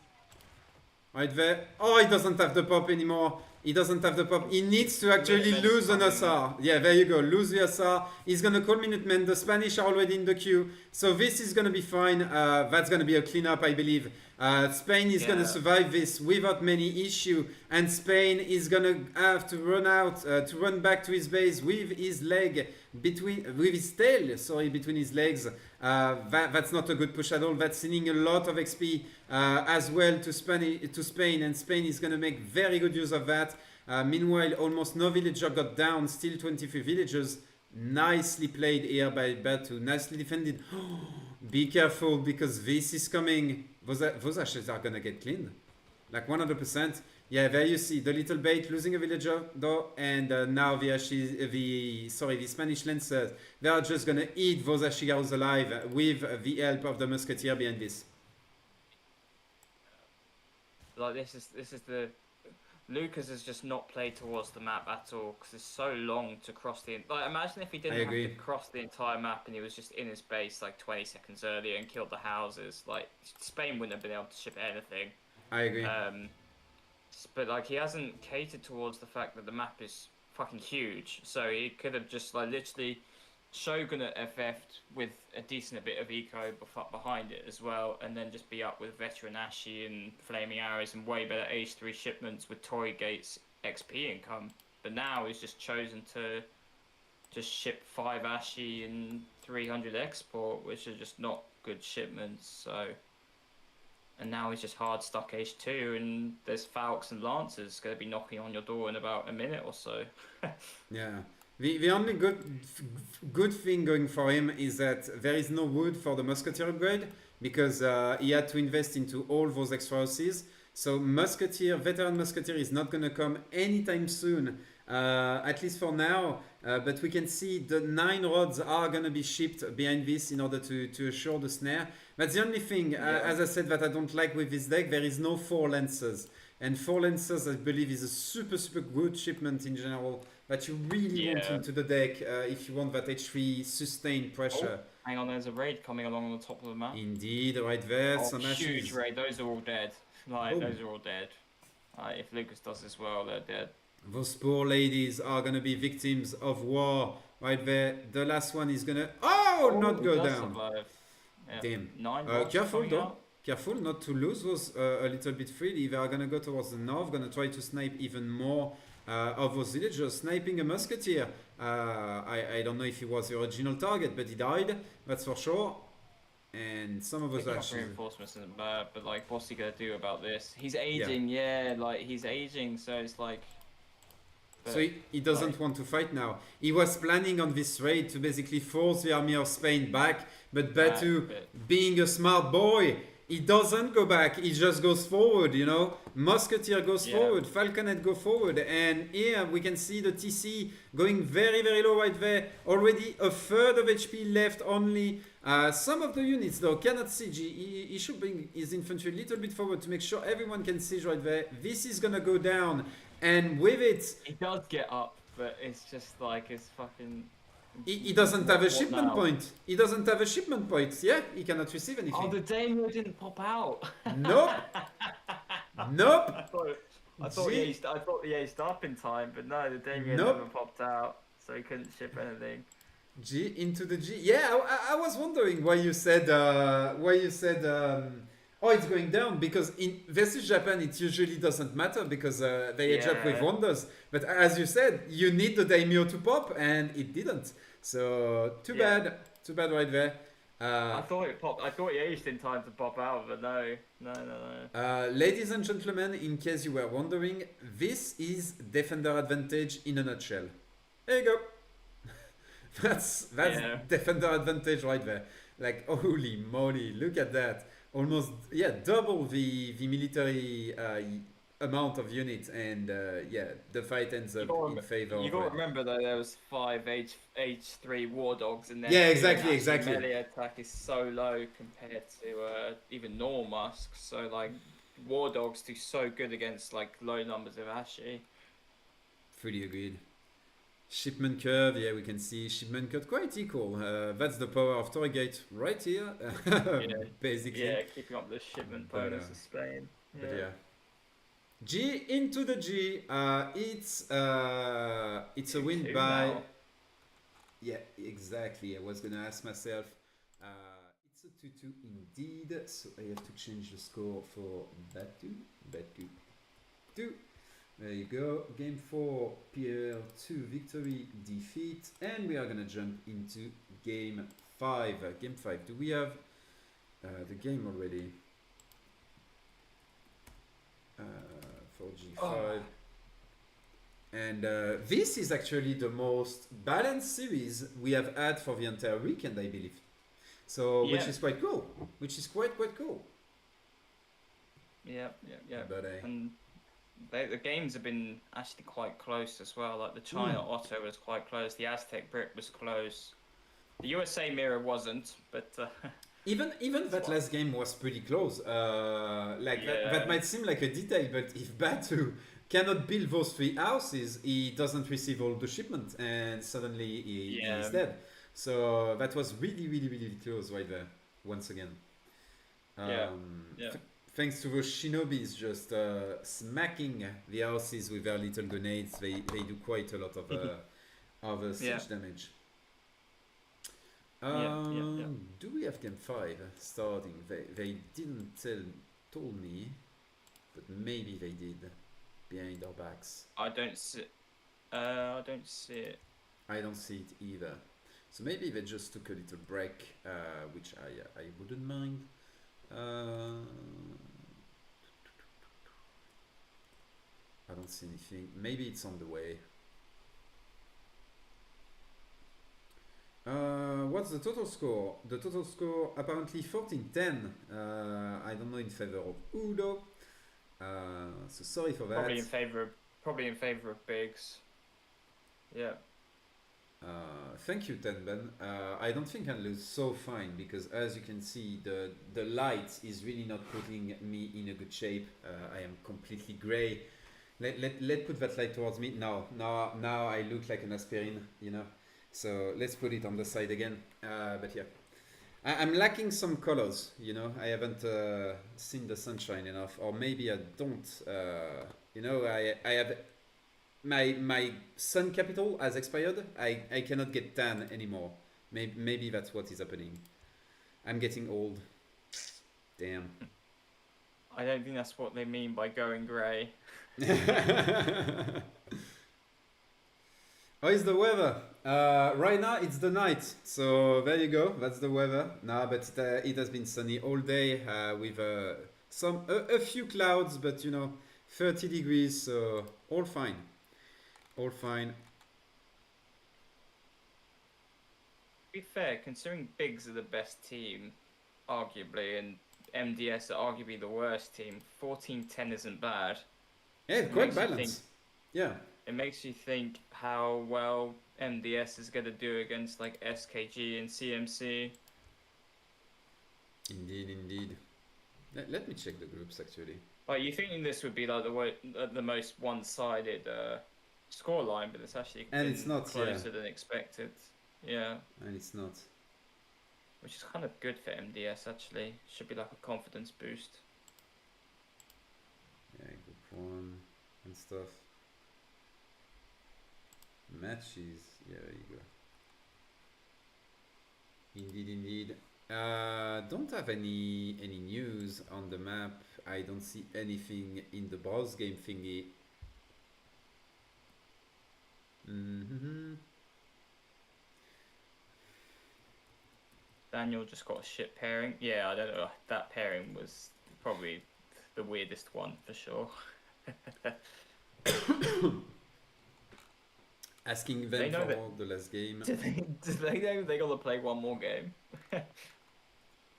Right there. Oh, he doesn't have the pop anymore. He doesn't have the pop. He needs to actually lose an SR. Yeah, there you go. Lose the SR. He's going to call Minutemen. The Spanish are already in the queue. So this is going to be fine. That's going to be a cleanup, I believe. Spain is going to survive this without many issue. And Spain is going to have to run back to his base with his leg with his tail, between his legs. That's not a good push at all. That's sending a lot of XP as well to Spain, and Spain is going to make very good use of that. Meanwhile, almost no villager got down, still 23 villagers. Nicely played here by Batu, nicely defended. Be careful, because this is coming. those ashes are gonna get cleaned, like 100%. Yeah, there you see the little bait losing a villager though, and now the Spanish lancers, they are just gonna eat those Ashigarus alive with the help of the musketeer behind this. Like this is the Lucas has just not played towards the map at all because it's so long to cross the. Like, imagine if he didn't have to cross the entire map and he was just in his base like 20 seconds earlier and killed the houses. Like Spain wouldn't have been able to ship anything. I agree. But like he hasn't catered towards the fact that the map is fucking huge, so he could have just like literally Shogun at FF'd with a decent bit of eco behind it as well, and then just be up with Veteran Ashi and Flaming Arrows and way better H3 shipments with Torii Gates XP income. But now he's just chosen to just ship 5 Ashi and 300 export, which are just not good shipments. So, and now he's just hard stuck H2, and there's Falcons and Lancers going to be knocking on your door in about a minute or so. Yeah. The only good thing going for him is that there is no wood for the musketeer upgrade because he had to invest into all those extra houses. So veteran musketeer is not going to come anytime soon, at least for now. But we can see the 9 rods are going to be shipped behind this in order to assure the snare. That's the only thing, as I said, that I don't like with this deck. There is no 4 lancers. And 4 lancers, I believe, is a super good shipment in general that you really want into the deck if you want that H3 sustained pressure. Oh, hang on, there's a raid coming along on the top of the map. Indeed, right there. Oh, some huge ashes. raid. Those are all dead. Like, those are all dead. If Lucas does this well, they're dead. Those poor ladies are gonna be victims of war. Right there. The last one is gonna not go down. Yeah. Damn. 9 careful though. Careful not to lose those a little bit freely. They are gonna go towards the north, gonna try to snipe even more of those villagers. Sniping a musketeer. I don't know if he was the original target, but he died, that's for sure. And some of us actually. Reinforcements isn't bad, but like, what's he gonna do about this? He's aging, like he's aging, so it's like. So he doesn't want to fight now. He was planning on this raid to basically force the army of Spain back, but Batu, being a smart boy, he doesn't go back, he just goes forward, you know. Musketeer goes forward, Falconet go forward, and here we can see the TC going very low right there. Already a third of HP left only. Some of the units though cannot siege. He should bring his infantry a little bit forward to make sure everyone can siege right there. This is gonna go down, and with it... He does get up, but it's just like, it's fucking... He doesn't have a shipment point. He doesn't have a shipment point. Yeah, he cannot receive anything. Oh, the Daimyo didn't pop out. Nope. Nope. I thought he aced up in time, but no, the Daimyo never popped out, so he couldn't ship anything. G into the G. Yeah, I was wondering why you said oh, it's going down, because in versus Japan it usually doesn't matter because they edge up with wonders. But as you said, you need the Daimyo to pop, and it didn't. So too bad right there. I thought it popped. I thought he aged in time to pop out, but no. Ladies and gentlemen, in case you were wondering, this is Defender advantage in a nutshell. There you go. that's Defender advantage right there. Like, holy moly, look at that. Almost, double the military amount of units, and the fight ends up in favor of... You got to remember though, there was 5 H3 War Dogs in there. Yeah, exactly. Melee attack is so low compared to even normal Musks, so like War Dogs do so good against like low numbers of Ashi. Fully agreed. Shipment curve, we can see shipment curve quite equal. That's the power of Torii Gate right here, basically. Yeah, keeping up the shipment bonus of Spain. But G into the G. It's a win by. Now. Yeah, exactly. I was gonna ask myself. It's a 2-2 indeed. So I have to change the score for Batu. 2. There you go. Game 4, PR2 victory, defeat, and we are gonna jump into game 5. Game 5. Do we have the game already? For G5. And this is actually the most balanced series we have had for the entire weekend, I believe. So, which is quite cool. Which is quite cool. Yeah. But And the games have been actually quite close as well. Like the China Otto was quite close. The Aztec Brick was close. The USA Mirror wasn't, but even that last game was pretty close. That might seem like a detail, but if Batu cannot build those 3 houses, he doesn't receive all the shipment, and suddenly he is dead. So that was really close right there. Once again. Thanks to those shinobis just smacking the houses with their little grenades, they do quite a lot of siege damage. Do we have game 5 starting? They didn't told me, but maybe they did behind our backs. I don't see. I don't see it. I don't see it either. So maybe they just took a little break, which I wouldn't mind. I don't see anything. Maybe it's on the way. What's the total score? The total score apparently 14-10. I don't know, in favor of Udo. So sorry for that. Probably in favor of Biggs. Yeah. Thank you, Tenben. I don't think I'll lose so fine, because as you can see, the light is really not putting me in a good shape. I am completely grey. Let's put that light towards me. Now I look like an aspirin, you know. So let's put it on the side again. But yeah, I'm lacking some colors, you know. I haven't seen the sunshine enough, or maybe I don't. You know, I have my sun capital has expired. I cannot get tan anymore. Maybe that's what is happening. I'm getting old. Damn. I don't think that's what they mean by going grey. How is the weather? Right now it's the night, so there you go. That's the weather. No, but it has been sunny all day with a few clouds, but you know, 30 degrees, so all fine. All fine. To be fair, considering Biggs are the best team, arguably, and MDS are arguably the worst team, 14-10 isn't bad. Yeah, quite balanced. Yeah. It makes you think how well MDS is going to do against like SKG and CMC. Indeed. Let me check the groups actually. Like, you thinking this would be like the most one-sided scoreline, but it's actually it's not closer than expected. Yeah. And it's not. Which is kind of good for MDS actually. Should be like a confidence boost. Yeah, group 1 and stuff. Matches, yeah, there you go. Indeed. Don't have any news on the map. I don't see anything in the boss game thingy. Daniel just got a shit pairing. Yeah, I don't know. That pairing was probably the weirdest one for sure. Asking them for the last game. Do they know they gotta play one more game?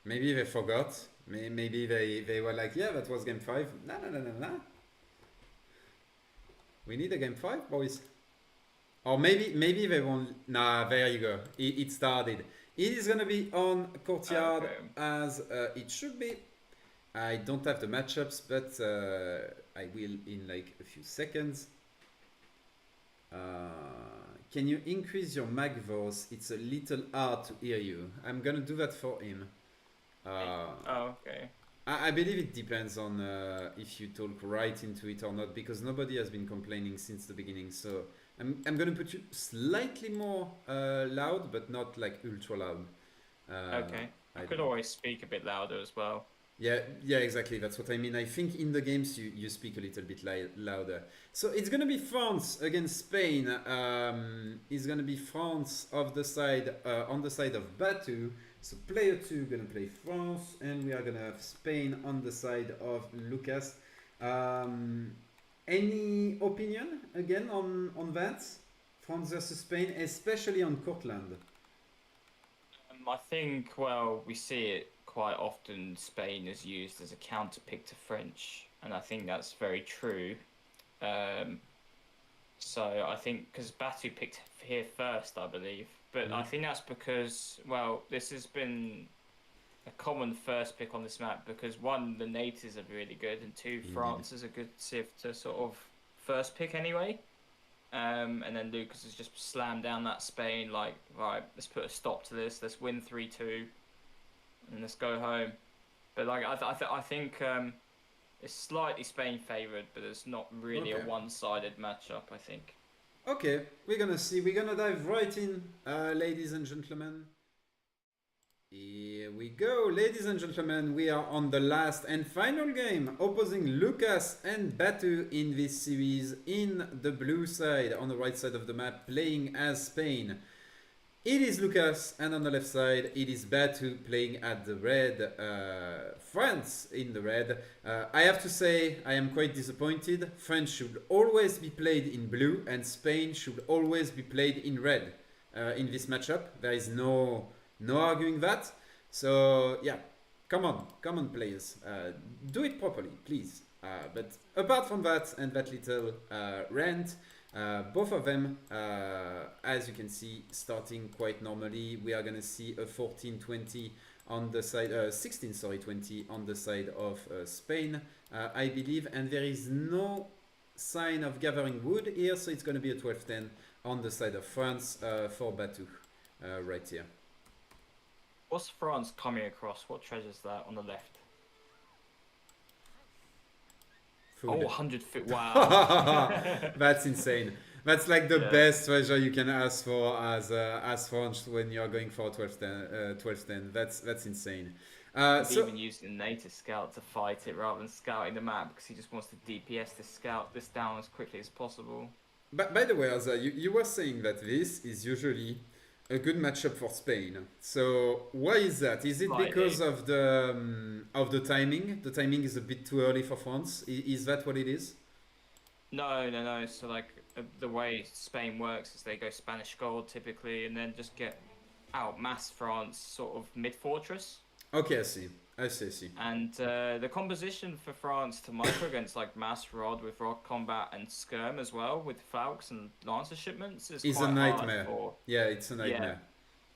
Maybe they forgot. Maybe they were like, yeah, that was game 5. No. We need a game 5, boys. Or maybe they won't. Nah, there you go. It started. It is gonna be on Courtyard as it should be. I don't have the matchups, but I will in like a few seconds. Can you increase your mic voice? It's a little hard to hear you. I'm gonna do that for him. Okay. I believe it depends on if you talk right into it or not, because nobody has been complaining since the beginning. So I'm gonna put you slightly more loud, but not like ultra loud. Okay. I could always speak a bit louder as well. Yeah, exactly. That's what I mean. I think in the games you speak a little bit louder. So it's gonna be France against Spain. It's gonna be France on the side of Batu. So player 2 gonna play France, and we are gonna have Spain on the side of Lucas. Any opinion again on that? France versus Spain, especially on Cortland. I think, well, we see it quite often Spain is used as a counterpick to French, and I think that's very true. So I think because Batu picked here first, I believe, but I think that's because, well, this has been a common first pick on this map because one, the natives are really good, and two, France is a good civ to sort of first pick anyway. And then Lucas has just slammed down that Spain, like, right, let's put a stop to this, let's win 3-2, and let's go home. But like, I think it's slightly Spain favoured, but it's not really a one-sided matchup, I think. Okay, we're gonna see. We're gonna dive right in, ladies and gentlemen. Here we go, ladies and gentlemen. We are on the last and final game, opposing Lucas and Batu in this series in the blue side, on the right side of the map, playing as Spain. It is Lucas, and on the left side, it is Batu playing at the red, France in the red. I have to say, I am quite disappointed. France should always be played in blue, and Spain should always be played in red in this matchup. There is no arguing that. So yeah, come on players, do it properly, please. But apart from that and that little rant, both of them, as you can see, starting quite normally. We are gonna see a 14-20 on the side, 16-20 on the side of Spain, I believe, and there is no sign of gathering wood here, so it's gonna be a 12-10 on the side of France for Batu, right here. What's France coming across? What treasure's that on the left? Food. Oh, 100 feet, wow. That's insane. That's like the best treasure you can ask for as France when you're going for 12-10. That's insane. He's even used a native scout to fight it rather than scouting the map because he just wants to DPS this scout this down as quickly as possible. But by the way, Azza, you were saying that this is usually a good matchup for Spain. So why is that? Is it because of the timing? The timing is a bit too early for France. Is that what it is? No. So like the way Spain works is they go Spanish gold typically, and then just get outmass France sort of mid fortress. Okay, I see. And the composition for France to micro against like mass rod with rock combat and skirm as well with Falcons and Lancer shipments is quite a nightmare. Hard for, yeah, it's a nightmare.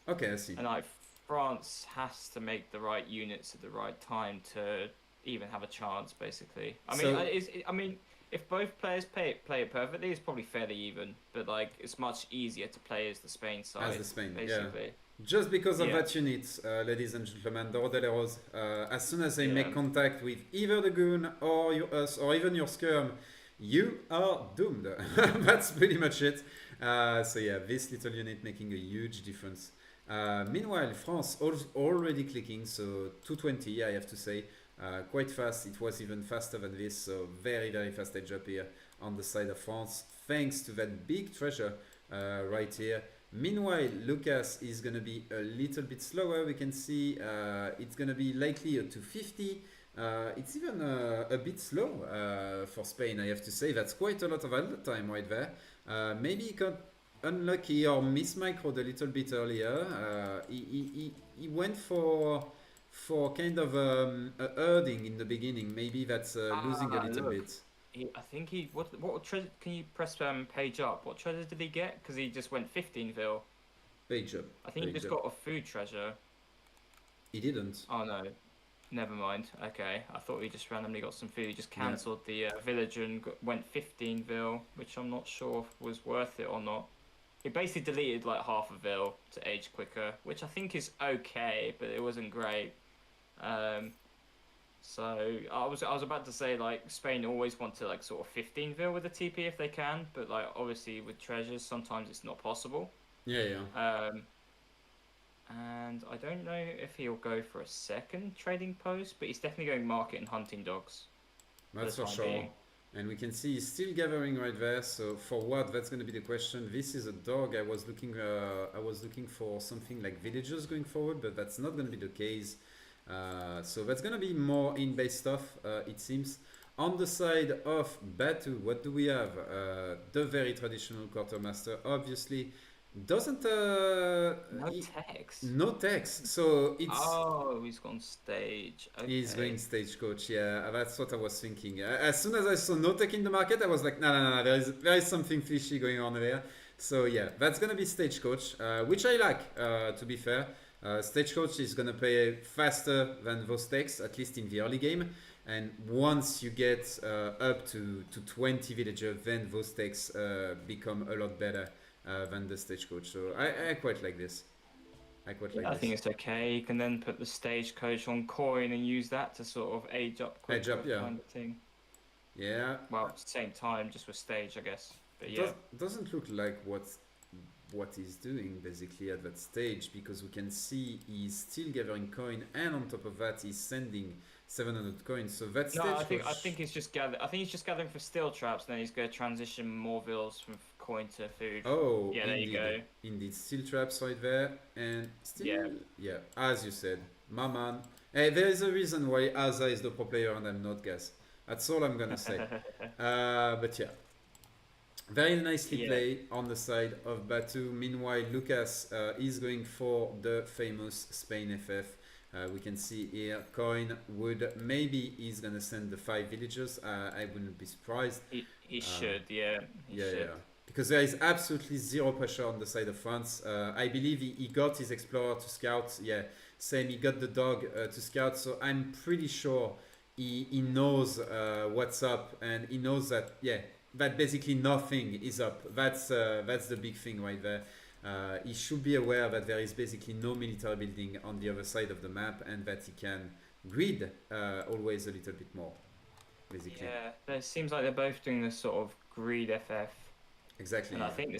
Yeah. Okay, I see. And like France has to make the right units at the right time to even have a chance, basically. I mean, if both players play it perfectly, it's probably fairly even. But like, it's much easier to play as the Spain side. As the Spain, basically. Yeah. Just because of that unit, ladies and gentlemen, the Rodeleros, as soon as they make contact with either the Goon or us or even your Skirm, you are doomed. That's pretty much it. So yeah, this little unit making a huge difference. Meanwhile, France already clicking, so 220, I have to say. Quite fast. It was even faster than this, so very fast edge up here on the side of France, thanks to that big treasure right here. Meanwhile, Lucas is going to be a little bit slower. We can see it's going to be likely a 250. It's even a bit slow for Spain, I have to say. That's quite a lot of idle time right there. Maybe he got unlucky or mismicroed a little bit earlier. He went for kind of a herding in the beginning. Maybe that's losing a little bit. I think what treasure? Can you press page up? What treasure did he get? Because he just went 15 Page up. I think he just got a food treasure. He didn't. Oh no, never mind. Okay, I thought he just randomly got some food. He just cancelled the villager and went 15 which I'm not sure was worth it or not. He basically deleted like half a vil to age quicker, which I think is okay, but it wasn't great. So I was about to say like Spain always want to like sort of 15 with a TP if they can, but like obviously with treasures sometimes it's not possible. Yeah. And I don't know if he'll go for a second trading post, but he's definitely going market and hunting dogs. That's for sure. And we can see he's still gathering right there. So for what? That's going to be the question. This is a dog. I was looking for something like villagers going forward, but that's not going to be the case. So that's going to be more in-base stuff, it seems. On the side of Batu, what do we have? The very traditional quartermaster, obviously. Doesn't No text. no text. So it's Oh, he's gone stage. Okay. he's going stagecoach. Yeah, that's what I was thinking. As soon as I saw no tech in the market, I was like, no, no, no, there is something fishy going on there. So yeah, that's gonna be stagecoach, which I like. To be fair, stagecoach is gonna play faster than those techs, at least in the early game. And once you get up to 20 villagers, then those techs become a lot better than the stagecoach. So I quite like this. I quite like I this. think it's okay. You can then put the stagecoach on coin and use that to sort of age up quicker, Age up, yeah. kind of thing. Yeah. Well, same time, just with stage, I guess. But yeah. Doesn't look like what he's doing basically at that stage, because we can see he's still gathering coin, and on top of that he's sending 700 coins. So that's No, I think he's just gathering. I think he's just gathering for steel traps. And then he's going to transition more vills from coin to food. Oh, yeah, there indeed. you go. Indeed, steel traps right there, and still, Yeah. yeah, as you said, my man. Hey, there is a reason why Aza is the pro player and I'm not, guys. That's all I'm gonna say. But yeah, very nicely played on the side of Batu. Meanwhile, Lucas is going for the famous Spain FF. We can see here, coin would, maybe he's gonna send the 5 villagers. I wouldn't be surprised. He should, yeah. He should. Yeah. Because there is absolutely zero pressure on the side of France. I believe he got his explorer to scout. Yeah, same. He got the dog to scout. So I'm pretty sure he knows what's up, and he knows that that basically nothing is up. That's the big thing right there. He should be aware that there is basically no military building on the other side of the map, and that he can grid always a little bit more, basically. Yeah, it seems like they're both doing this sort of greed FF. Exactly. And I think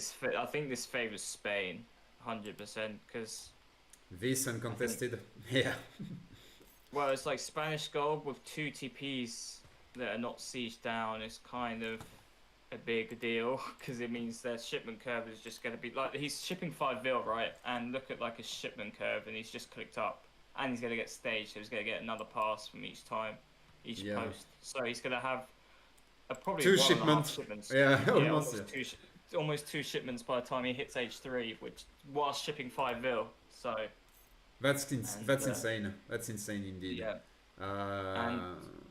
this favors Spain, 100%, because this uncontested, yeah. Well, it's like Spanish gold with 2 TPs that are not sieged down is kind of a big deal, because it means their shipment curve is just going to be like, he's shipping 5 vil, right? And look at like his shipment curve, and he's just clicked up, and he's going to get staged, so he's going to get another pass from each time, each post. So he's going to have probably 2 shipments. Yeah, almost. Almost 2 shipments by the time he hits H3, which whilst shipping 5 vil. So that's insane. That's insane indeed. Yeah.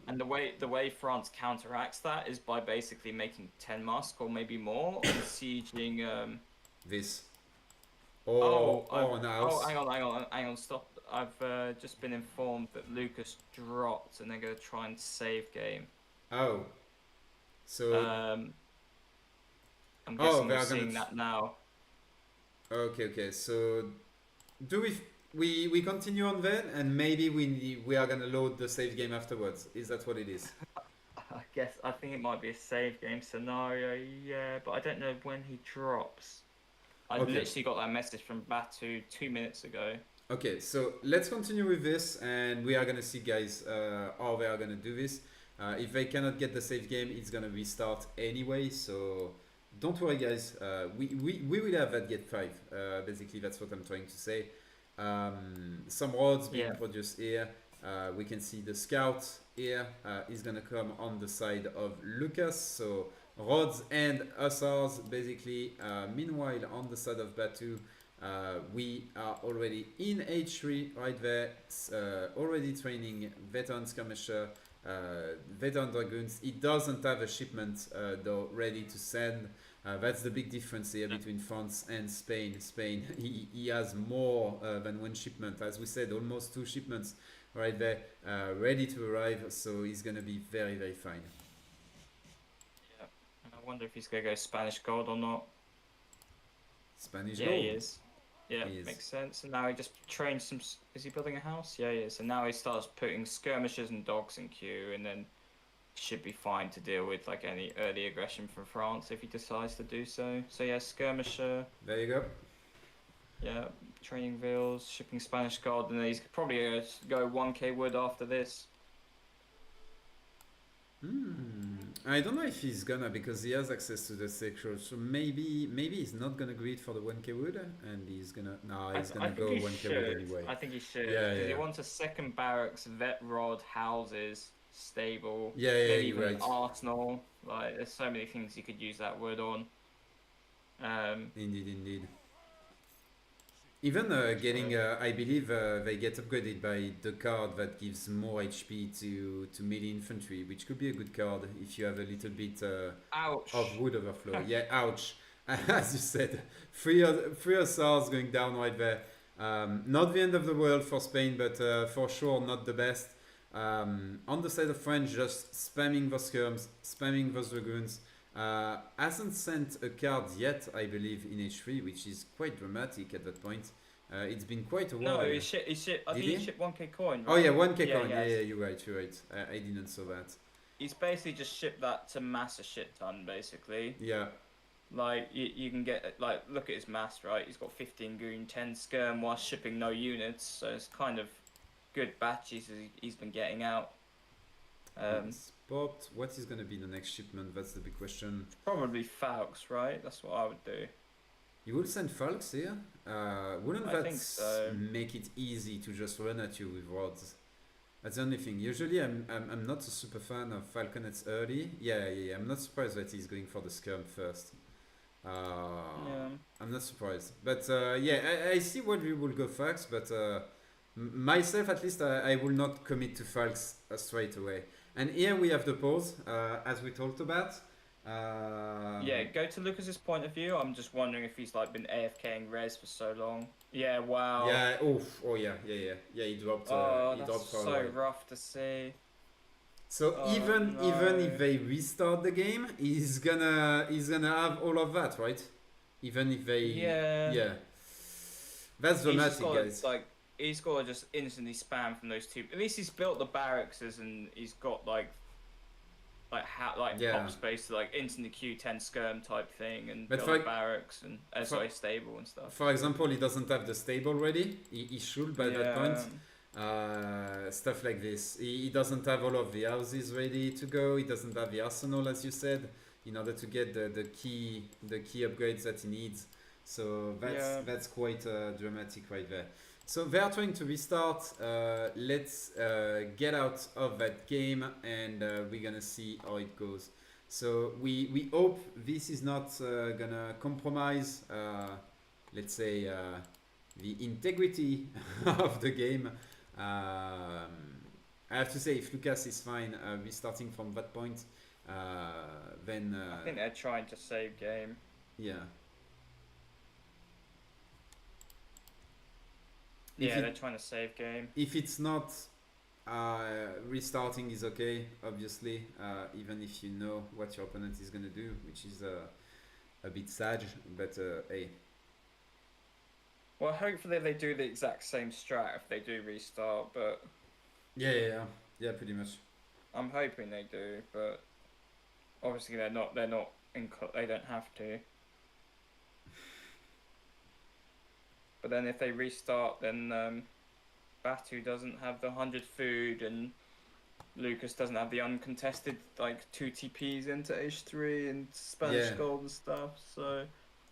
And the way France counteracts that is by basically making 10 musk or maybe more and sieging this. Hang on, stop. I've just been informed that Lucas dropped and they're going to try and save game. Oh. So I'm guessing we're seeing that now. Okay. So do we continue on then, and maybe we are gonna load the save game afterwards? Is that what it is? I think it might be a save game scenario, yeah, but I don't know when he drops. I literally got that message from Batu 2 minutes ago. Okay, so let's continue with this, and we are gonna see, guys, how they are gonna do this. If they cannot get the save game, it's gonna restart anyway, so don't worry, guys. We will have that get 5. Basically, that's what I'm trying to say. Some rods being produced here. We can see the scout here is gonna come on the side of Lucas. So rods and hussars, basically. Meanwhile, on the side of Batu, we are already in H3 right there, already training veteran skirmisher, veteran dragoons. He doesn't have a shipment though ready to send. That's the big difference here between France and Spain. Spain, he has more than 1 shipment, as we said, almost 2 shipments right there, ready to arrive. So he's gonna be very, very fine. Yeah, and I wonder if he's gonna go Spanish gold or not. Spanish gold. Yeah, he is. Yeah, he is. Makes sense. And now he just trains some. Is he building a house? Yeah, he is. And now he starts putting skirmishers and dogs in queue, and then should be fine to deal with like any early aggression from France if he decides to do so. So yeah, skirmisher. There you go. Yeah, training vills, shipping Spanish gold, and then he's probably gonna go 1k wood after this. I don't know if he's gonna, because he has access to the sexual, so maybe he's not gonna grid for the 1k wood, and he's gonna go 1k wood anyway. I think he should. Yeah. He wants a second barracks, vet rod, houses, stable, yeah, maybe even right. an arsenal. Like, there's so many things you could use that wood on. Indeed. Even getting, I believe they get upgraded by the card that gives more HP to melee infantry, which could be a good card if you have a little bit Ouch. of wood overflow. Yeah, ouch. As you said, three SRs going down right there. Not the end of the world for Spain, but for sure not the best. On the side of France, just spamming those skirms, spamming those dragoons. Hasn't sent a card yet, I believe, in H3, which is quite dramatic at that point. It's been quite a while. No, he shipped. I think he shipped 1k coin. Right? Oh yeah, 1k Yeah, coin. yeah. Yeah, you're right. I didn't saw that. He's basically just shipped that to mass a shit ton, basically. Yeah. Like, you can get, like, look at his mass, right? He's got 15 goon, 10 skirm while shipping no units, so it's kind of good batches he's been getting out. Spot. What is going to be the next shipment? That's the big question. Probably Falx, right? That's what I would do. You will send Falx here? Wouldn't I that think so. make it easy to just run at you with rods? That's the only thing. Usually I'm not a super fan of Falconets early. Yeah. I'm not surprised that he's going for the skirm first. Yeah. I'm not surprised. But yeah, I see why we will go Falx, but myself at least I will not commit to Falx straight away. And here we have the pause, as we talked about. Yeah, go to Lucas's point of view. I'm just wondering if he's like been AFKing res for so long. Yeah, wow. Yeah. Oh yeah. He dropped. Oh, he that's dropped for a so while. rough to see. So Oh, even no. if they restart the game, he's gonna have all of that, right? Even if they. Yeah. That's He's dramatic, just gotta, guys. like, he's got to just instantly spam from those two. At least he's built the barracks and he's got like Yeah. pop space to like instantly Q10 skirm type thing and But build for- barracks and sorry, stable and stuff. For example, he doesn't have the stable ready. He should by that point. Yeah. Stuff like this. He doesn't have all of the houses ready to go. He doesn't have the arsenal, as you said, in order to get the key upgrades that he needs. So that's quite dramatic right there. So they are trying to restart. Let's get out of that game, and we're gonna see how it goes. So we hope this is not gonna compromise, let's say, the integrity of the game. I have to say, if Lucas is fine restarting from that point, then I think they're trying to save game. yeah. Yeah, they're trying to save game. If it's not, restarting is okay, obviously, even if you know what your opponent is gonna do, which is a bit sad, but hey. Well, hopefully they do the exact same strat if they do restart, but Yeah, pretty much. I'm hoping they do, but obviously they're not. They don't have to. But then if they restart, then Batu doesn't have the 100 food, and Lucas doesn't have the uncontested like 2 TPs into H3 and Spanish Yeah. gold and stuff. So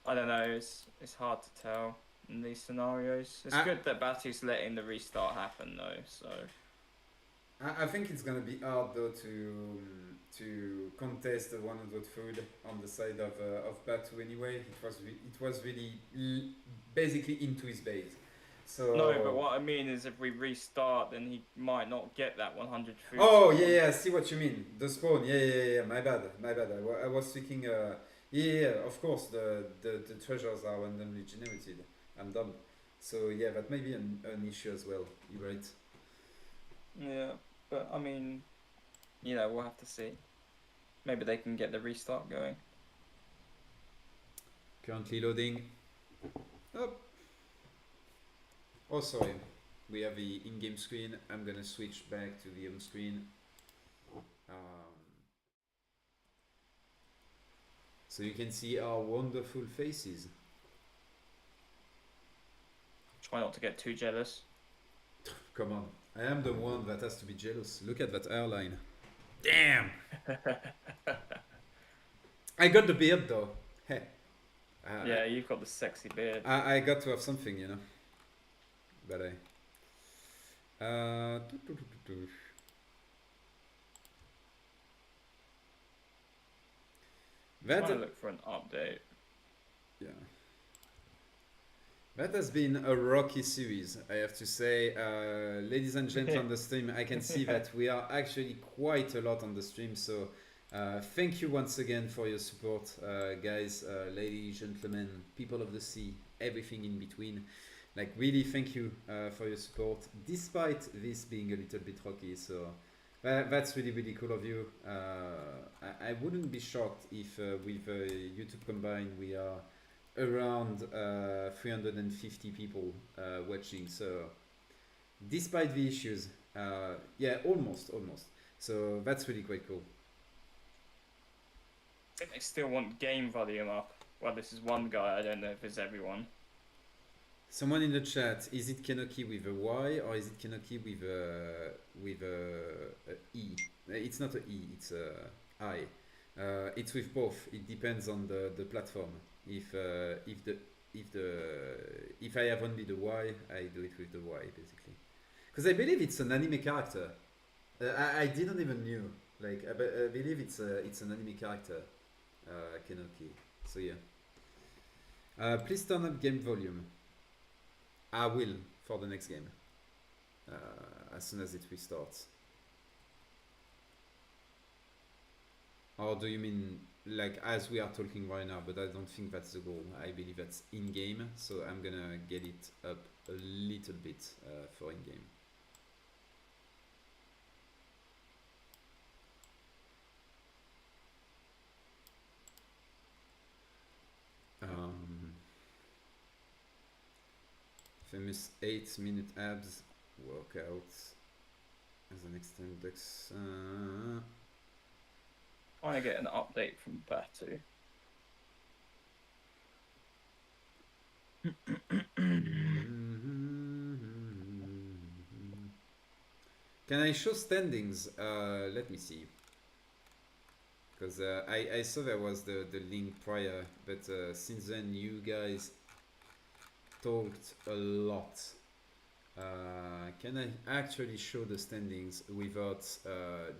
I don't know. It's hard to tell in these scenarios. It's good that Batu's letting the restart happen though. So I think it's gonna be hard though to contest the 100 food on the side of Batu anyway. It was really basically into his base. So no, but what I mean is if we restart, then he might not get that 100 food. Oh spawn. yeah, I see what you mean. The spawn, yeah. My bad. I was thinking, of course the treasures are randomly generated. I'm dumb. So yeah, that may be an issue as well. You're right. Yeah, but I mean, we'll have to see. Maybe they can get the restart going. Currently loading. Oh, sorry. We have the in-game screen. I'm gonna switch back to the home screen. So you can see our wonderful faces. Try not to get too jealous. Come on. I am the one that has to be jealous. Look at that airline. Damn! I got the beard though. Hey. Yeah, you've got the sexy beard. I got to have something, But I'm trying to look for an update. Yeah. That has been a rocky series, I have to say. Ladies and gentlemen on the stream, I can see that we are actually quite a lot on the stream. So thank you once again for your support, guys, ladies, gentlemen, people of the sea, everything in between. Like, really thank you for your support, despite this being a little bit rocky. So that's really, really cool of you. I wouldn't be shocked if with YouTube combined we are around 350 people watching. So despite the issues, yeah, almost. So that's really quite cool. I think they still want game volume up. Well, this is one guy. I don't know if it's everyone. Someone in the chat, is it Kenoki with a Y or is it Kenoki with a E? It's not a E, it's a I. It's with both. It depends on the platform. If I have only the Y, I do it with the Y basically. Because I believe it's an anime character. I didn't even knew. Like I believe it's an anime character, Kenoki. So yeah. Please turn up game volume. I will for the next game. As soon as it restarts. Or do you mean like as we are talking right now? But I don't think that's the goal. I believe that's in game, so I'm gonna get it up a little bit for in game. Famous 8-minute abs workout as an extended. I want to get an update from Batu. Can I show standings? Let me see. Because I saw there was the link prior, but since then you guys talked a lot. Can I actually show the standings without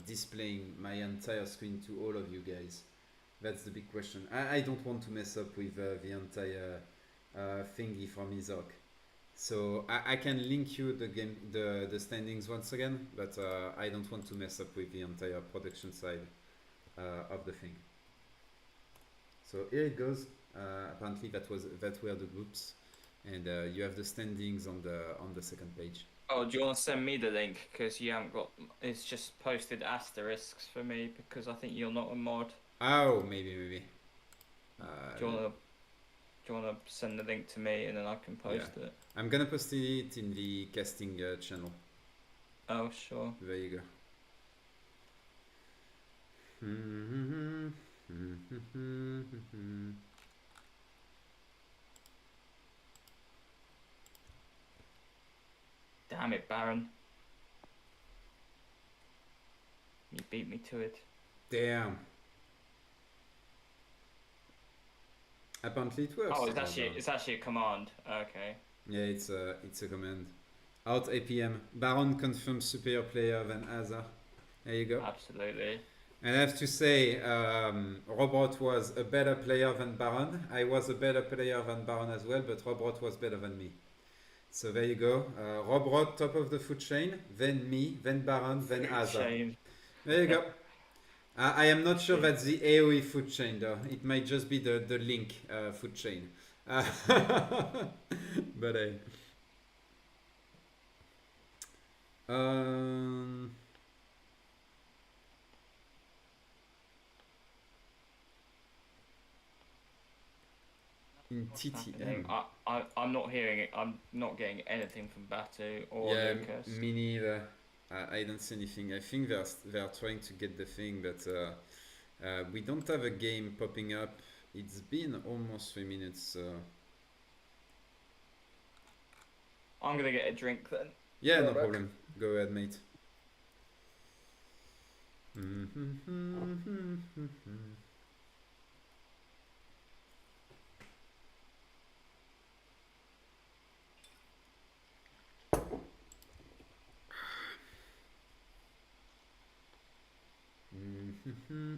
displaying my entire screen to all of you guys? That's the big question. I don't want to mess up with the entire thingy from ESOC. So I can link you the standings once again, but I don't want to mess up with the entire production side of the thing. So here it goes. Apparently that were the groups. And you have the standings on the second page. Oh, do you want to send me the link? Because you haven't got. It's just posted asterisks for me because I think you're not a mod. Oh, maybe. Do you want to send the link to me and then I can post it? I'm gonna post it in the casting channel. Oh, sure. There you go. Damn it, Baron. You beat me to it. Damn. Apparently it works. Oh, it's actually a command. Okay. Yeah, it's a command. Out APM. Baron confirms superior player than Azar. There you go. Absolutely. And I have to say, Robot was a better player than Baron. I was a better player than Baron as well, but Robot was better than me. So there you go. Robot top of the food chain, then me, then Baron, then Azar. There you go. I am not sure that's the AoE food chain though. It might just be the Link food chain. But in TTM. I'm not hearing it. I'm not getting anything from Batu or Lucas. Me neither. I don't see anything. I think they are trying to get the thing, but we don't have a game popping up. It's been almost 3 minutes. So I'm gonna get a drink then. Yeah, no problem. Go ahead, mate.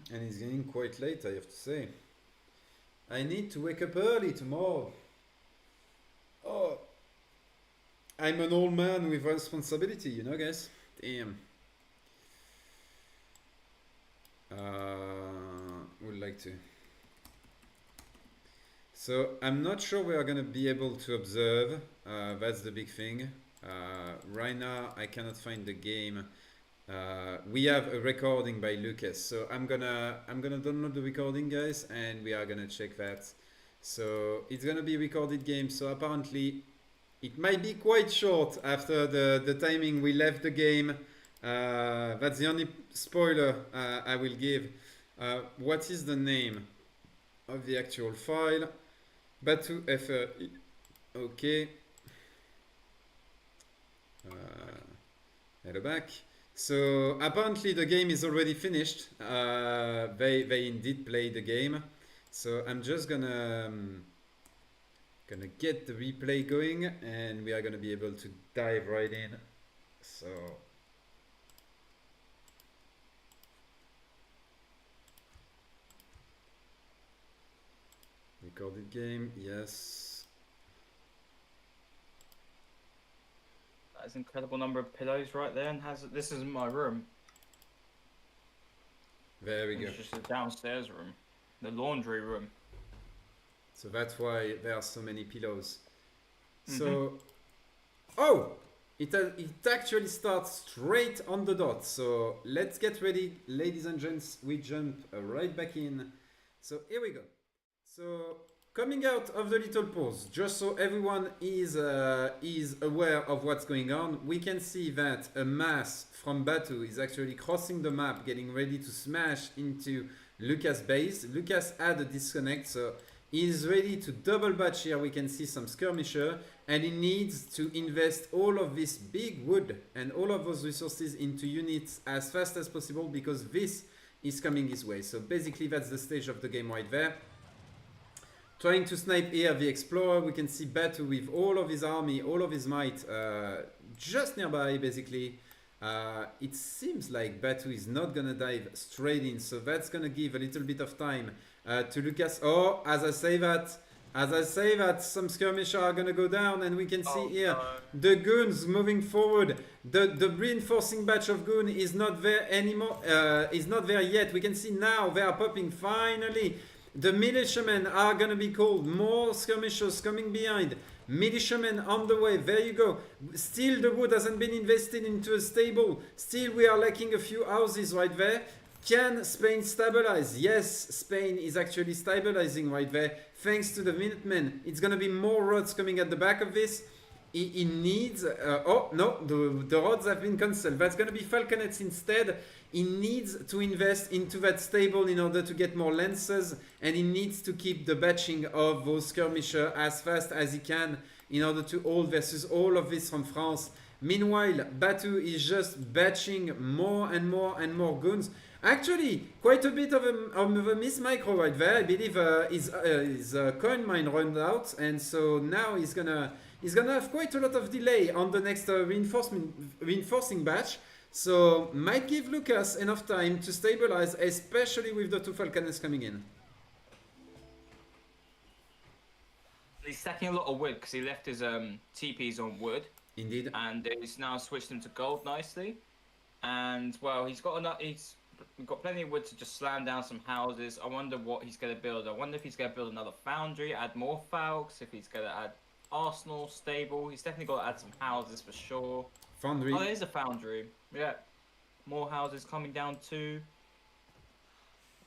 And it's getting quite late, I have to say. I need to wake up early tomorrow. Oh. I'm an old man with responsibility, you know, guys. Damn. Would like to. So I'm not sure we are gonna be able to observe. That's the big thing. Right now I cannot find the game. We have a recording by Lucas, so I'm gonna download the recording, guys, and we are gonna check that. So it's gonna be a recorded game. So apparently it might be quite short after the timing we left the game. That's the only spoiler I will give. What is the name of the actual file? Batu FRE. Okay. Hello back. So apparently the game is already finished. They indeed play the game. So I'm just gonna get the replay going, and we are gonna be able to dive right in. So recorded game, yes. That's an incredible number of pillows right there, and this is my room. There we go. It's just a downstairs room, the laundry room. So that's why there are so many pillows. So, oh, it actually starts straight on the dot. So let's get ready, ladies and gents. We jump right back in. So here we go. So coming out of the little pause, just so everyone is aware of what's going on, we can see that a mass from Batu is actually crossing the map, getting ready to smash into Lucas' base. Lucas had a disconnect, so he's ready to double batch here. We can see some skirmisher, and he needs to invest all of this big wood and all of those resources into units as fast as possible, because this is coming his way. So basically that's the stage of the game right there. Trying to snipe here the explorer. We can see Batu with all of his army, all of his might, just nearby basically. It seems like Batu is not gonna dive straight in, so that's gonna give a little bit of time to Lucas. Oh, as I say that, some skirmishers are gonna go down, and we can see here the goons moving forward. The reinforcing batch of goon is not there anymore. Is not there yet. We can see now they are popping finally. The militiamen are gonna be called. More skirmishers coming behind. Militiamen on the way. There you go. Still the wood hasn't been invested into a stable. Still we are lacking a few houses right there. Can Spain stabilize? Yes, Spain is actually stabilizing right there. Thanks to the Minutemen. It's gonna be more roads coming at the back of this. He needs... oh, no, the roads have been cancelled. That's gonna be falconets instead. He needs to invest into that stable in order to get more lances, and he needs to keep the batching of those skirmishers as fast as he can in order to hold versus all of this from France. Meanwhile, Batu is just batching more and more and more guns. Actually, quite a bit of a miss micro right there. I believe his coin mine run out, and so now he's gonna have quite a lot of delay on the next reinforcing batch. So might give Lucas enough time to stabilize, especially with the two falconets coming in. He's stacking a lot of wood because he left his TPs on wood. Indeed. And he's now switched them to gold nicely. And well, he's got plenty of wood to just slam down some houses. I wonder what he's going to build. I wonder if he's going to build another foundry, add more falcons, if he's going to add arsenal, stable. He's definitely got to add some houses for sure. Foundry. Oh, there is a foundry. Yeah. More houses coming down too.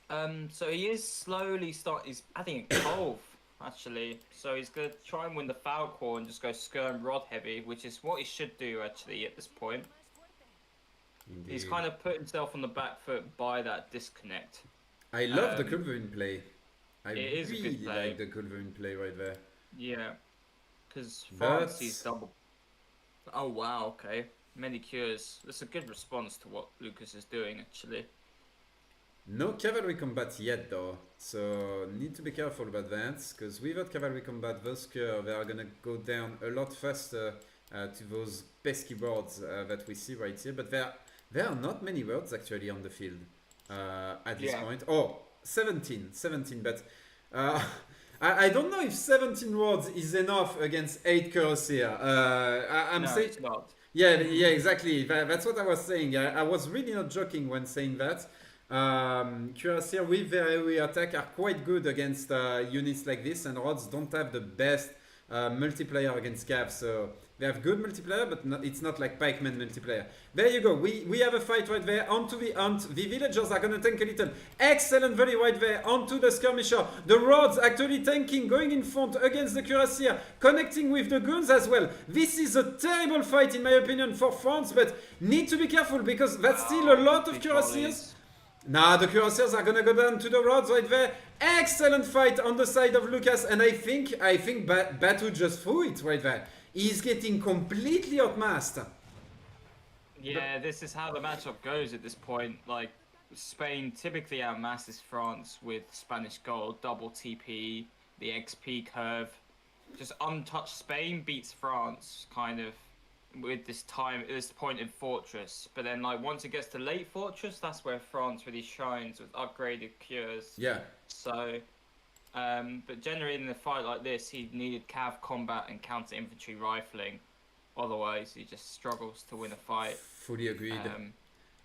So he is slowly he's adding a cove, actually. So he's going to try and win the Falcor and just go skirm rod heavy, which is what he should do, actually, at this point. Indeed. He's kind of put himself on the back foot by that disconnect. I love the Culverin play. I it is really a good play. like the Culverin play right there. Yeah. Because France sees double... Oh, wow, okay. Many cures. That's a good response to what Lucas is doing, actually. No cavalry combat yet, though, so need to be careful about that, because without cavalry combat, those cures, they are gonna go down a lot faster to those pesky boards that we see right here. But there are not many words actually on the field at this point. Oh, 17, but I don't know if 17 rods is enough against 8 Cuirassier. I'm No, saying. it's not. Yeah, exactly. That's what I was saying. I was really not joking when saying that. Cuirassier with their AoE attack are quite good against units like this, and rods don't have the best multiplayer against Cav, so they have good multiplayer, but it's not like pikeman multiplayer. There you go. We have a fight right there. Onto the hunt. The villagers are gonna tank a little. Excellent volley right there onto the skirmisher. The rods actually tanking, going in front against the cuirassier, connecting with the goons as well. This is a terrible fight in my opinion for France, but need to be careful because that's still a lot of Big cuirassiers. volleys. Nah, the cuirassiers are gonna go down to the rods right there. Excellent fight on the side of Lucas, and I think Batu just threw it right there. He's getting completely outmassed. Yeah, this is how the matchup goes at this point. Like, Spain typically outmasses France with Spanish gold, double TP, the XP curve. Just untouched Spain beats France, kind of, with this point in Fortress. But then, like, once it gets to late Fortress, that's where France really shines with upgraded cures. Yeah. So, but generally in a fight like this, he needed cav combat and counter infantry rifling. Otherwise, he just struggles to win a fight. Fully agreed.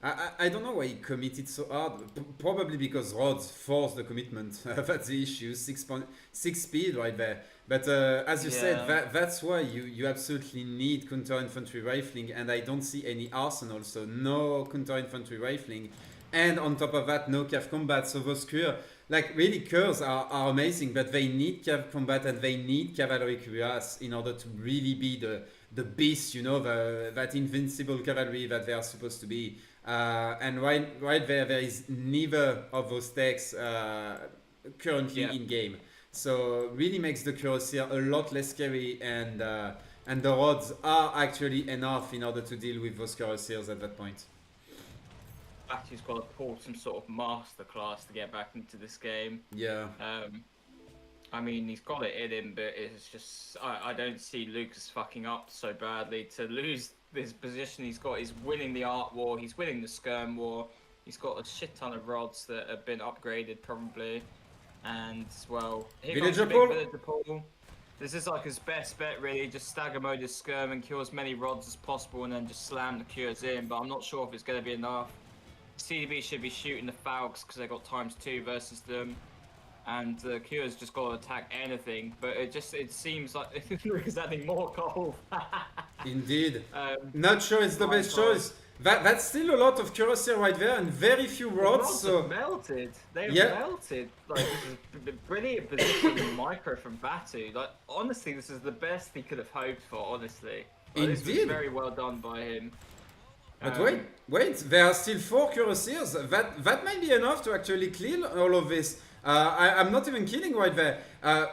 I don't know why he committed so hard. Probably because rods forced the commitment. That's the issue. 6 speed right there. But as you said, that's why you absolutely need counter infantry rifling, and I don't see any arsenal. So no counter infantry rifling, and on top of that, no cav combat. So those cures, like really cures are amazing, but they need cav combat and they need cavalry cuirass in order to really be the beast, you know, that invincible cavalry that they are supposed to be. And right there is neither of those techs currently in game. So really makes the cuirassier a lot less scary, and the rods are actually enough in order to deal with those cuirassiers at that point. Batu's got to pull some sort of masterclass to get back into this game. Yeah. I mean, he's got it in him, but it's just I don't see Lucas fucking up so badly to lose this position he's got. He's winning the art war, he's winning the skirm war, he's got a shit ton of rods that have been upgraded probably, and well, here comes the big villager pool. This is like his best bet really, just stagger mode his skirm and kill as many rods as possible and then just slam the cures in, but I'm not sure if it's going to be enough. CDB should be shooting the Falcons because they got ×2 versus them. And the Cures just got to attack anything, but it seems like Lucas adding more gold. Indeed. Not sure it's the best choice. That's still a lot of cuirassier right there and very few rods. So have melted. They've melted. Like, this is a brilliant position in micro from Batu. Like, honestly, this is the best he could have hoped for. Honestly, like, this was very well done by him. But wait, there are still 4 cuirassiers. That might be enough to actually clear all of this. I'm not even kidding right there.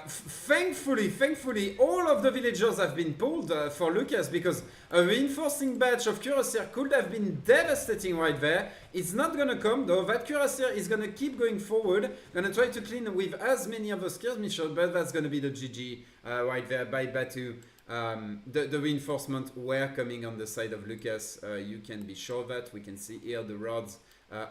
Thankfully, all of the villagers have been pulled for Lucas, because a reinforcing batch of cuirassier could have been devastating right there. It's not gonna come though. That cuirassier is gonna keep going forward, gonna try to clean with as many of the skirmishers, but that's gonna be the GG right there by Batu. The reinforcement were coming on the side of Lucas. You can be sure that we can see here the rods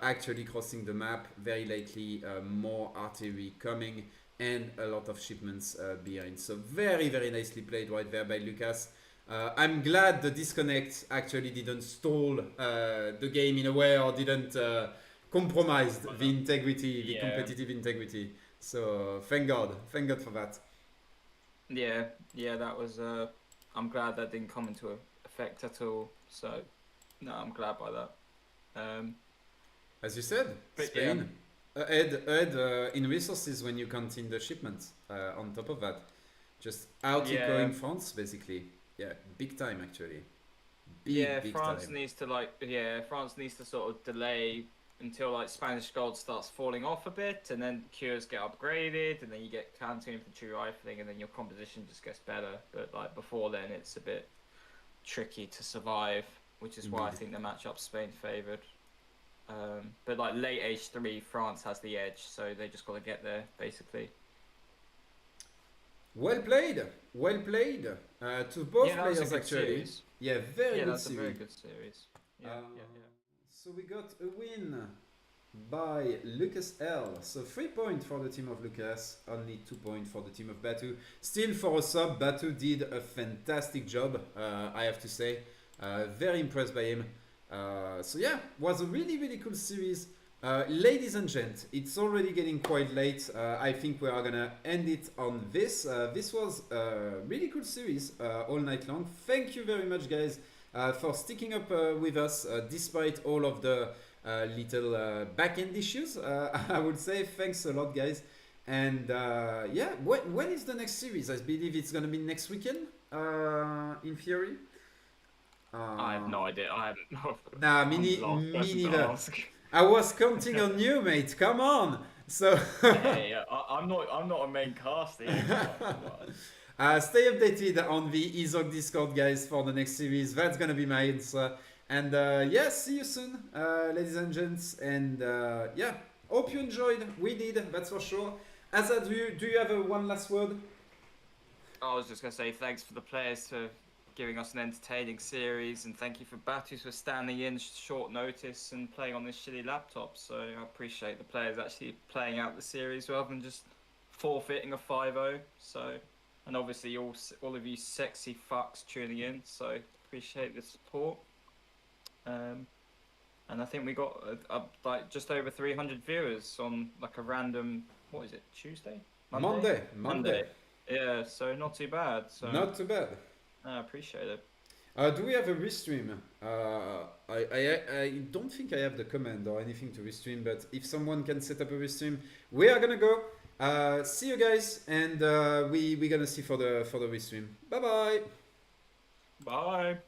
actually crossing the map very likely, more artillery coming and a lot of shipments behind. So very nicely played right there by Lucas. I'm glad the disconnect actually didn't stall the game in a way, or didn't compromise the integrity, the competitive integrity. So thank God for that. Yeah, that was. I'm glad that didn't come into effect at all. So, no, I'm glad by that. As you said, but Spain ahead in resources when you count in the shipments. On top of that, just out-ecoing France basically. Yeah, big time actually. Big France time. needs to France needs to sort of delay until like Spanish gold starts falling off a bit, and then cures get upgraded, and then you get counter infantry rifling, and then your composition just gets better. But like before then, it's a bit tricky to survive, which is why I think the matchup Spain favoured. But like late H3, France has the edge, so they just got to get there basically. Well played to both players actually. Series. Yeah, very good that's series. a very good series. So we got a win by LukasL. So 3 points for the team of Lucas, only 2 points for the team of Batu. Still for a sub, Batu did a fantastic job, I have to say. Very impressed by him. So yeah, was a really cool series. Ladies and gents, it's already getting quite late. I think we are gonna end it on this. This was a really cool series all night long. Thank you very much, guys, for sticking up with us despite all of the little back-end issues. I would say thanks a lot, guys. And yeah, when is the next series? I believe it's gonna be next weekend, in theory. I have no idea. I haven't. Nah, I'm me the last person to neither. ask. I was counting on you, mate. Come on. So Hey, I'm not a main caster. stay updated on the ESOC Discord, guys, for the next series. That's gonna be my answer. And yeah, see you soon, ladies and gents. And yeah, hope you enjoyed. We did, that's for sure. Azad, do you have one last word? I was just gonna say thanks for the players for giving us an entertaining series, and thank you for Batus for standing in short notice and playing on this shitty laptop. So I appreciate the players actually playing out the series rather than just forfeiting a 5-0. So, and obviously all of you sexy fucks tuning in. So appreciate the support. And I think we got like just over 300 viewers on like a random, what is it, Tuesday? Monday. Yeah, so not too bad. So Not too bad. I appreciate it. Do we have a restream? I don't think I have the command or anything to restream, but if someone can set up a restream, we are gonna go. See you guys, and we're gonna see for the restream. Bye bye. Bye.